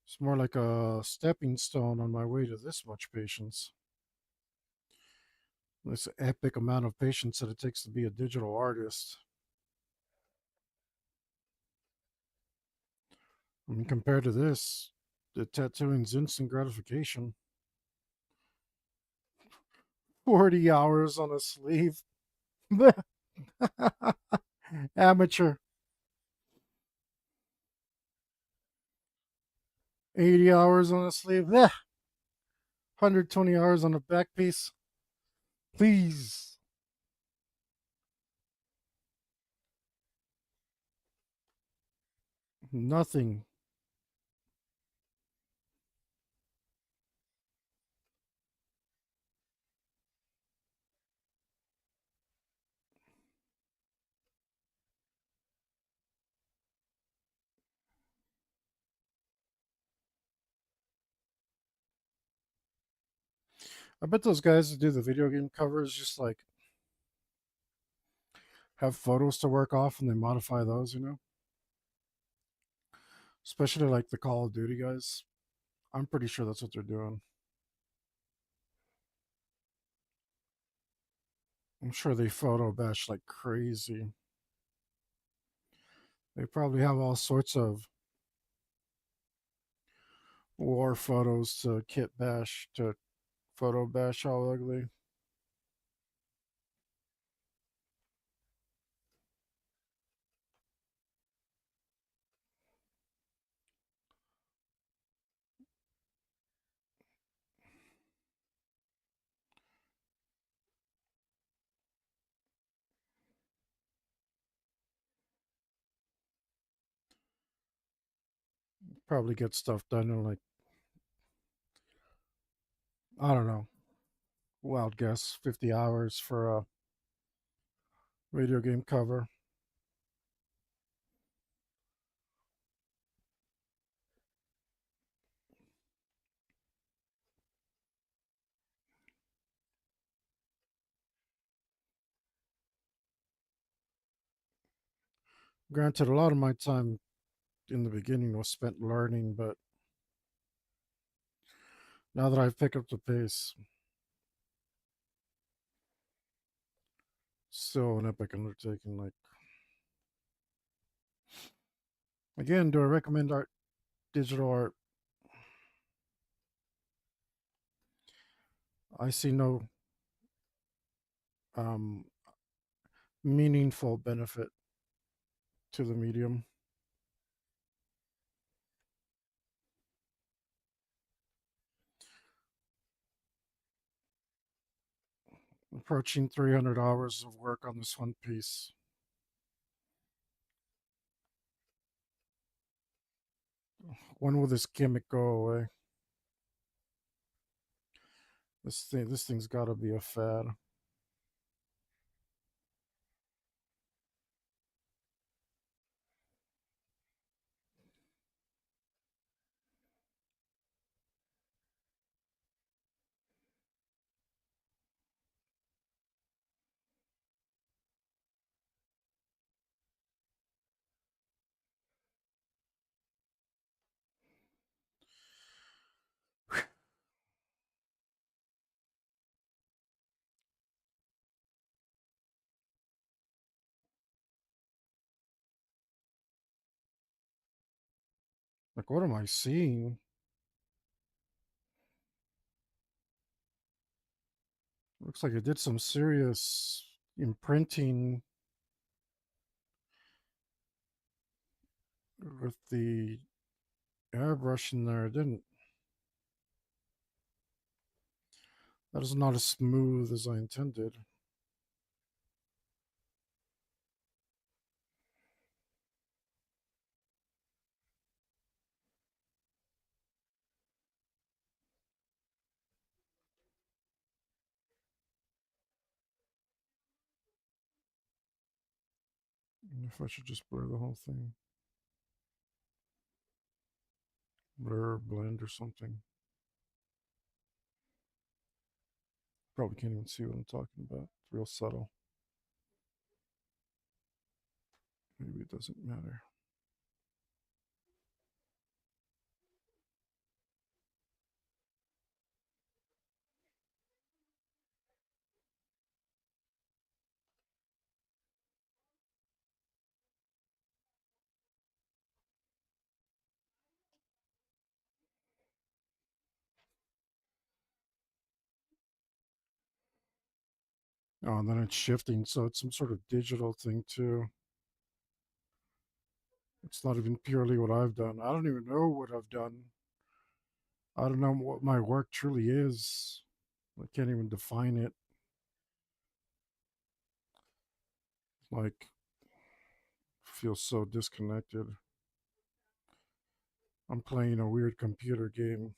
It's more like a stepping stone on my way to this much patience. This epic amount of patience that it takes to be a digital artist. I mean, compared to this, the tattooing's instant gratification. 40 hours on a sleeve. Amateur. 80 hours on a sleeve. 120 hours on a back piece. Please. Nothing. I bet those guys that do the video game covers just like have photos to work off and they modify those. Especially like the Call of Duty guys. I'm pretty sure that's what they're doing. I'm sure they photo bash like crazy. They probably have all sorts of war photos to kit bash to photo bash all ugly. Probably get stuff done in like, I don't know, wild guess, 50 hours for a video game cover. Granted, a lot of my time in the beginning was spent learning, but now that I've picked up the pace, still an epic undertaking. Like, again, do I recommend art, digital art? I see no, um, meaningful benefit to the medium. Approaching 300 hours of work on this one piece. When will this gimmick go away? This thing's got to be a fad. Like, what am I seeing? Looks like it did some serious imprinting with the airbrush in there. It didn't. That is not as smooth as I intended. If I should just blur the whole thing, blur, blend, or something. Probably can't even see what I'm talking about. It's real subtle. Maybe it doesn't matter. Oh, and then it's shifting, so it's some sort of digital thing too. It's not even purely what I've done. I don't even know what I've done. I don't know what my work truly is. I can't even define it. Like, feel so disconnected. I'm playing a weird computer game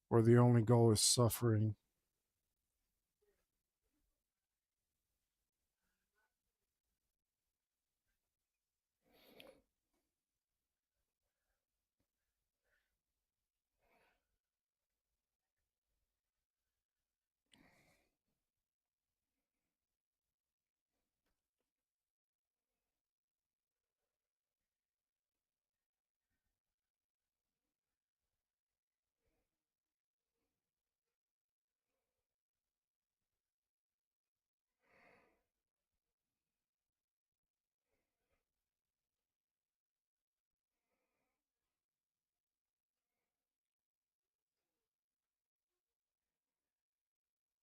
where the only goal is suffering.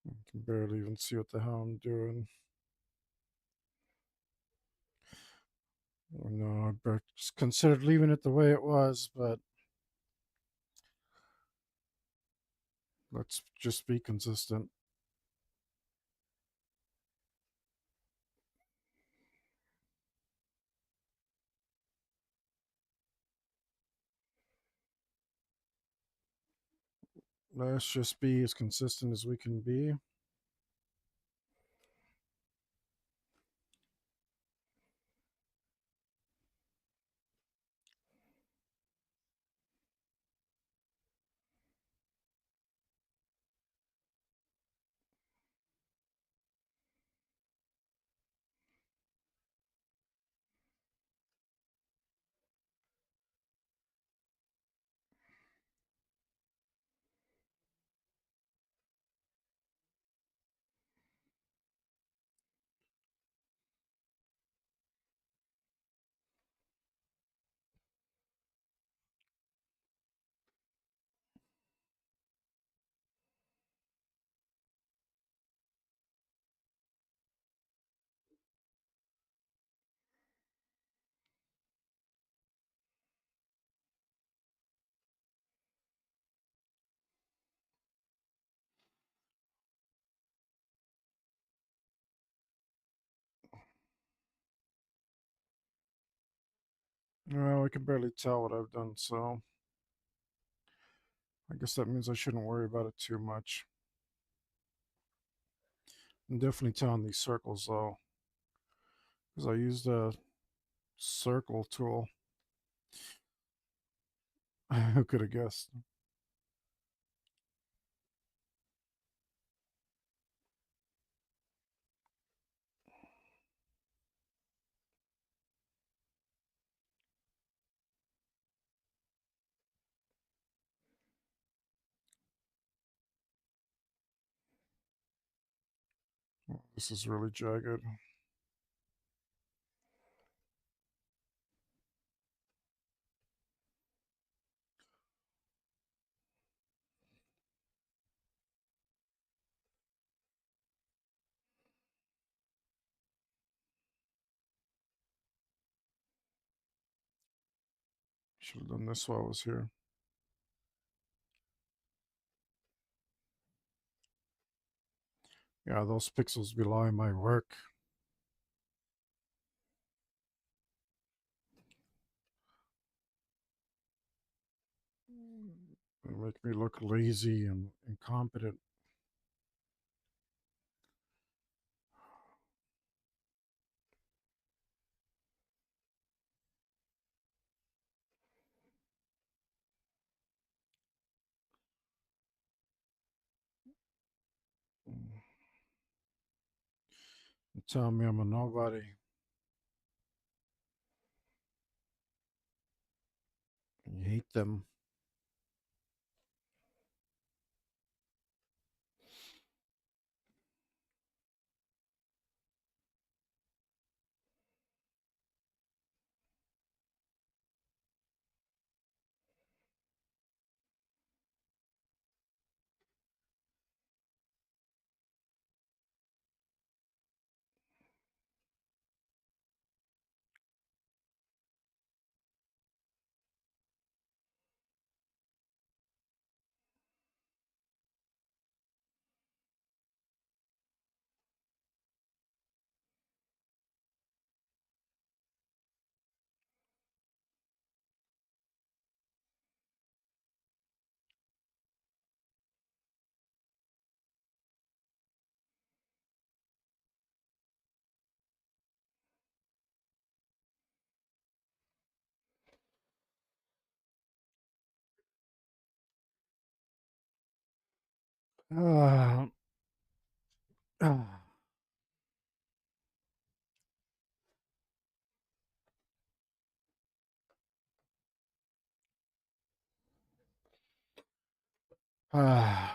I can barely even see what the hell I'm doing. Oh, no, I just considered leaving it the way it was, but let's just be consistent. Let's just be as consistent as we can be. Well, I can barely tell what I've done, so I guess that means I shouldn't worry about it too much. I'm definitely telling these circles though, because I used a circle tool. Who could have guessed? This is really jagged. Should have done this while I was here. Yeah, those pixels belie my work. They make me look lazy and incompetent. You tell me I'm a nobody. You hate them. Uh, uh, uh.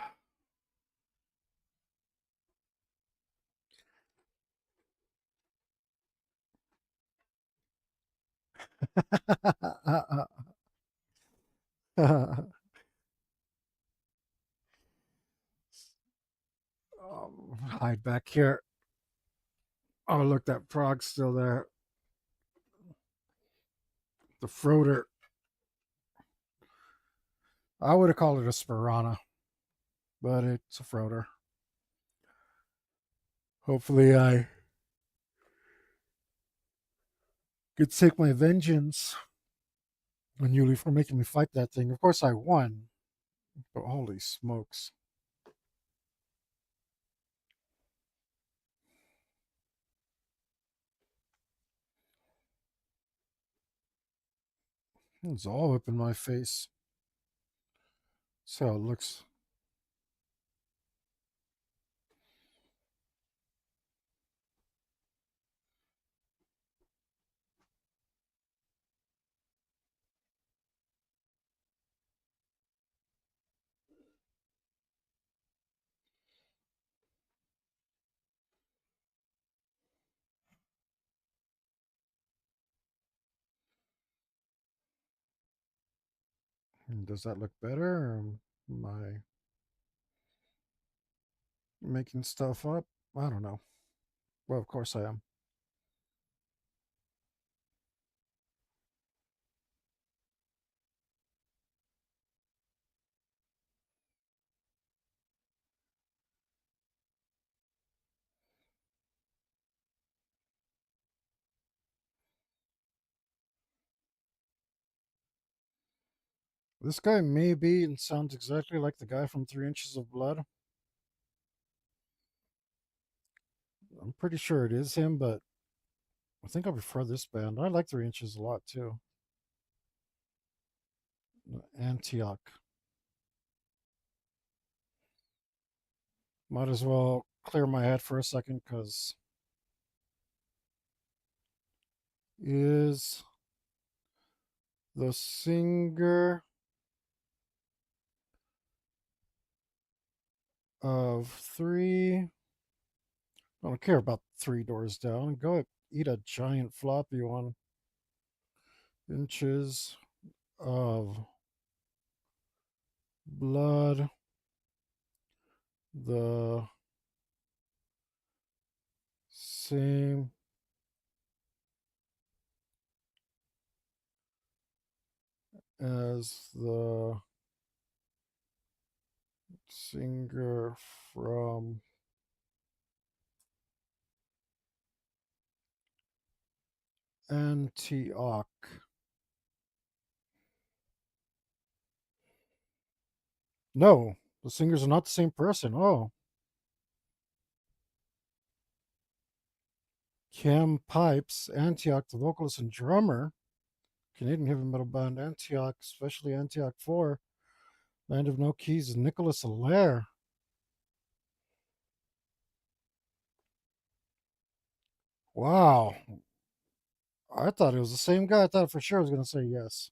Hide back here. Oh, look, that frog's still there. The froater. I would have called it a spirana, but it's a froater. Hopefully, I could take my vengeance on Yuli for making me fight that thing. Of course, I won, but holy smokes. It's all up in my face. That's how it looks. Does that look better? Or am I making stuff up? I don't know. Well, of course I am. This guy may be and sounds exactly like the guy from 3 Inches of Blood. I'm pretty sure it is him, but I think I prefer this band. I like 3 Inches a lot too. Antioch. Might as well clear my head for a second because is the singer of three. I don't care about 3 Doors Down. Go eat a giant floppy one. Inches of blood. The same as the singer from Antioch. No, the singers are not the same person. Oh, Cam Pipes, Antioch, the vocalist and drummer, Canadian heavy metal band Antioch, especially Antioch 4, Land of No Keys, Nicholas Allaire. Wow. I thought it was the same guy. I thought for sure I was going to say yes.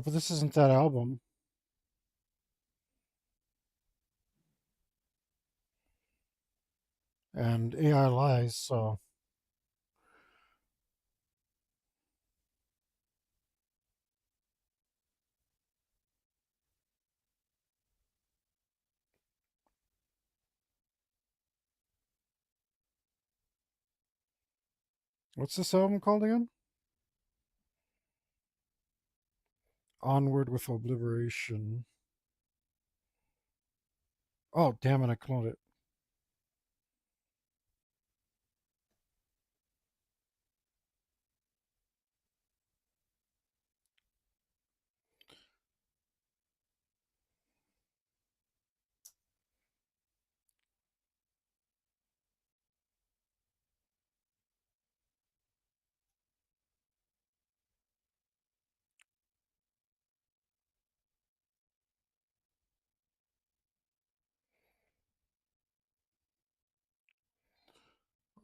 But this isn't that album. And AI Lies, so what's this album called again? Onward with Obliteration. Oh, damn it, I cloned it.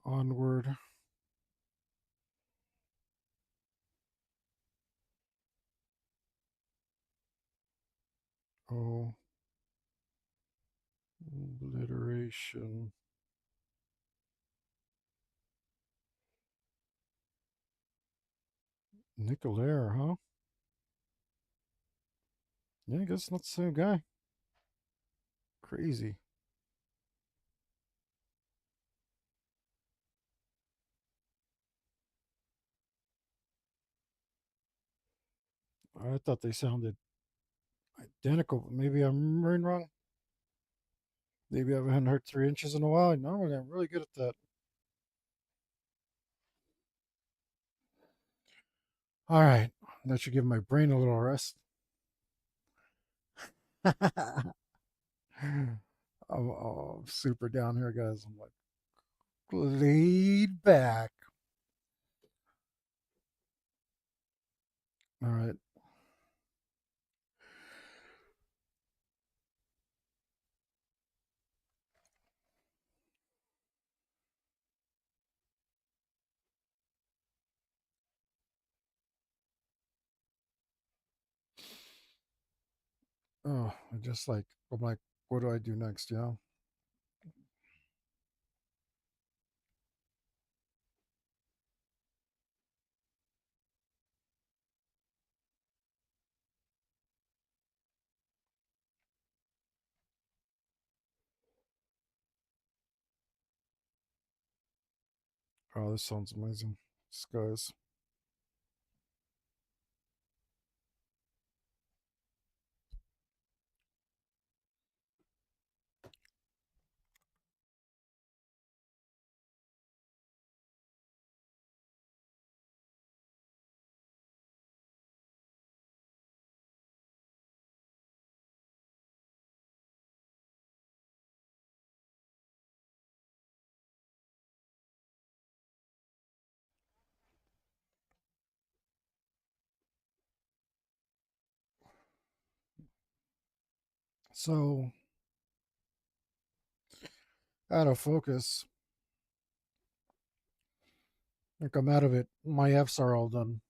Onward. Oh, Obliteration. Nicolaire, huh? Yeah, I guess not the same guy. Crazy. I thought they sounded identical, but maybe I'm remembering wrong. Maybe I haven't heard 3 Inches in a while. Normally, I'm really good at that. All right, that should give my brain a little rest. I'm super down here, guys. I'm like laid back. All right. Oh, I just like I'm like, what do I do next? Yeah. Oh, this sounds amazing. Skies. So, out of focus. I think I'm out of it. My Fs are all done.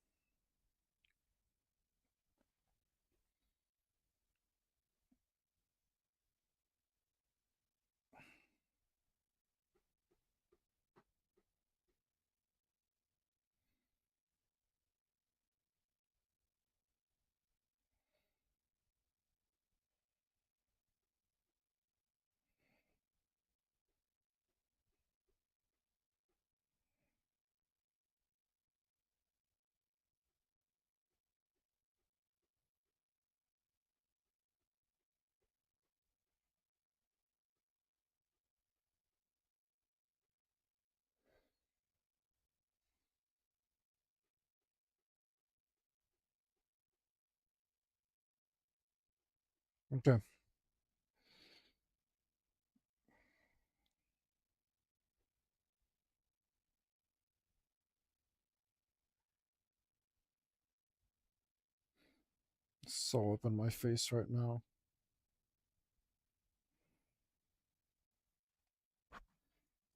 Okay. So up in my face right now.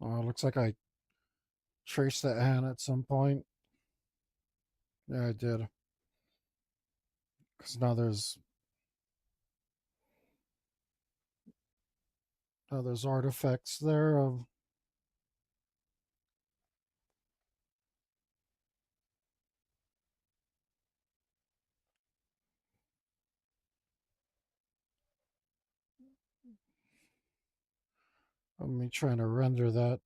Looks like I traced that hand at some point. Yeah, I did. Because now there's artifacts there of. Me trying to render that.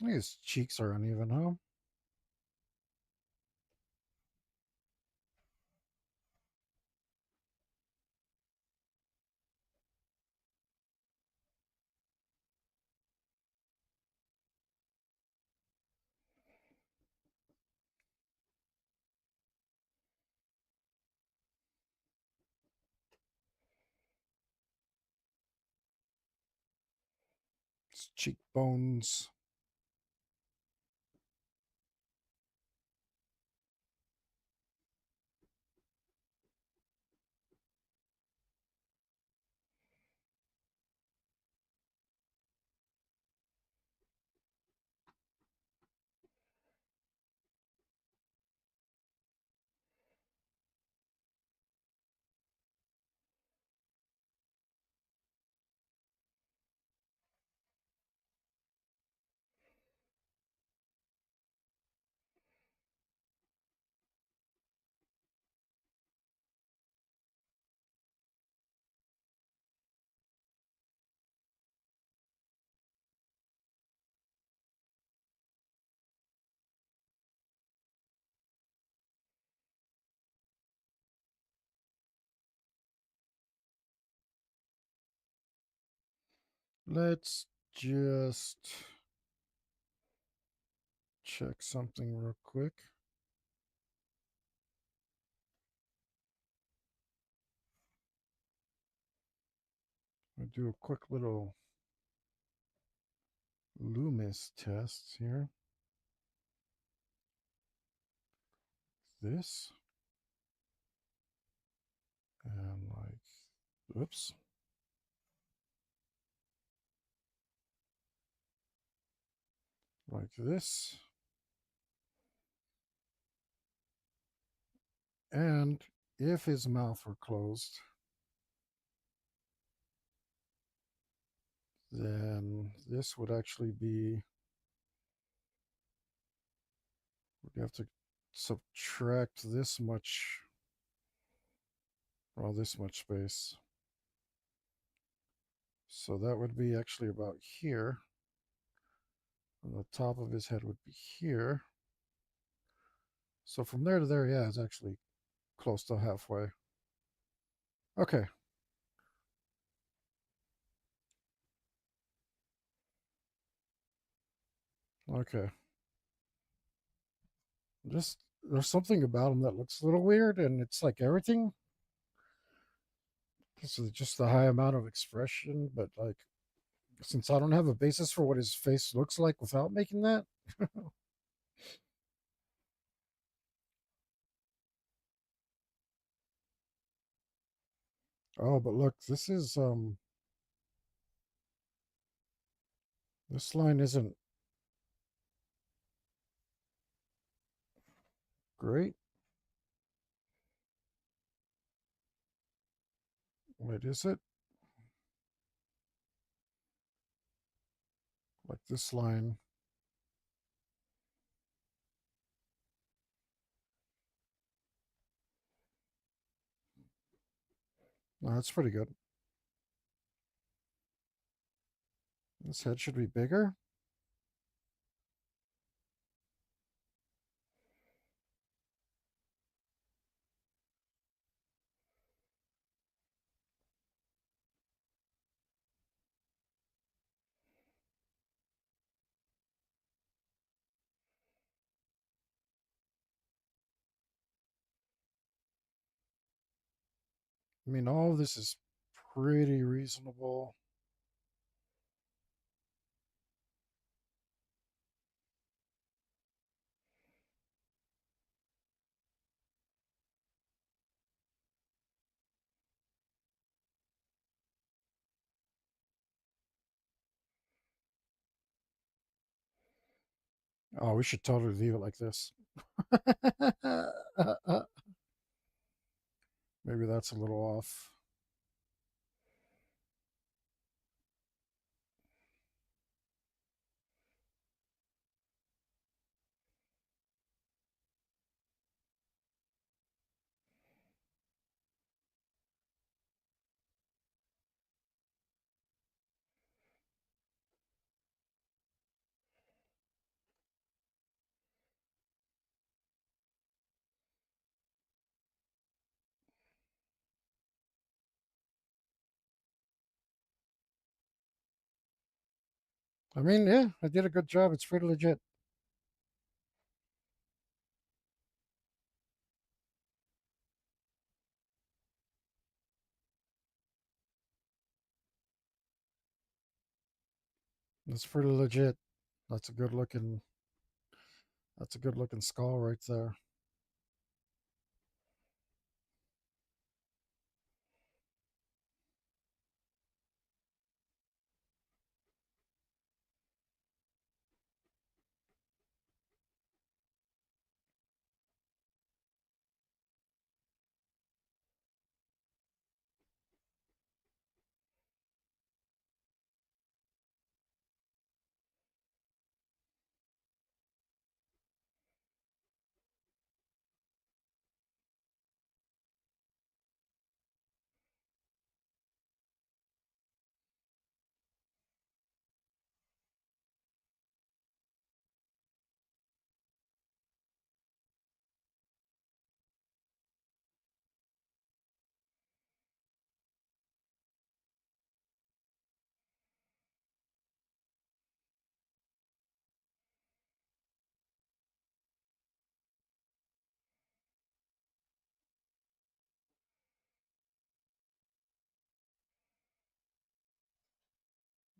I think his cheeks are uneven, huh? His cheekbones. Let's just check something real quick. I'll do a quick little Loomis test here. This. And oops. Like this. And if his mouth were closed, then this would actually be, we'd have to subtract this much, well, this much space. So that would be actually about here. And the top of his head would be here. So from there to there, yeah, it's actually close to halfway. Okay. Okay. Just there's something about him that looks a little weird, and it's like everything. This is just the high amount of expression, but like since I don't have a basis for what his face looks like without making that. Oh, but look, this line isn't great. Wait, is it? Like this line. No, that's pretty good. This head should be bigger. I mean, all of this is pretty reasonable. Oh, we should totally leave it like this. Maybe that's a little off. I mean, yeah, I did a good job. It's pretty legit. It's pretty legit. That's a good looking. That's a good looking skull right there.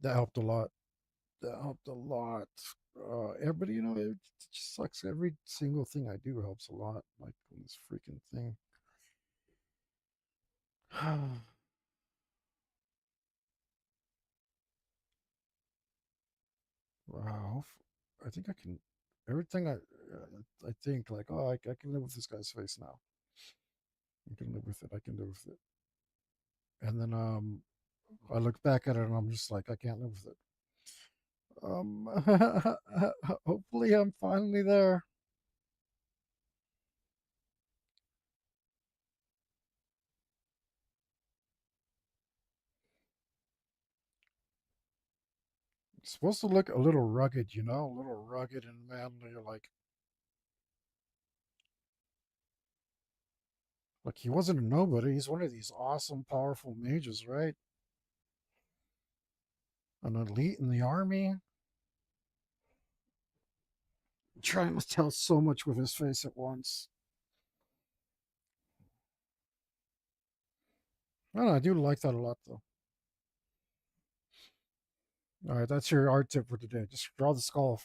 That helped a lot. That helped a lot. Everybody, it just sucks. Every single thing I do helps a lot. Like on this freaking thing. Wow. I think I can. Everything I think like, oh, I can live with this guy's face now. I can live with it. I can live with it. And then I look back at it and I'm just like, I can't live with it. Um, hopefully I'm finally there. It's supposed to look a little rugged, a little rugged and manly, like he wasn't a nobody. He's one of these awesome, powerful mages, right? An elite in the army. Trying to tell so much with his face at once. I don't know, I do like that a lot, though. All right, that's your art tip for today. Just draw the skull.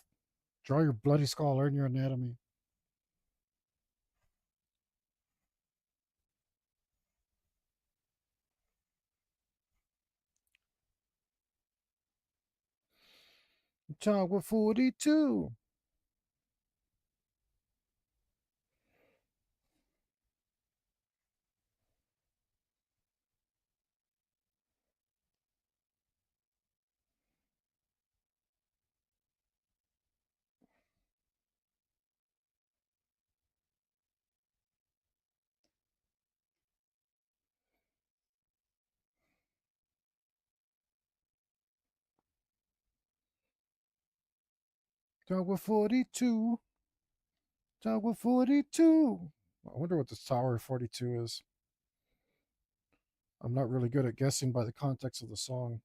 Draw your bloody skull. Learn your anatomy. Chagua 42. Chagua 42. Chagua 42. I wonder what this Tower 42 is. I'm not really good at guessing by the context of the song.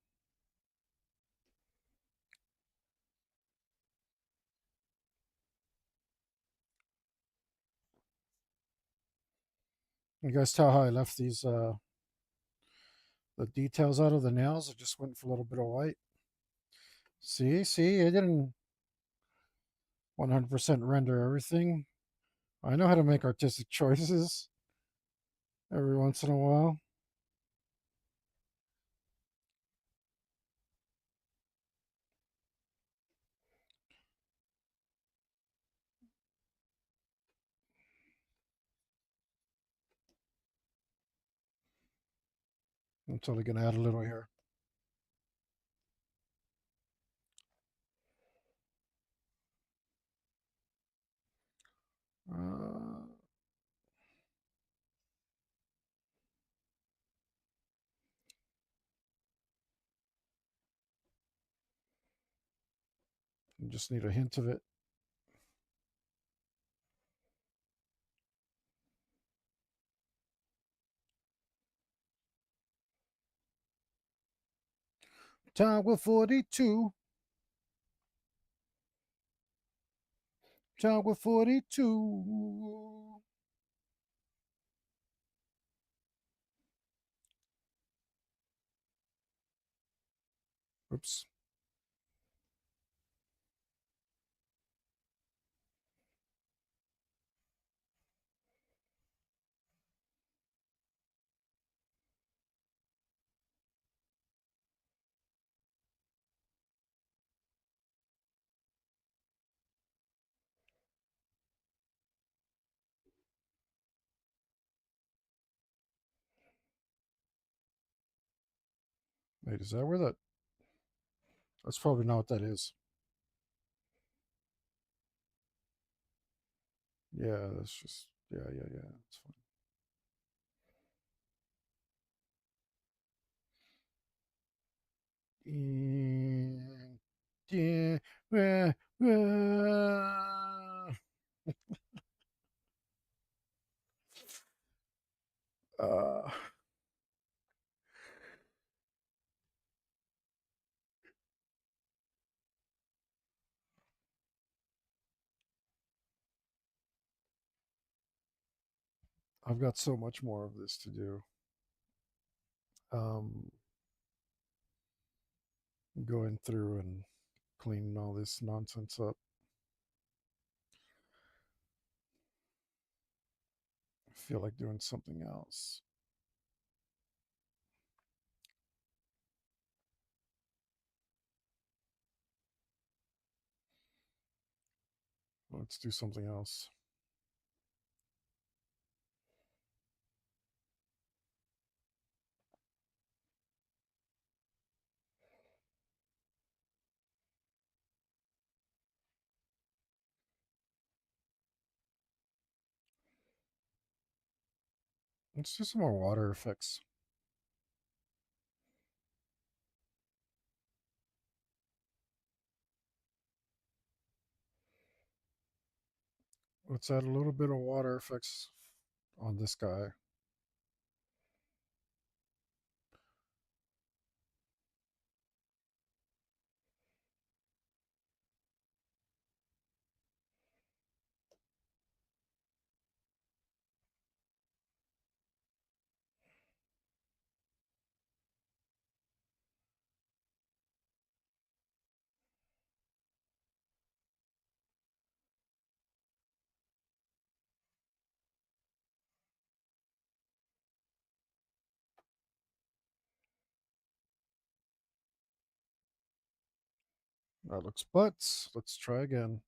You guys tell how I left these the details out of the nails? I just went for a little bit of white. See, I didn't 100% render everything. I know how to make artistic choices every once in a while. I'm totally gonna add a little here. Uh, just need a hint of it. Tower 42. Tower 42. Oops. Wait, is that where that? That's probably not what that is. Yeah, that's just. Yeah. That's fine. And, yeah, uh, uh, I've got so much more of this to do. Um, Going through and cleaning all this nonsense up. I feel like doing something else. Let's do something else. Let's do some more water effects. Let's add a little bit of water effects on this guy. That looks butts. Let's try again.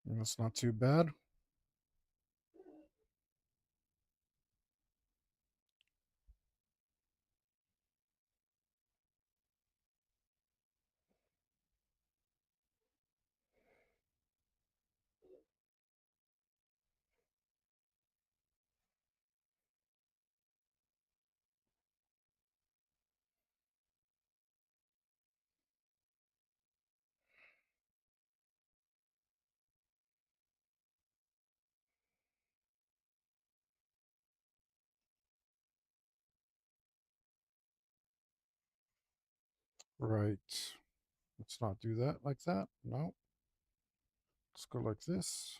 That's not too bad. Right. Let's not do that like that. No. Let's go like this.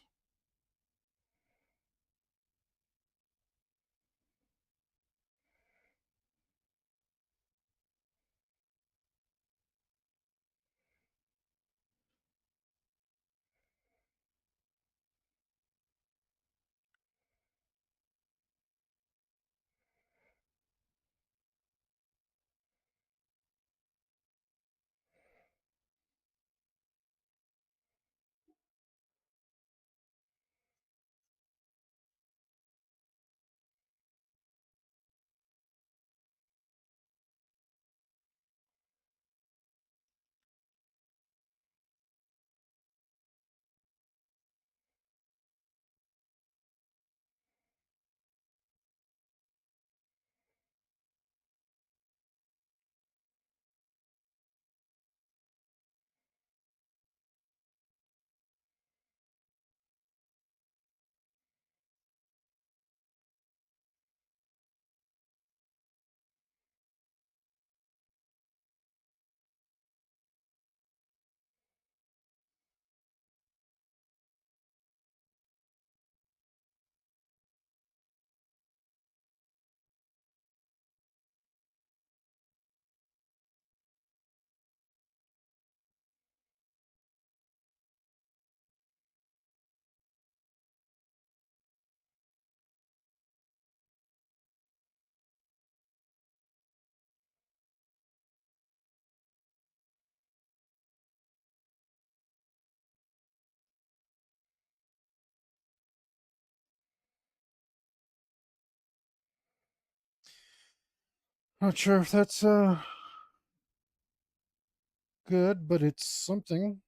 Not sure if that's good, but it's something.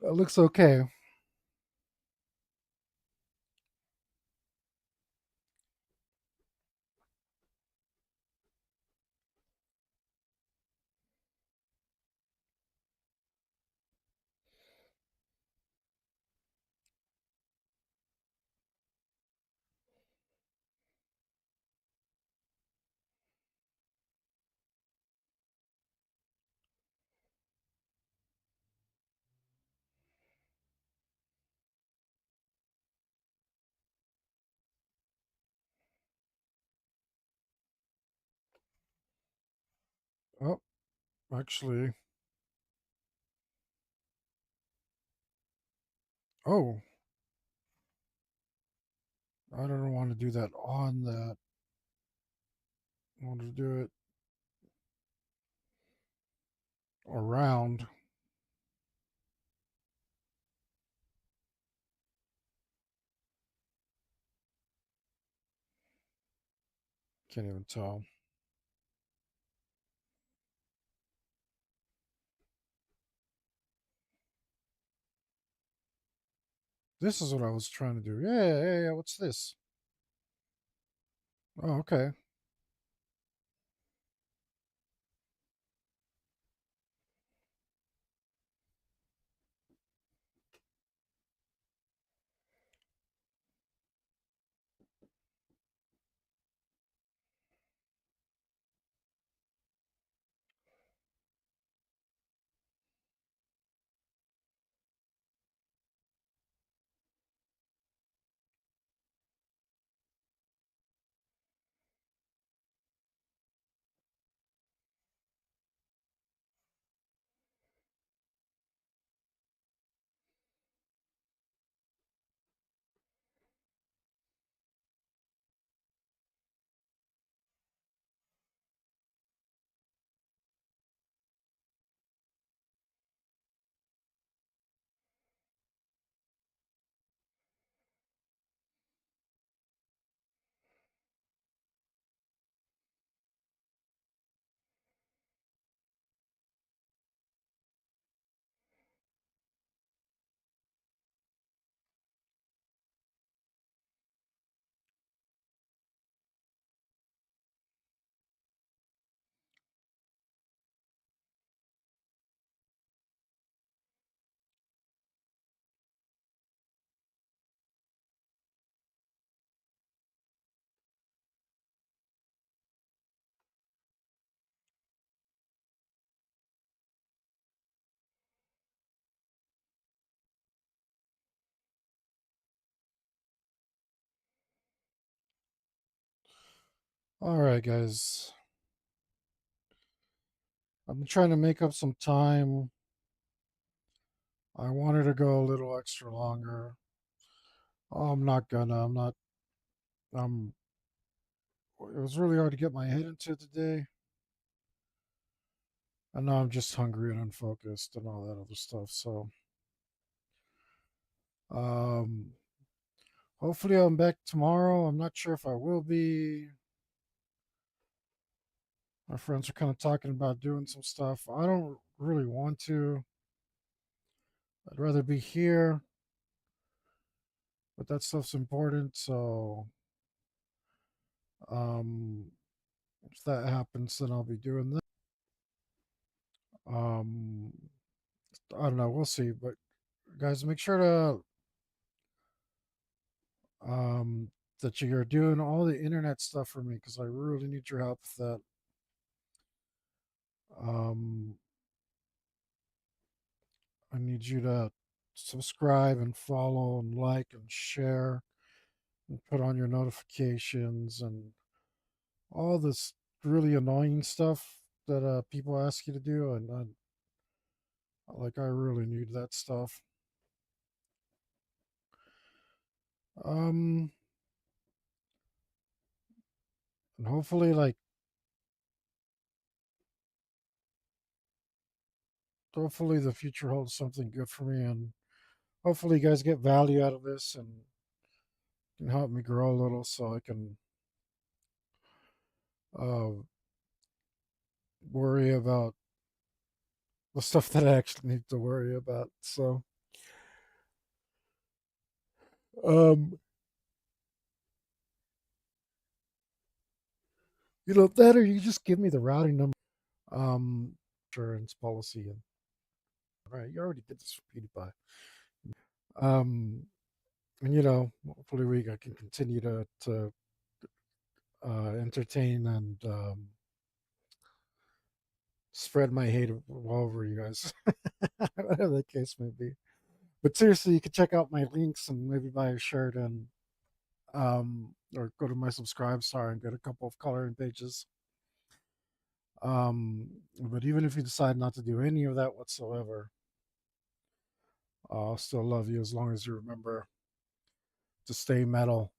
It looks okay. Oh, actually, oh, I don't want to do that on that. I want to do it around. Can't even tell. This is what I was trying to do. Yeah. What's this? Oh, okay. All right, guys. I've been trying to make up some time. I wanted to go a little extra longer. Oh, I'm not gonna. I'm not. Um, it was really hard to get my head into today, and now I'm just hungry and unfocused and all that other stuff. So, um, hopefully I'm back tomorrow. I'm not sure if I will be. My friends are kind of talking about doing some stuff. I don't really want to. I'd rather be here, but that stuff's important. So, um, if that happens, then I'll be doing that. Um, I don't know. We'll see. But guys, make sure to um that you're doing all the internet stuff for me because I really need your help with that. Um, I need you to subscribe and follow and like and share and put on your notifications and all this really annoying stuff that people ask you to do, and like I really need that stuff. Um, and hopefully, like hopefully the future holds something good for me, and hopefully you guys get value out of this and can help me grow a little, so I can uh, worry about the stuff that I actually need to worry about. So, um, that or you just give me the routing number, insurance policy, and right, you already did this for PewDiePie. Um, and hopefully I can continue to entertain and spread my hate all over you guys, whatever the case may be. But seriously, you can check out my links and maybe buy a shirt and or go to my subscribe star and get a couple of coloring pages. But even if you decide not to do any of that whatsoever, I'll still love you as long as you remember to stay metal